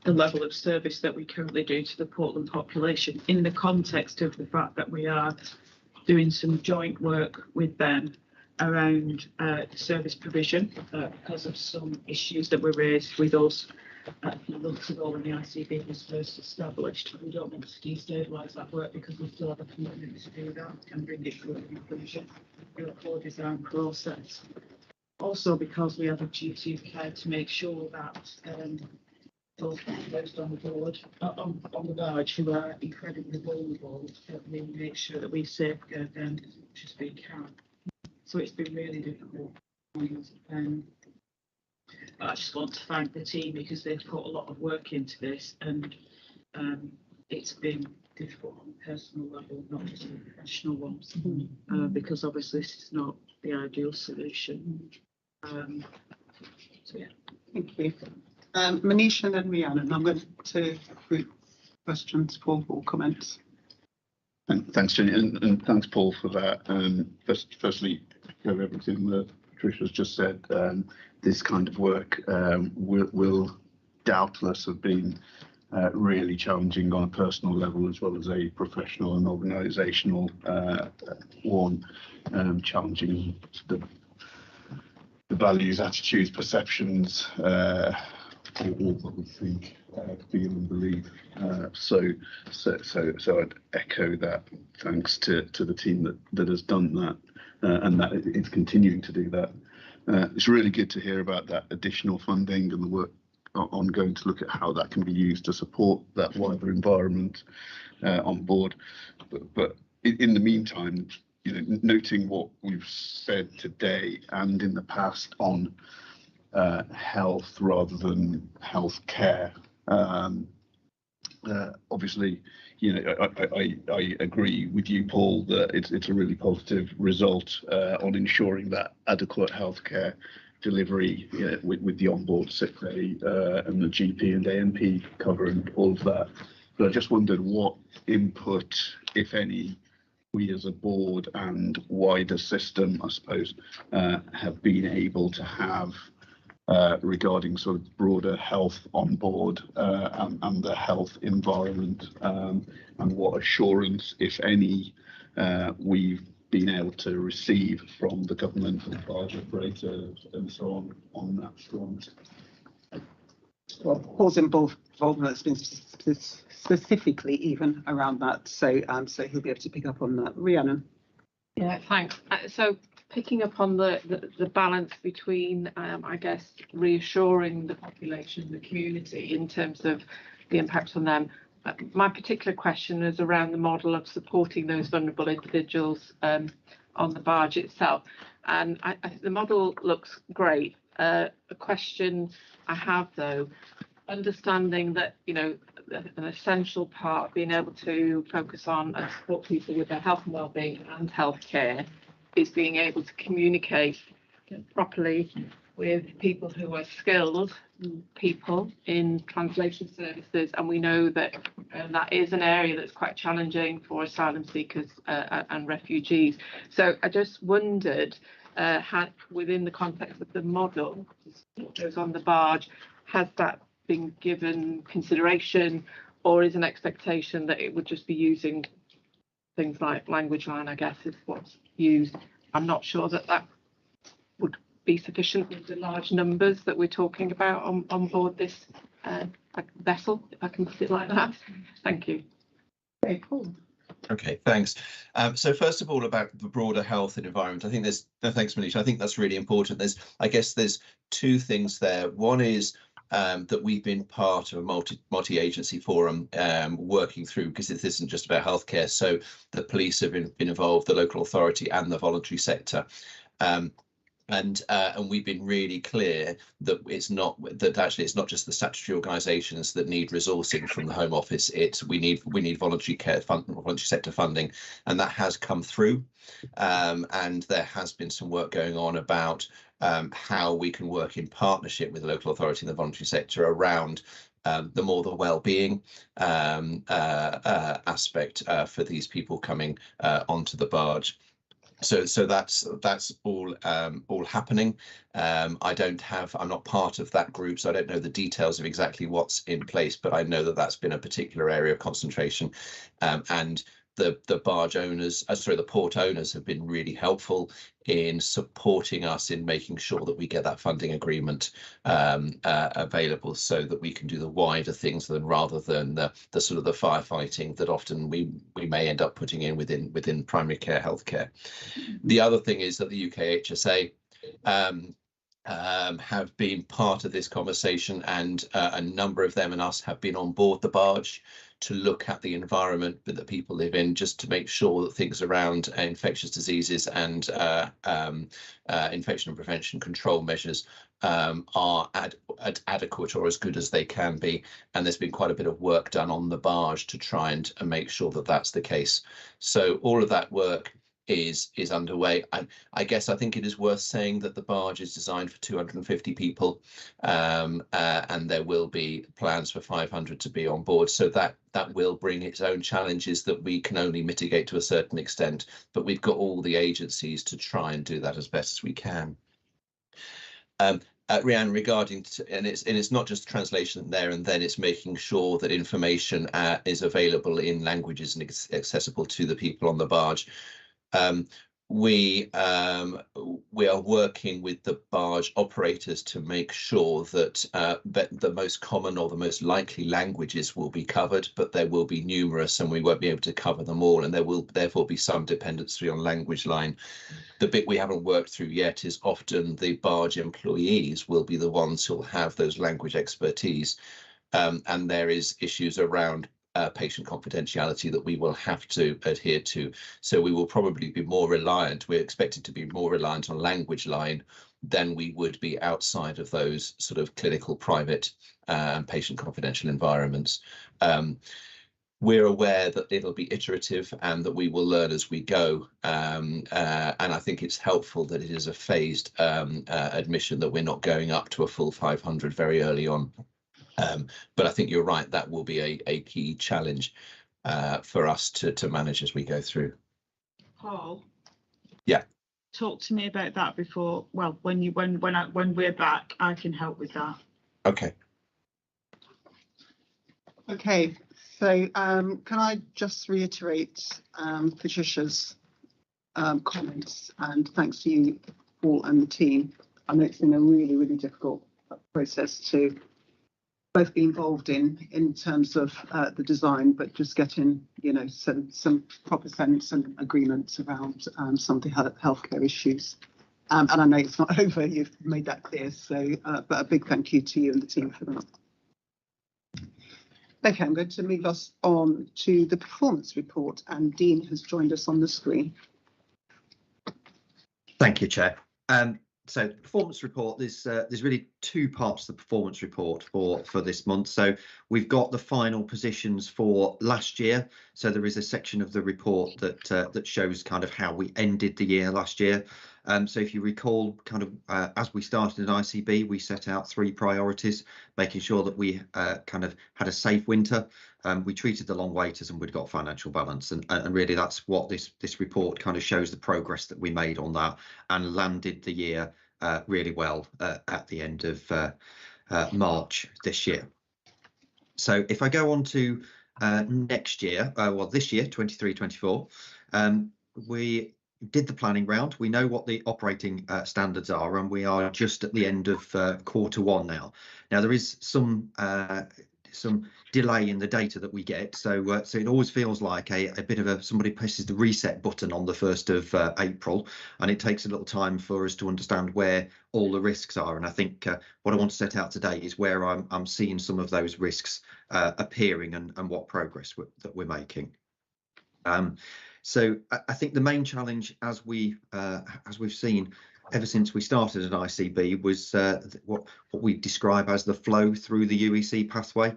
the level of service that we currently do to the Portland population in the context of the fact that we are doing some joint work with them around service provision because of some issues that were raised with us a few months ago when the ICB was first established. We don't want to destabilise that work because we still have a commitment to do that and bring it to a conclusion through a core design process. Also because we have a duty of care to make sure that those on the board, on the barge who are incredibly vulnerable, that we make sure that we safeguard them as much as we can. So it's been really difficult. I just want to thank the team because they've put a lot of work into this, and it's been difficult on a personal level, not just on professional ones, because obviously this is not the ideal solution. So yeah. Thank you. Manish and then Rhiannon. I'm going to group questions for all comments. Thanks, Jenny, and thanks, Paul, for that. Firstly, everything that Patricia's just said. This kind of work will doubtless have been really challenging on a personal level as well as a professional and organisational one. Challenging the values, attitudes, perceptions, all that we think, feel and believe. So I'd echo that. Thanks to the team that has done that, and that it's continuing to do that. It's really good to hear about that additional funding and the work ongoing to look at how that can be used to support that wider environment on board. But in the meantime, noting what we've said today and in the past on health rather than health care. Obviously, I agree with you, Paul, that it's a really positive result on ensuring that adequate healthcare delivery with the onboard sick pay and the GP and AMP cover and all of that. But I just wondered what input, if any, we as a board and wider system, I suppose, have been able to have regarding sort of broader health on board and the health environment, and what assurance, if any, we've been able to receive from the government and barge operators and so on that front. Well, Paul's involvement has been specifically even around that, so he'll be able to pick up on that. Rhiannon. Yeah, thanks. So picking up on the balance between, I guess, reassuring the population, the community in terms of the impact on them. My particular question is around the model of supporting those vulnerable individuals on the barge itself. And the model looks great. A question I have, though, understanding that, an essential part of being able to focus on and support people with their health and well-being and healthcare is being able to communicate properly with people who are skilled people in translation services, and we know that that is an area that's quite challenging for asylum seekers and refugees. So I just wondered, within the context of the model, what goes on the barge, has that been given consideration, or is an expectation that it would just be using things like language line, I guess, is what's used? I'm not sure that would be sufficient with the large numbers that we're talking about on board this vessel, if I can put it like that. Thank you. Okay, Paul. Okay, thanks. So first of all, about the broader health and environment, I think thanks, Manish. I think that's really important. I guess there's two things there. One is that we've been part of a multi-agency forum working through, because this isn't just about healthcare. So the police have been involved, the local authority and the voluntary sector. And we've been really clear that it's not just the statutory organisations that need resourcing from the Home Office. We need voluntary sector funding, and that has come through. And there has been some work going on about how we can work in partnership with the local authority and the voluntary sector around the well-being aspect for these people coming onto the barge. So that's all happening. I'm not part of that group, so I don't know the details of exactly what's in place, but I know that that's been a particular area of concentration, and the barge owners, the port owners have been really helpful in supporting us in making sure that we get that funding agreement available, so that we can do the wider things rather than the sort of the firefighting that often we may end up putting in within primary care healthcare. The other thing is that the UK HSA have been part of this conversation, and a number of them and us have been on board the barge to look at the environment that people live in, just to make sure that things around infectious diseases and infection and prevention control measures are adequate or as good as they can be. And there's been quite a bit of work done on the barge to try and make sure that that's the case. So all of that work is underway. I guess I think it is worth saying that the barge is designed for 250 people, and there will be plans for 500 to be on board. So that will bring its own challenges that we can only mitigate to a certain extent. But we've got all the agencies to try and do that as best as we can. Rhiannon, regarding and it's not just translation there and then, it's making sure that information is available in languages and accessible to the people on the barge. We are working with the barge operators to make sure that the most common or the most likely languages will be covered, but there will be numerous and we won't be able to cover them all, and there will therefore be some dependency on language line. The bit we haven't worked through yet is often the barge employees will be the ones who'll have those language expertise, and there is issues around patient confidentiality that we will have to adhere to. So we will probably be more reliant, we're expected to be more reliant on language line than we would be outside of those sort of clinical, private patient confidential environments. We're aware that it'll be iterative and that we will learn as we go. And I think it's helpful that it is a phased admission, that we're not going up to a full 500 very early on. But I think you're right, that will be a key challenge for us to manage as we go through. Paul? Yeah. Talk to me about that before, well, when we're back, I can help with that. Okay. Okay, so can I just reiterate Patricia's comments, and thanks to you, Paul, and the team. I know it's been a really, really difficult process to both be involved in terms of the design, but just getting, you know, some proper sense and agreements around some of the healthcare issues. And I know it's not over, you've made that clear, so but a big thank you to you and the team for that. Okay, I'm going to move us on to the performance report, and Dean has joined us on the screen. Thank you, Chair. So the performance report, there's really two parts to the performance report for this month. So we've got the final positions for last year. So there is a section of the report that shows kind of how we ended the year last year. So if you recall, kind of as we started in ICB, we set out 3 priorities, making sure that we kind of had a safe winter. We treated the long waiters and we'd got financial balance, and really that's what this report kind of shows, the progress that we made on that, and landed the year really well at the end of March this year. So if I go on to next year, well, this year, 23-24, we did the planning round. We know what the operating standards are, and we are just at the end of Q1 now. Now there is some delay in the data that we get, so so it always feels like a bit of somebody presses the reset button on the 1st of April, and it takes a little time for us to understand where all the risks are. And I think what I want to set out today is where I'm seeing some of those risks appearing and what progress that we're making. So I think the main challenge, as we've seen ever since we started at ICB, was what we describe as the flow through the UEC pathway,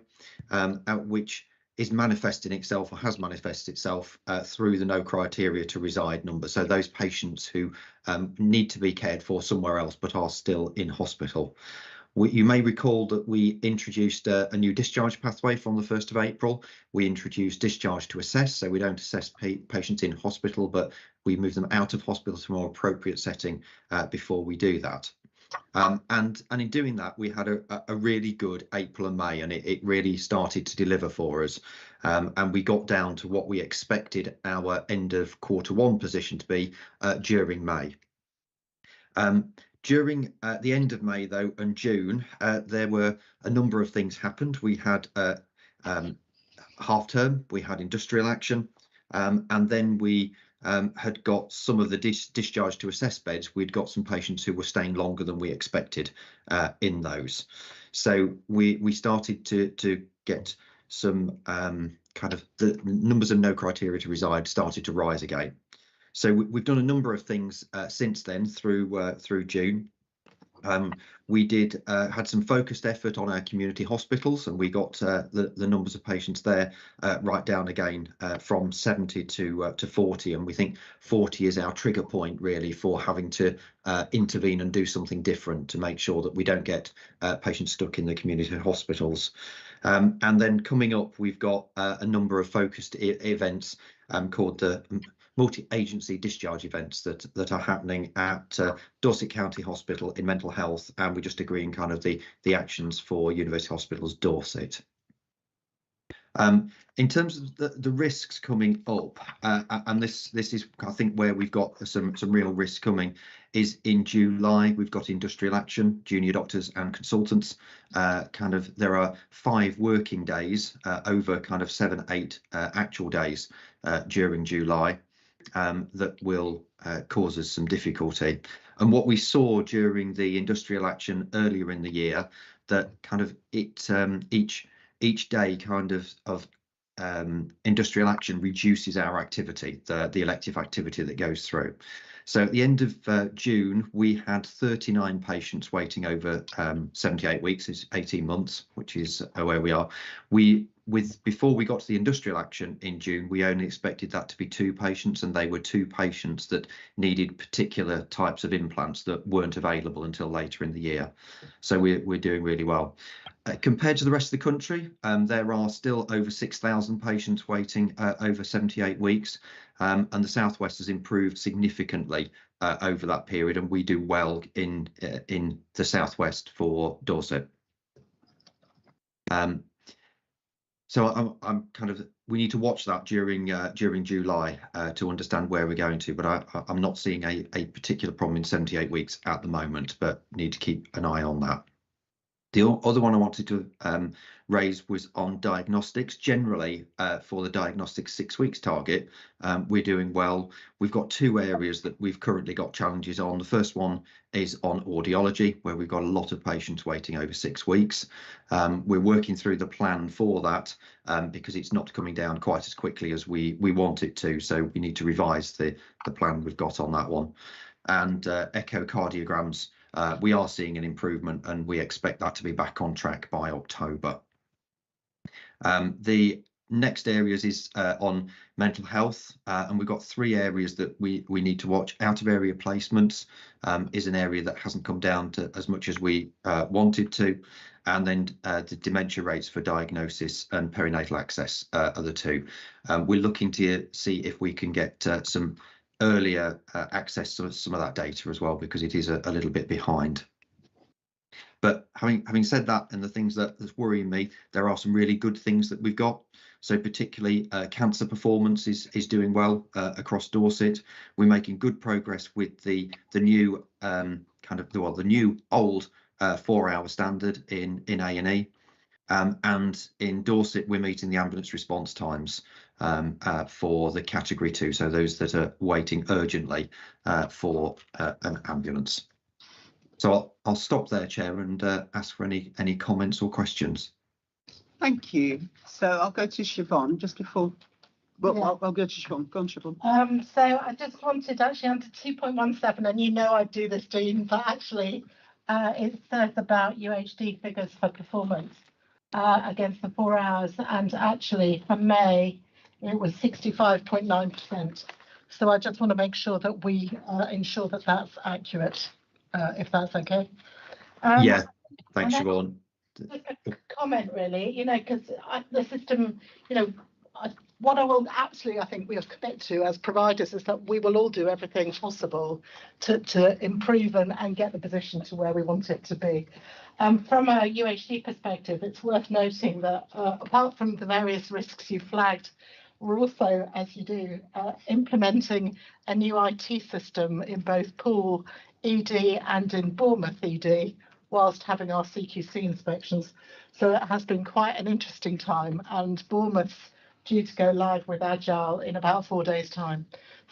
which is manifesting itself, or has manifested itself through the no criteria to reside number. So those patients who need to be cared for somewhere else but are still in hospital. You may recall that we introduced a new discharge pathway from the 1st of April. We introduced discharge to assess, so we don't assess patients in hospital, but we move them out of hospital to a more appropriate setting before we do that. And in doing that, we had a really good April and May, and it really started to deliver for us. And we got down to what we expected our end of Q1 position to be during May. During the end of May, though, and June, there were a number of things happened. We had half term, we had industrial action, and then we had got some of the discharge to assess beds. We'd got some patients who were staying longer than we expected in those. So we started to get some kind of the numbers of no criteria to reside started to rise again. So we've done a number of things since then through June. We had some focused effort on our community hospitals, and we got the numbers of patients there right down again from 70 to 40, and we think 40 is our trigger point really for having to intervene and do something different to make sure that we don't get patients stuck in the community hospitals. And then coming up, we've got a number of focused events called the multi-agency discharge events that are happening at Dorset County Hospital in mental health, and we're just agreeing kind of the actions for University Hospitals Dorset. In terms of the risks coming up, and this is I think where we've got some real risks coming, is in July we've got industrial action, junior doctors and consultants. There are 5 working days over kind of 7-8 actual days during July. That will cause us some difficulty. And what we saw during the industrial action earlier in the year, that kind of each day kind of industrial action reduces our activity, the elective activity that goes through. So at the end of June, we had 39 patients waiting over 78 weeks, is 18 months, which is where we are. Before we got to the industrial action in June, we only expected that to be 2 patients, and they were 2 patients that needed particular types of implants that weren't available until later in the year. So we're doing really well. Compared to the rest of the country, there are still over 6,000 patients waiting over 78 weeks, and the South West has improved significantly over that period, and we do well in the South West for Dorset. So we need to watch that during July to understand where we're going to, but I'm not seeing a particular problem in 78 weeks at the moment, but need to keep an eye on that. The other one I wanted to raise was on diagnostics. Generally, for the diagnostics 6 weeks target, we're doing well. We've got 2 areas that we've currently got challenges on. The first one is on audiology, where we've got a lot of patients waiting over 6 weeks. We're working through the plan for that because it's not coming down quite as quickly as we want it to. So we need to revise the plan we've got on that one. And echocardiograms, we are seeing an improvement, and we expect that to be back on track by October. The next areas is on mental health, and we've got 3 areas that we need to watch. Out of area placements is an area that hasn't come down to as much as we wanted to, and then the dementia rates for diagnosis and perinatal access are the 2. We're looking to see if we can get some earlier access to some of that data as well, because it is a little bit behind. But having said that, and the things that's worrying me, there are some really good things that we've got. So particularly cancer performance is doing well across Dorset. We're making good progress with the new the new old 4-hour standard in A&E. And in Dorset, we're meeting the ambulance response times for the category 2, so those that are waiting urgently for an ambulance. So I'll stop there, Chair, and ask for any comments or questions. Thank you. So I'll go to Siobhan just before. Well, yeah. I'll go to Siobhan. Go on, Siobhan. So I just wanted actually under 2.17, and you know I do this, Dean, but actually it says about UHD figures for performance against the 4 hours, and actually for May it was 65.9%. So I just want to make sure that we ensure that that's accurate, if that's okay. Yeah. Thanks, And then- Siobhan. Comment really, because the system, what I will absolutely, I think we'll commit to as providers is that we will all do everything possible to improve and get the position to where we want it to be. From a UHD perspective, it's worth noting that apart from the various risks you flagged, we're also, as you do, implementing a new IT system in both Poole ED and in Bournemouth ED, whilst having our CQC inspections. So it has been quite an interesting time, and Bournemouth's due to go live with Agile in about 4 days' time.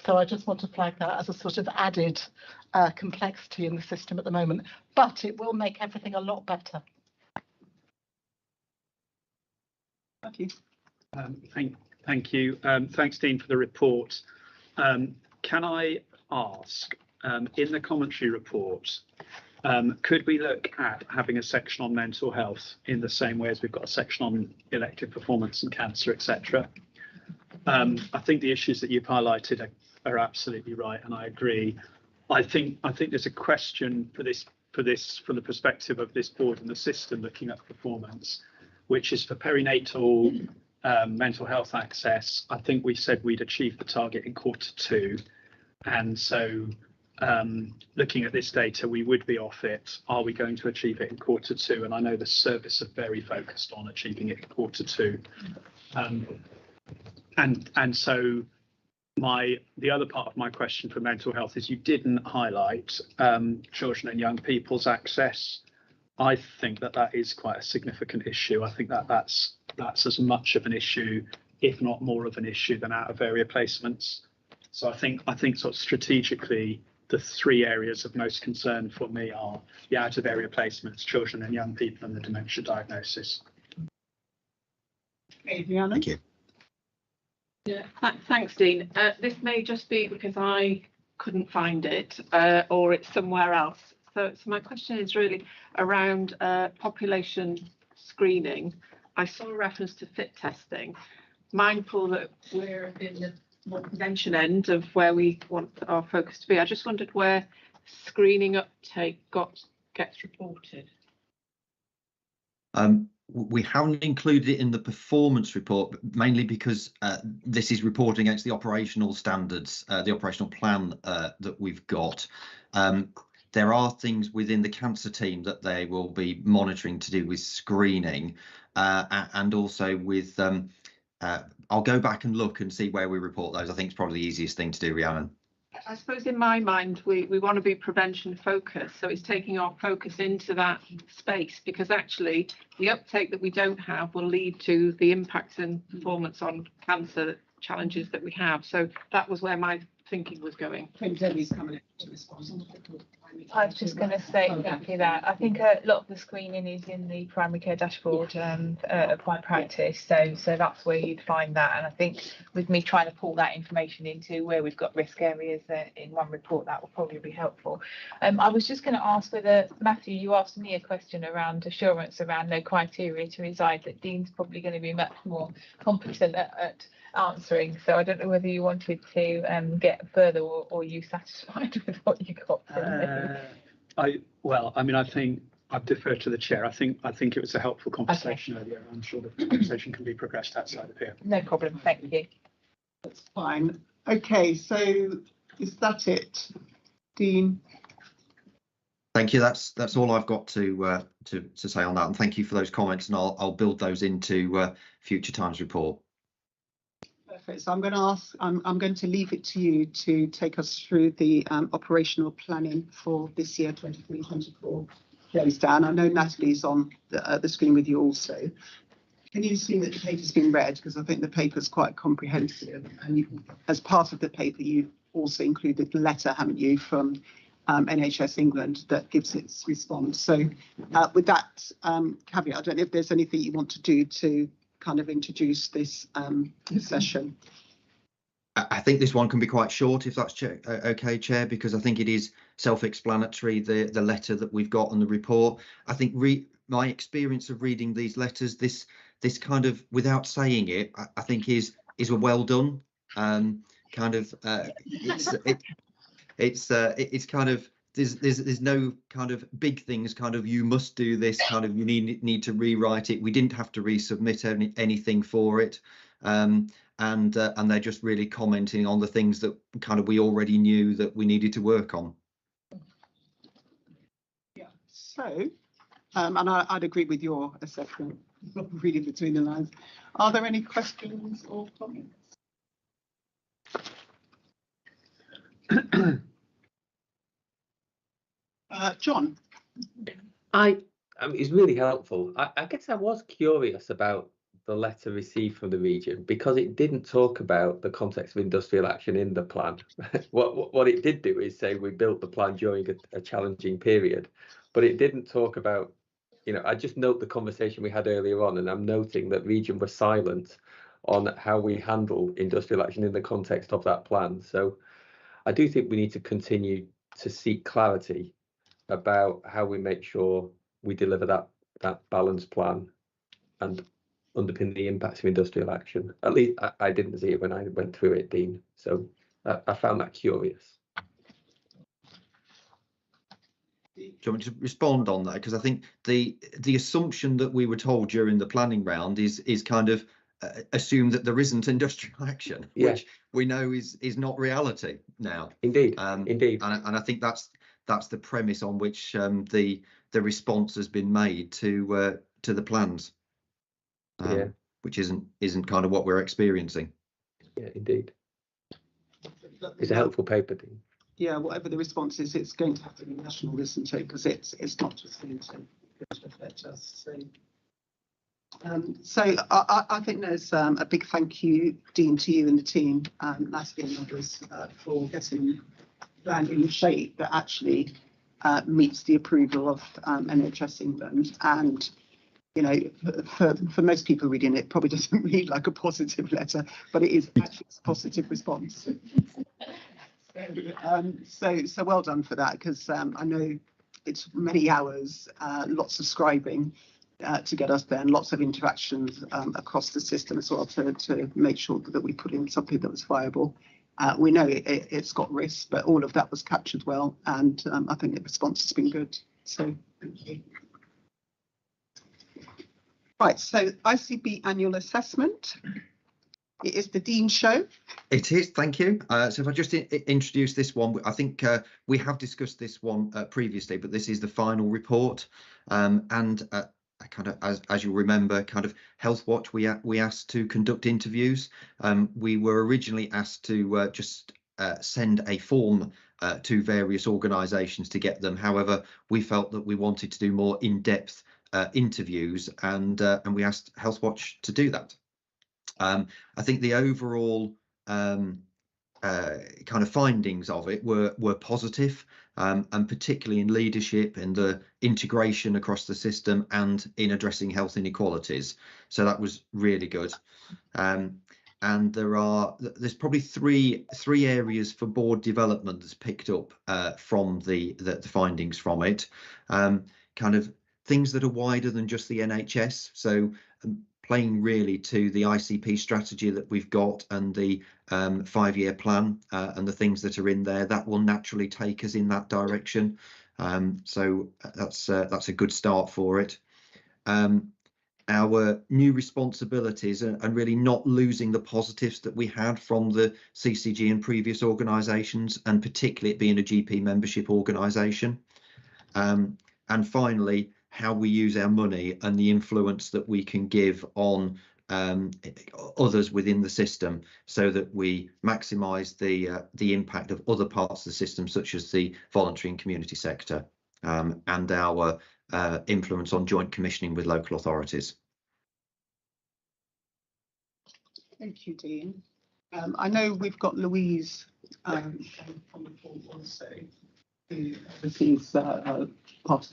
So I just want to flag that as a sort of added complexity in the system at the moment, but it will make everything a lot better. Thank you. Thank you. Thanks, Dean, for the report. Can I ask, in the commentary report, could we look at having a section on mental health in the same way as we've got a section on elective performance and cancer, etc.? I think the issues that you've highlighted are absolutely right, and I agree. I think there's a question for this from the perspective of this board and the system looking at performance, which is for perinatal mental health access. I think we said we'd achieve the target in Q2, and so looking at this data, we would be off it. Are we going to achieve it in Q2? And I know the service are very focused on achieving it in Q2. And so the other part of my question for mental health is you didn't highlight children and young people's access. I think that is quite a significant issue. I think that's as much of an issue, if not more of an issue, than out of area placements. So I think sort of strategically, the 3 areas of most concern for me are the out of area placements, children and young people, and the dementia diagnosis. Adriana? Thank you. Yeah, thanks, Dean. This may just be because I couldn't find it or it's somewhere else. So my question is really around population screening. I saw a reference to fit testing, mindful that we're in the more prevention end of where we want our focus to be. I just wondered where screening uptake gets reported. We haven't included it in the performance report, mainly because this is reporting against the operational standards, the operational plan that we've got. There are things within the cancer team that they will be monitoring to do with screening, and also with I'll go back and look and see where we report those. I think it's probably the easiest thing to do, Rhiannon. I suppose in my mind, we want to be prevention focused. So it's taking our focus into that space, because actually the uptake that we don't have will lead to the impact and performance on cancer challenges that we have. So that was where my thinking was going. Debbie's coming to respond. I was just going to say exactly that. I think a lot of the screening is in the primary care dashboard of my practice, so that's where you'd find that. And I think with me trying to pull that information into where we've got risk areas in one report, that will probably be helpful. I was just going to ask whether, Matthew, you asked me a question around assurance around no criteria to reside, that Dean's probably going to be much more competent at answering. So I don't know whether you wanted to get further, or you satisfied with what you got from me. I think I've deferred to the chair. I think it was a helpful conversation earlier. I'm sure the conversation can be progressed outside of here. No problem. Thank you. That's fine. Okay, so is that it, Dean? Thank you. That's all I've got to say on that. And thank you for those comments, and I'll build those into future times report. Perfect. So I'm going to leave it to you to take us through the operational planning for this year, 23-24. Goes down. I know Natalie's on the screen with you also. Can you see that the paper's been read? Because I think the paper's quite comprehensive, and as part of the paper, you also included the letter, haven't you, from NHS England that gives its response. So with that caveat, I don't know if there's anything you want to do to kind of introduce this session. I think this one can be quite short, if that's okay, Chair, because I think it is self-explanatory, the letter that we've got and the report. I think my experience of reading these letters, this kind of, without saying it, I think is a well done. It's kind of there's no kind of big things, kind of you must do this, kind of you need to rewrite it. We didn't have to resubmit anything for it. And they're just really commenting on the things that kind of we already knew that we needed to work on. Yeah. So, and I'd agree with your assessment, reading between the lines. Are there any questions or comments? John. It's really helpful. I guess I was curious about the letter received from the region because it didn't talk about the context of industrial action in the plan. What it did do is say we built the plan during a challenging period, but it didn't talk about, I just note the conversation we had earlier on, and I'm noting that region was silent on how we handle industrial action in the context of that plan. So I do think we need to continue to seek clarity about how we make sure we deliver that balanced plan and underpin the impacts of industrial action. At least I didn't see it when I went through it, Dean. So I found that curious. Do you want me to respond on that? Because I think the assumption that we were told during the planning round is kind of assume that there isn't industrial action, which we know is not reality now. Indeed, indeed. And I think that's the premise on which the response has been made to the plans, which isn't kind of what we're experiencing. Yeah, indeed. It's a helpful paper, Dean. Yeah, whatever the response is, it's going to have to be national, isn't it? Because it's not just going to affect us. So I think there's a big thank you, Dean, to you and the team, Natalie and others, for getting that in shape that actually meets the approval of NHS England. And for most people reading it, probably doesn't read like a positive letter, but it is actually a positive response. So well done for that, because I know it's many hours, lots of scribing to get us there, and lots of interactions across the system as well to make sure that we put in something that was viable. We know it's got risks, but all of that was captured well, and I think the response has been good. So thank you. Right, so ICB annual assessment. It is the Dean show. It is, thank you. So if I just introduce this one, I think we have discussed this one previously, but this is the final report. And kind of, as you'll remember, kind of Health Watch, we asked to conduct interviews. We were originally asked to just send a form to various organisations to get them. However, we felt that we wanted to do more in-depth interviews, and we asked Health Watch to do that. I think the overall kind of findings of it were positive, and particularly in leadership and the integration across the system and in addressing health inequalities. So that was really good. And there's probably three areas for board development that's picked up from the findings from it. Kind of things that are wider than just the NHS. So playing really to the ICP strategy that we've got and the 5-year plan and the things that are in there, that will naturally take us in that direction. So that's a good start for it. Our new responsibilities and really not losing the positives that we had from the CCG and previous organisations, and particularly it being a GP membership organisation. And finally, how we use our money and the influence that we can give on others within the system, so that we maximise the impact of other parts of the system, such as the voluntary and community sector, and our influence on joint commissioning with local authorities. Thank you, Dean. I know we've got Louise on the call also, who oversees part of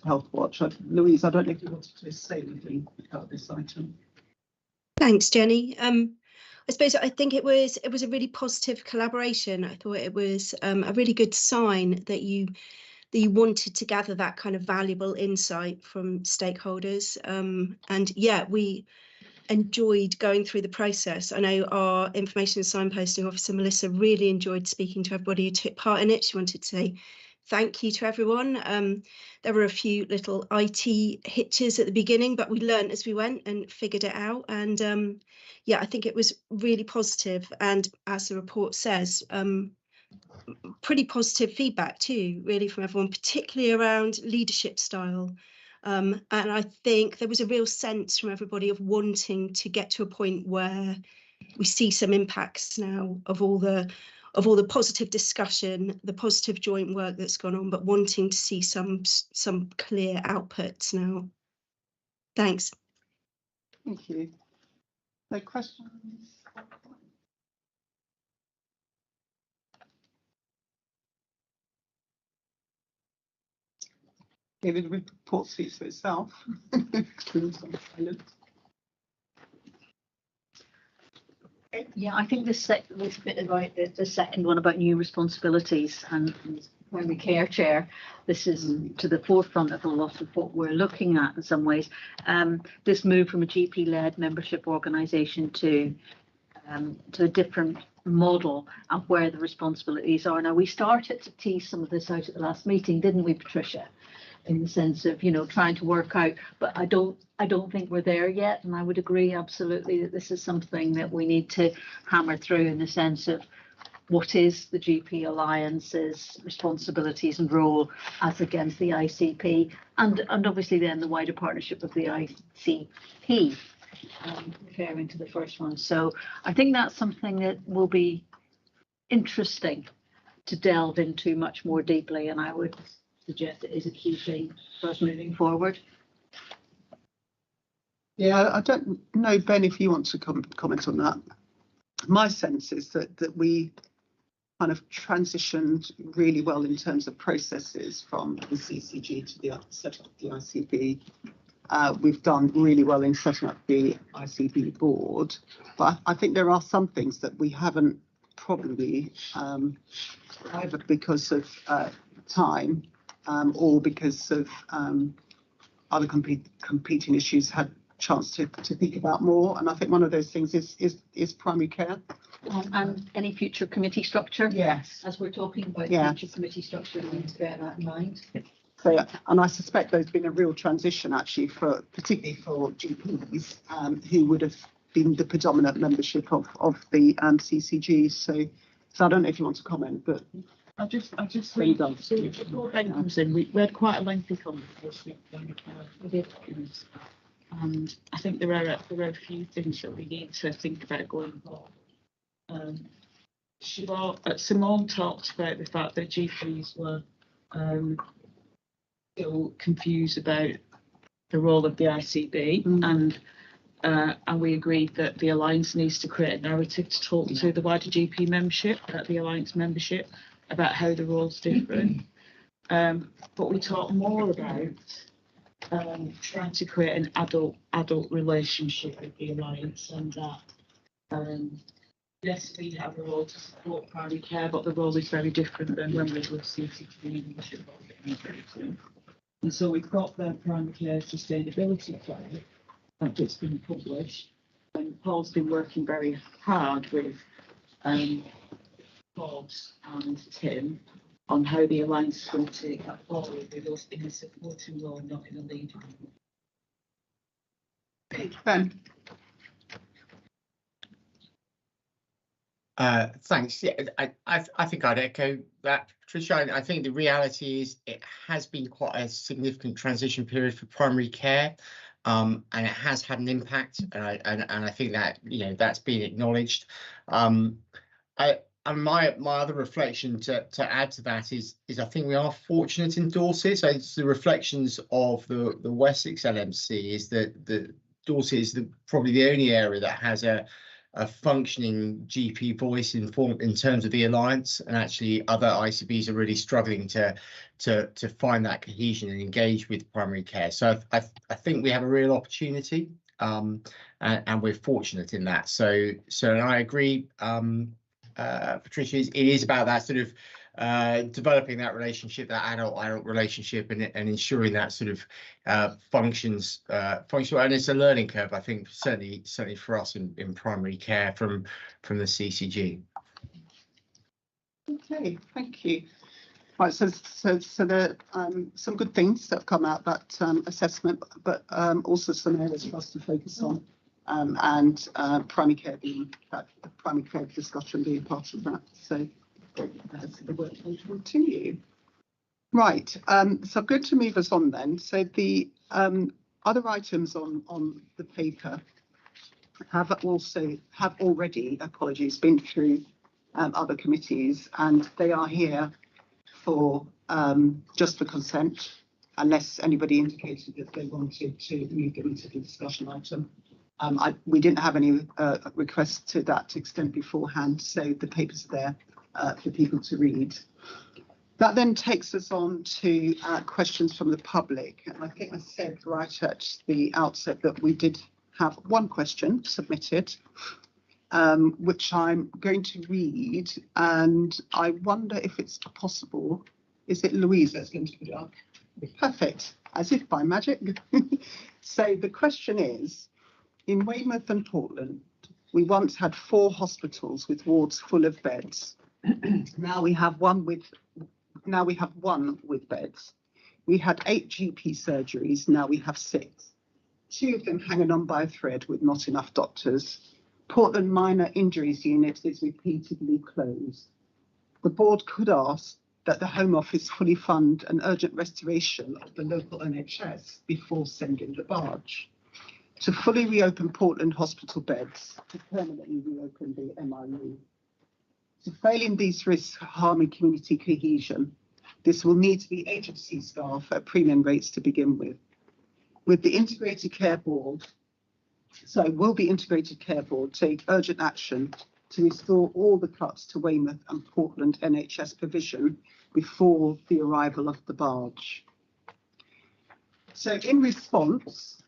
Health Watch. Louise, I don't know if you wanted to say anything about this item. Thanks, Jenny. I think it was a really positive collaboration. I thought it was a really good sign that you wanted to gather that kind of valuable insight from stakeholders. And yeah, we enjoyed going through the process. I know our information and signposting officer, Melissa, really enjoyed speaking to everybody who took part in it. She wanted to say thank you to everyone. There were a few little IT hitches at the beginning, but we learned as we went and figured it out. And yeah, I think it was really positive. And as the report says, pretty positive feedback too, really, from everyone, particularly around leadership style. And I think there was a real sense from everybody of wanting to get to a point where we see some impacts now of all the positive discussion, the positive joint work that's gone on, but wanting to see some clear outputs now. Thanks. Thank you. No questions? The report speaks for itself. Yeah, I think this bit about the second one about new responsibilities and primary care chair, this is to the forefront of a lot of what we're looking at in some ways. This move from a GP-led membership organisation to a different model and where the responsibilities are. Now, we started to tease some of this out at the last meeting, didn't we, Patricia? In the sense of, you know, trying to work out, but I don't think we're there yet. And I would agree absolutely that this is something that we need to hammer through in the sense of what is the GP Alliance's responsibilities and role as against the ICP, and obviously then the wider partnership of the ICP, referring to the first one. So I think that's something that will be interesting to delve into much more deeply, and I would suggest it is a key thing for us moving forward. Yeah, I don't know, Ben, if you want to comment on that. My sense is that we kind of transitioned really well in terms of processes from the CCG to the setup of the ICB. We've done really well in setting up the ICB board, but I think there are some things that we haven't probably either because of time or because of other competing issues had chance to think about more. And I think one of those things is primary care. And any future committee structure. Yes. As we're talking about future committee structure, we need to bear that in mind. So, and I suspect there's been a real transition actually particularly for GPs who would have been the predominant membership of the CCG. So I don't know if you want to comment, but I just read on. So before Ben comes in, we had quite a lengthy conversation with the applicants, and I think there are a few things that we need to think about going forward. Simone talked about the fact that GPs were still confused about the role of the ICB, and we agreed that the Alliance needs to create a narrative to talk to the wider GP membership, the Alliance membership, about how the role's different. But we talked more about trying to create an adult relationship with the Alliance, and that yes, we have a role to support primary care, but the role is very different than when we were CCG membership. And so we've got the primary care sustainability plan that's been published, and Paul's been working very hard with Paul's and Tim on how the Alliance is going to take that forward with us in a supporting role, not in a leading role. Ben. Thanks. Yeah, I think I'd echo that, Patricia. I think the reality is it has been quite a significant transition period for primary care, and it has had an impact. And I think that, you know, that's been acknowledged. And my other reflection to add to that is I think we are fortunate in Dorset. So it's the reflections of the Wessex LMC is that the Dorset is probably the only area that has a functioning GP voice in terms of the Alliance, and actually other ICBs are really struggling to find that cohesion and engage with primary care. So I think we have a real opportunity, and we're fortunate in that. So I agree, Patricia, it is about that sort of developing that relationship, that adult relationship, and ensuring that sort of functions functional. And it's a learning curve, I think, certainly for us in primary care from the CCG. Okay, thank you. Right, so there are some good things that have come out that assessment, but also some areas for us to focus on, and primary care being that, the primary care discussion being part of that. So the work will continue. Right, so I'm going to move us on then. So the other items on the paper have already, apologies, been through other committees, and they are here for just for consent, unless anybody indicated that they wanted to move them into the discussion item. We didn't have any requests to that extent beforehand, so the papers are there for people to read. That then takes us on to questions from the public. And I think I said right at the outset that we did have one question submitted, which I'm going to read, and I wonder if it's possible. Is it Louise that's going to put it up? Perfect, as if by magic. So the question is, in Weymouth and Portland, we once had 4 hospitals with wards full of beds. Now we have one with beds. We had 8 GP surgeries, now we have 6. 2 of them hanging on by a thread with not enough doctors. Portland Minor Injuries Unit is repeatedly closed. The board could ask that the Home Office fully fund an urgent restoration of the local NHS before sending the barge. To fully reopen Portland hospital beds, to permanently reopen the MIU. To failing these risks harming community cohesion, this will need to be agency staff at premium rates to begin with. Will the Integrated Care Board take urgent action to restore all the cuts to Weymouth and Portland NHS provision before the arrival of the barge? So in response,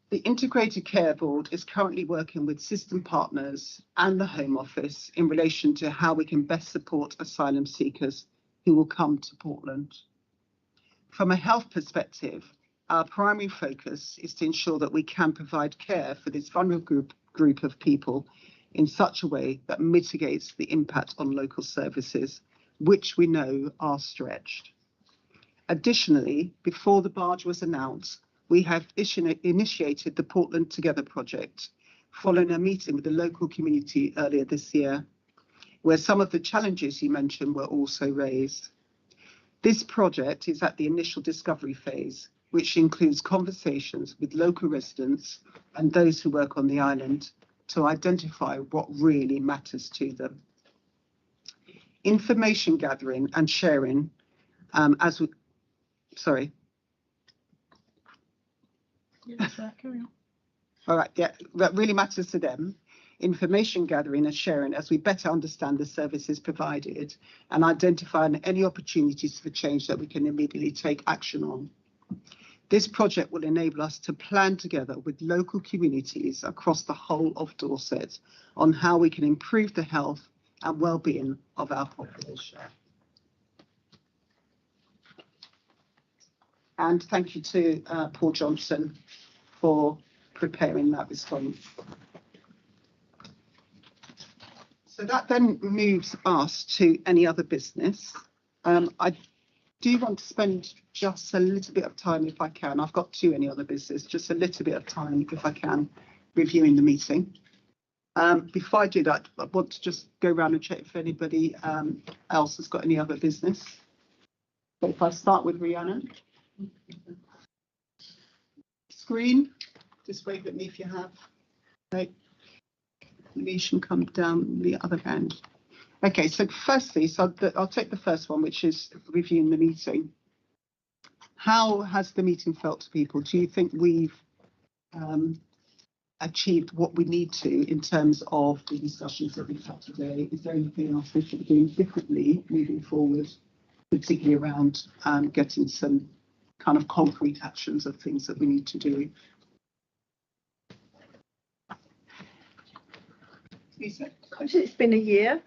the Integrated Care Board is currently working with system partners and the Home Office in relation to how we can best support asylum seekers who will come to Portland. From a health perspective, our primary focus is to ensure that we can provide care for this vulnerable group of people in such a way that mitigates the impact on local services, which we know are stretched. Additionally, before the barge was announced, we have initiated the Portland Together project, following a meeting with the local community earlier this year, where some of the challenges you mentioned were also raised. This project is at the initial discovery phase, which includes conversations with local residents and those who work on the island to identify what really matters to them. Information gathering and sharing All right, yeah, that really matters to them. Information gathering and sharing as we better understand the services provided and identify any opportunities for change that we can immediately take action on. This project will enable us to plan together with local communities across the whole of Dorset on how we can improve the health and well-being of our population. And thank you to Paul Johnson for preparing that response. So that then moves us to any other business. I do want to spend just a little bit of time, if I can. I've got 2 any other business, just a little bit of time, if I can, reviewing the meeting. Before I do that, I want to just go around and check if anybody else has got any other business. So if I start with Rhiannon. Screen, just wave at me if you have. Okay. Maybe you can come down the other end. Okay, so firstly, I'll take the first one, which is reviewing the meeting. How has the meeting felt to people? Do you think we've achieved what we need to in terms of the discussions that we've had today? Is there anything else we should be doing differently moving forward, particularly around getting some kind of concrete actions of things that we need to do? It's been a year.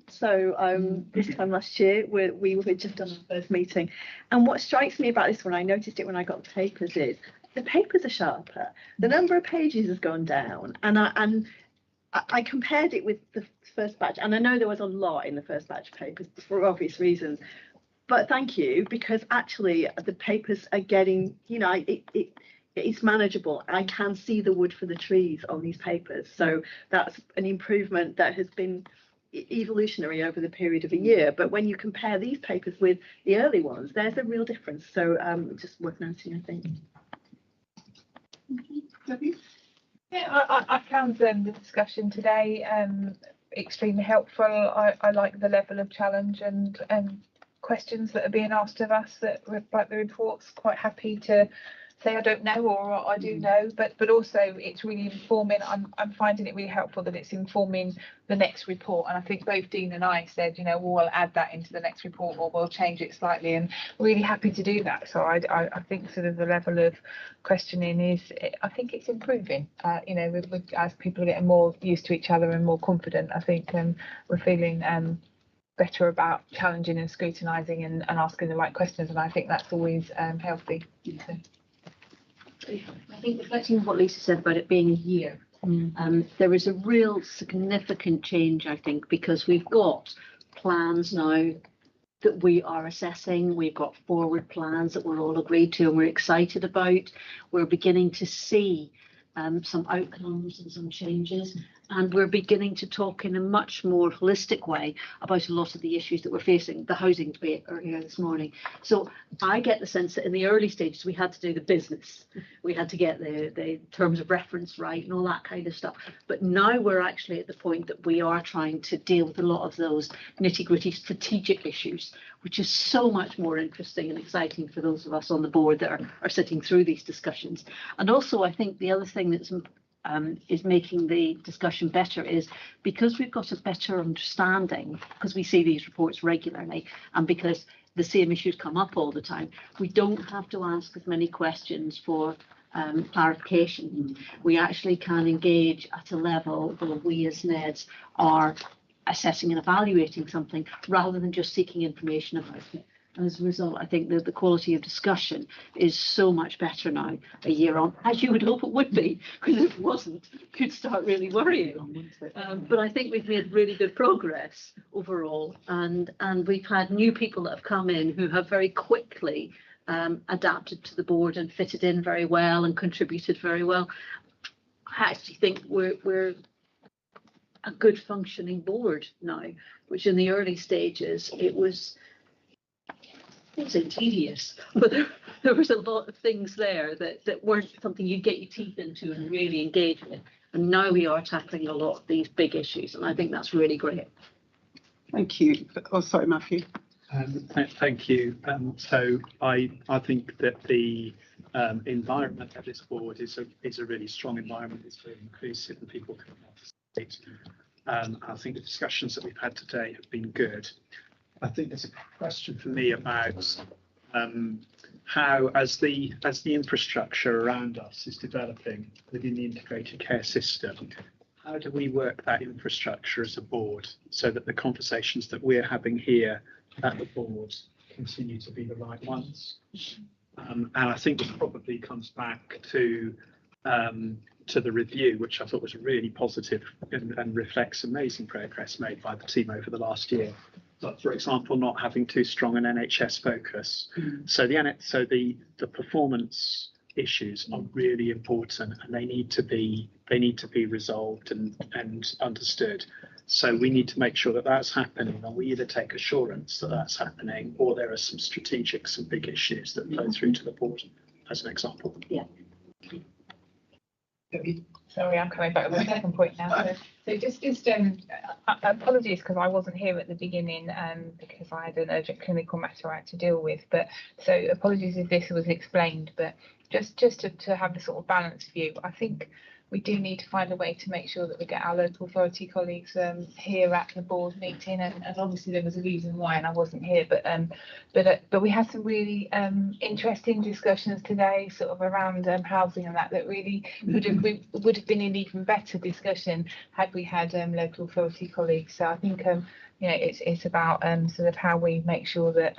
So this time last year we had just done our first meeting, and what strikes me about this one, I noticed it when I got the papers, is the papers are sharper, the number of pages has gone down, and I compared it with the first batch, and I know there was a lot in the first batch of papers for obvious reasons, but thank you, because actually the papers are getting, you know, it's manageable. I can see the wood for the trees on these papers, so that's an improvement that has been evolutionary over the period of a year. But when you compare these papers with the early ones, there's a real difference. So just worth noting, I think. Yeah, I found the discussion today extremely helpful. I like the level of challenge and questions that are being asked of us, that like the report's quite happy to say I don't know or I do know, but also it's really informing. I'm finding it really helpful that it's informing the next report, and I think both Dean and I said, you know, we'll add that into the next report or we'll change it slightly, and really happy to do that. So I think sort of the level of questioning is, I think it's improving. You know, as people are getting more used to each other and more confident, I think we're feeling better about challenging and scrutinising and asking the right questions, and I think that's always healthy. So. I think reflecting on what Lisa said about it being a year, there is a real significant change, I think, because we've got plans now that we are assessing. We've got forward plans that we're all agreed to and we're excited about. We're beginning to see some outcomes and some changes, and we're beginning to talk in a much more holistic way about a lot of the issues that we're facing, the housing debate earlier this morning. So I get the sense that in the early stages we had to do the business, we had to get the terms of reference right and all that kind of stuff, but now we're actually at the point that we are trying to deal with a lot of those nitty-gritty strategic issues, which is so much more interesting and exciting for those of us on the board that are sitting through these discussions. And also I think the other thing that's is making the discussion better is because we've got a better understanding, because we see these reports regularly and because the same issues come up all the time, we don't have to ask as many questions for clarification. We actually can engage at a level where we as NEDs are assessing and evaluating something rather than just seeking information about it. And as a result, I think that the quality of discussion is so much better now, a year on, as you would hope it would be, because if it wasn't, you'd start really worrying. But I think we've made really good progress overall, and we've had new people that have come in who have very quickly adapted to the board and fitted in very well and contributed very well. I actually think we're a good functioning board now, which in the early stages it was tedious, but there was a lot of things there that weren't something you'd get your teeth into and really engage with. And now we are tackling a lot of these big issues, and I think that's really great. Thank you. Oh, sorry, Matthew. Thank you. So I think that the environment of this board is a really strong environment. It's very inclusive and people can participate. I think the discussions that we've had today have been good. I think there's a question for me about how, as the infrastructure around us is developing within the integrated care system, how do we work that infrastructure as a board so that the conversations that we're having here at the board continue to be the right ones? And I think this probably comes back to the review, which I thought was really positive and reflects amazing progress made by the team over the last year. But for example, not having too strong an NHS focus. So the performance issues are really important, and they need to be resolved and understood. So we need to make sure that that's happening, and we either take assurance that that's happening, or there are some strategic, some big issues that flow through to the board, as an example. Yeah. Sorry, I'm coming back with the second point now. So just apologies because I wasn't here at the beginning because I had an urgent clinical matter I had to deal with. But so apologies if this was explained, but just to have the sort of balanced view, I think we do need to find a way to make sure that we get our local authority colleagues here at the board meeting, and obviously there was a reason why, and I wasn't here, but we had some really interesting discussions today, sort of around housing and that really would have been an even better discussion had we had local authority colleagues. So I think you know, it's about sort of how we make sure that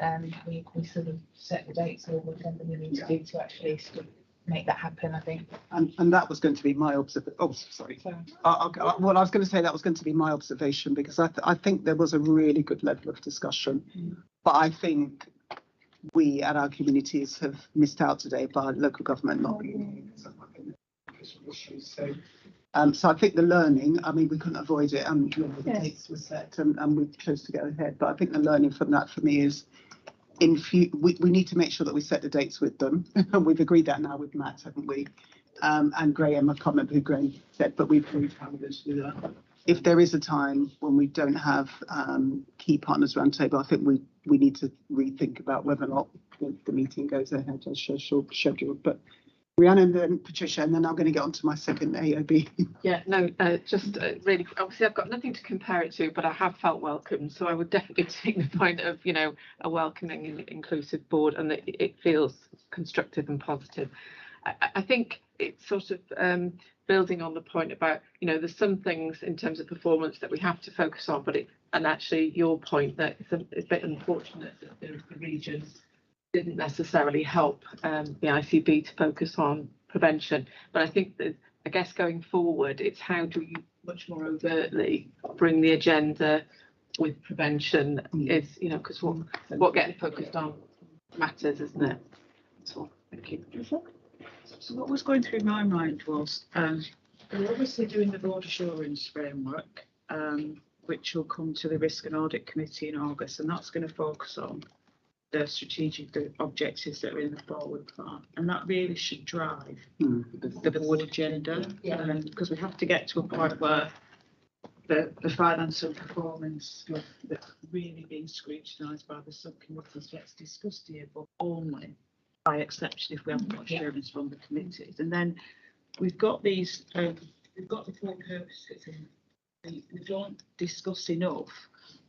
we sort of set the dates or whatever we need to do to actually make that happen, I think. And that was going to be my observation. Oh, sorry. Well, I was going to say that was going to be my observation, because I think there was a really good level of discussion. But I think we at our communities have missed out today by local government not being issues. So I think the learning, I mean, we couldn't avoid it, and the dates were set, and we chose to go ahead. But I think the learning from that for me is, we need to make sure that we set the dates with them. And we've agreed that now with Matt, haven't we? And Graham, I can't remember who Graham said, but we've agreed how we're going to do that. If there is a time when we don't have key partners roundtable, I think we need to rethink about whether or not the meeting goes ahead as scheduled. But Rhiannon and then Patricia, and then I'm going to get on to my second AOB. Yeah, no, just really, obviously I've got nothing to compare it to, but I have felt welcome. So I would definitely take the point of, a welcoming and inclusive board, and that it feels constructive and positive. I think it's sort of building on the point about, there's some things in terms of performance that we have to focus on, and actually your point that it's a bit unfortunate that the regions didn't necessarily help the ICB to focus on prevention. But I think that, I guess going forward, it's how do you much more overtly bring the agenda with prevention is, because what getting focused on matters, isn't it? So, thank you. So what was going through my mind was, we're obviously doing the board assurance framework, which will come to the risk and audit committee in August, and that's going to focus on the strategic objectives that are in the forward plan, and that really should drive the board agenda, because we have to get to a point where the financial performance that's really being scrutinised by the subcommittees gets discussed here, but only by exception if we haven't got assurance from the committees. And then we've got these, we've got the four purposes, and we don't discuss enough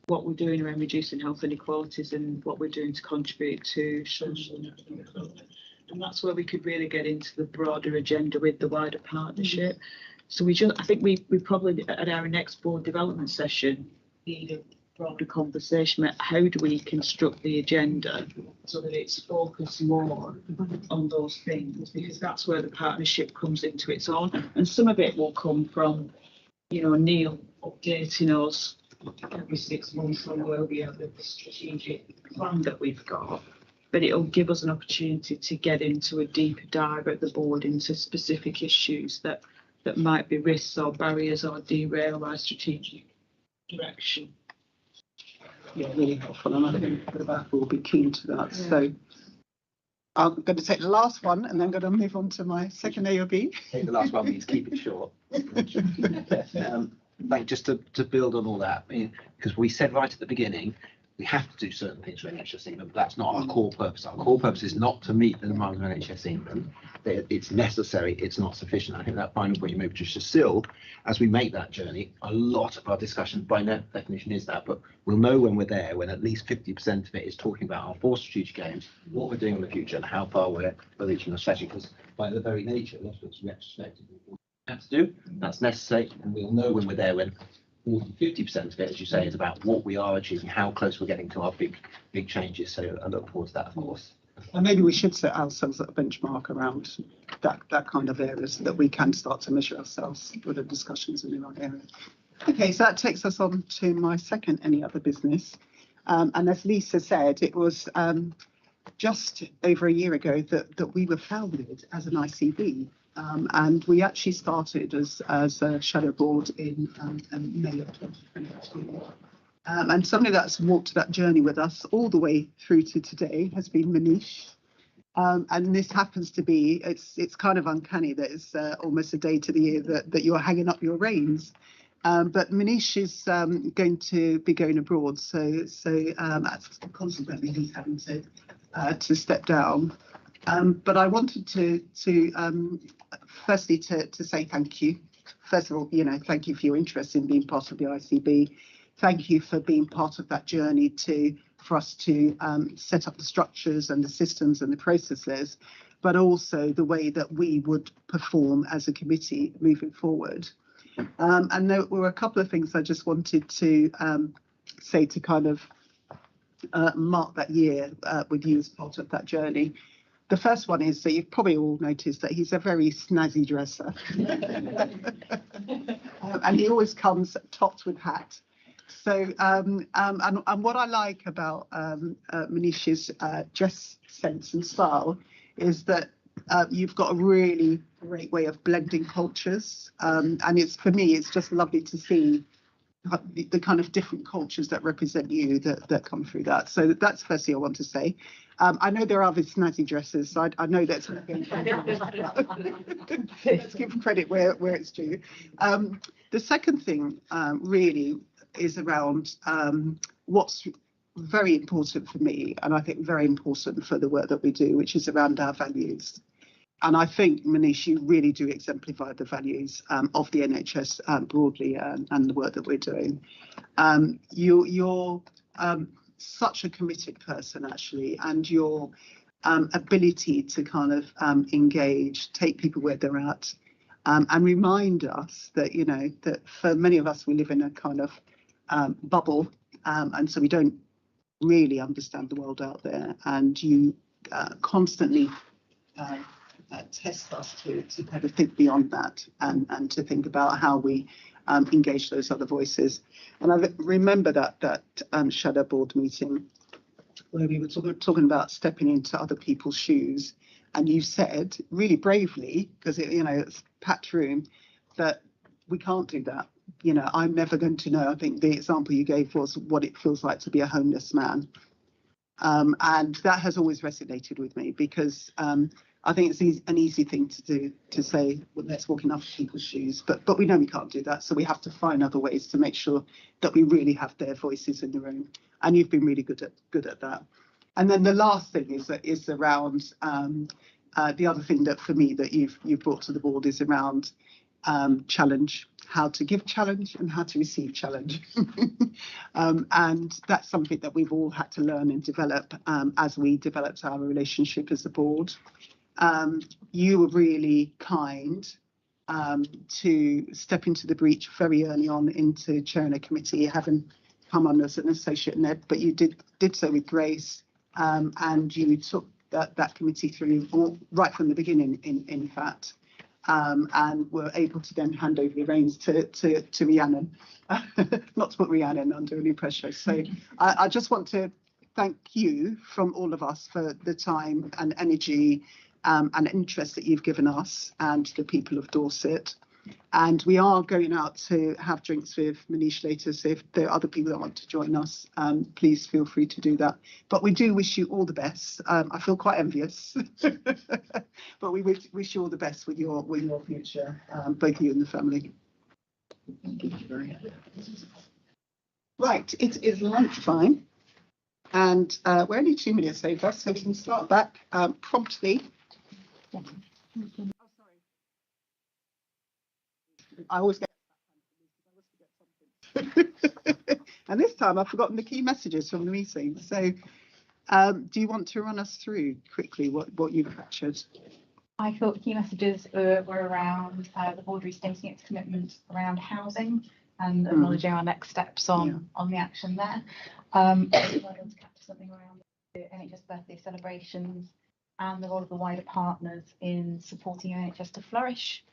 what we're doing around reducing health inequalities and what we're doing to contribute to social and economic development. And that's where we could really get into the broader agenda with the wider partnership. So I think we probably at our next board development session need a broader conversation about how do we construct the agenda so that it's focused more on those things, because that's where the partnership comes into its own. And some of it will come from, Neil updating us every 6 months on where we have the strategic plan that we've got, but it'll give us an opportunity to get into a deeper dive at the board into specific issues that might be risks or barriers or derail our strategic direction. Yeah, really helpful, and I think the back will be keen to that. Yeah. So I'm going to take the last one, and then going to move on to my second AOB. Take the last one, please keep it short. Just to build on all that, because we said right at the beginning, we have to do certain things for NHS England, but that's not our core purpose. Our core purpose is not to meet the demands of NHS England. It's necessary, it's not sufficient. I think that final point you made, Patricia, still, as we make that journey, a lot of our discussion by definition is that, but we'll know when we're there, when at least 50% of it is talking about our 4 strategic aims, what we're doing in the future, and how far we're reaching our strategy, because by the very nature, that's what's retrospective. Have to do, that's necessary, and we'll know when we're there when 40-50% of it, as you say, is about what we are achieving, how close we're getting to our big changes. So I look forward to that, of course. And maybe we should set ourselves a benchmark around that kind of area so that we can start to measure ourselves with the discussions in the right area. Okay, so that takes us on to my second any other business. And as Lisa said, it was just over a year ago that we were founded as an ICB. And we actually started as a shadow board in May of 2022. And somebody that's walked that journey with us all the way through to today has been Manish. And this happens to be, it's kind of uncanny that it's almost a day to the year that you're hanging up your reins. But Manish is going to be going abroad, so consequently he's having to step down. But I wanted to firstly to say thank you. First of all, thank you for your interest in being part of the ICB. Thank you for being part of that journey for us to set up the structures and the systems and the processes, but also the way that we would perform as a committee moving forward. And there were a couple of things I just wanted to say to kind of mark that year with you as part of that journey. The first one is that you've probably all noticed that he's a very snazzy dresser. And he always comes topped with hat. So, and what I like about Manish's dress sense and style is that you've got a really great way of blending cultures. And it's, for me, it's just lovely to see the kind of different cultures that represent you that come through that. So that's firstly I want to say. I know there are other snazzy dresses, so I know that's let's give credit where it's due. The second thing really is around what's very important for me, and I think very important for the work that we do, which is around our values. And I think, Manish, you really do exemplify the values of the NHS broadly and the work that we're doing. You're such a committed person, actually, and your ability to kind of engage, take people where they're at, and remind us that, you know, that for many of us, we live in a kind of bubble, and so we don't really understand the world out there. And you constantly test us to kind of think beyond that and to think about how we engage those other voices. And I remember that shadow board meeting where we were talking about stepping into other people's shoes, and you said really bravely, because it's a packed room, that we can't do that. You know, I'm never going to know. I think the example you gave was what it feels like to be a homeless man. And that has always resonated with me, because I think it's an easy thing to do, to say, well, let's walk in other people's shoes. But we know we can't do that. So we have to find other ways to make sure that we really have their voices in the room. And you've been really good at that. And then the last thing is around the other thing that for me that you've brought to the board is around challenge, how to give challenge and how to receive challenge. And that's something that we've all had to learn and develop as we developed our relationship as a board. You were really kind to step into the breach very early on into chairing a committee, having come on as an associate NED, but you did so with grace, and you took that committee through right from the beginning, in fact. And were able to then hand over the reins to Rhiannon, not to put Rhiannon under any pressure. So I just want to thank you from all of us for the time and energy and interest that you've given us and the people of Dorset. And we are going out to have drinks with Manish later, so if there are other people that want to join us, please feel free to do that. But we do wish you all the best. I feel quite envious, but we wish you all the best with your future, both you and the family. Thank you very much. Right, it is lunchtime, and we're only 2 minutes over, so we can start back promptly. I always get and this time I've forgotten the key messages from the meeting. So do you want to run us through quickly what you've captured? I thought the key messages were around the board restating its commitment around housing and acknowledging our next steps on the action there. I was able to capture something around the NHS birthday celebrations and the role of the wider partners in supporting NHS to flourish.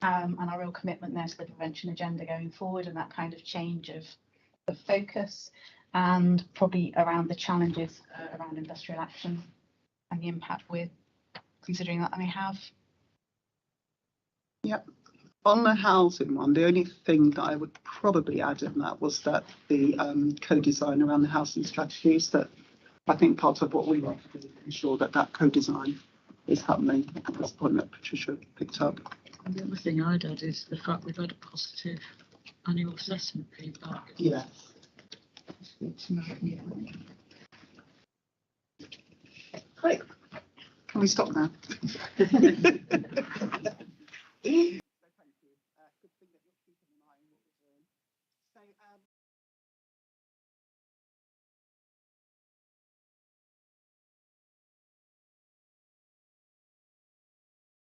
And our real commitment there to the prevention agenda going forward, and that kind of change of focus, and probably around the challenges around industrial action and the impact we're considering that may have. Yep. On the housing one, the only thing that I would probably add in that was that the co-design around the housing strategies, that I think part of what we want to do is ensure that co-design is happening. That's the point that Patricia picked up. And the other thing I'd add is the fact we've had a positive annual assessment feedback. Yes. Great. Can we stop now?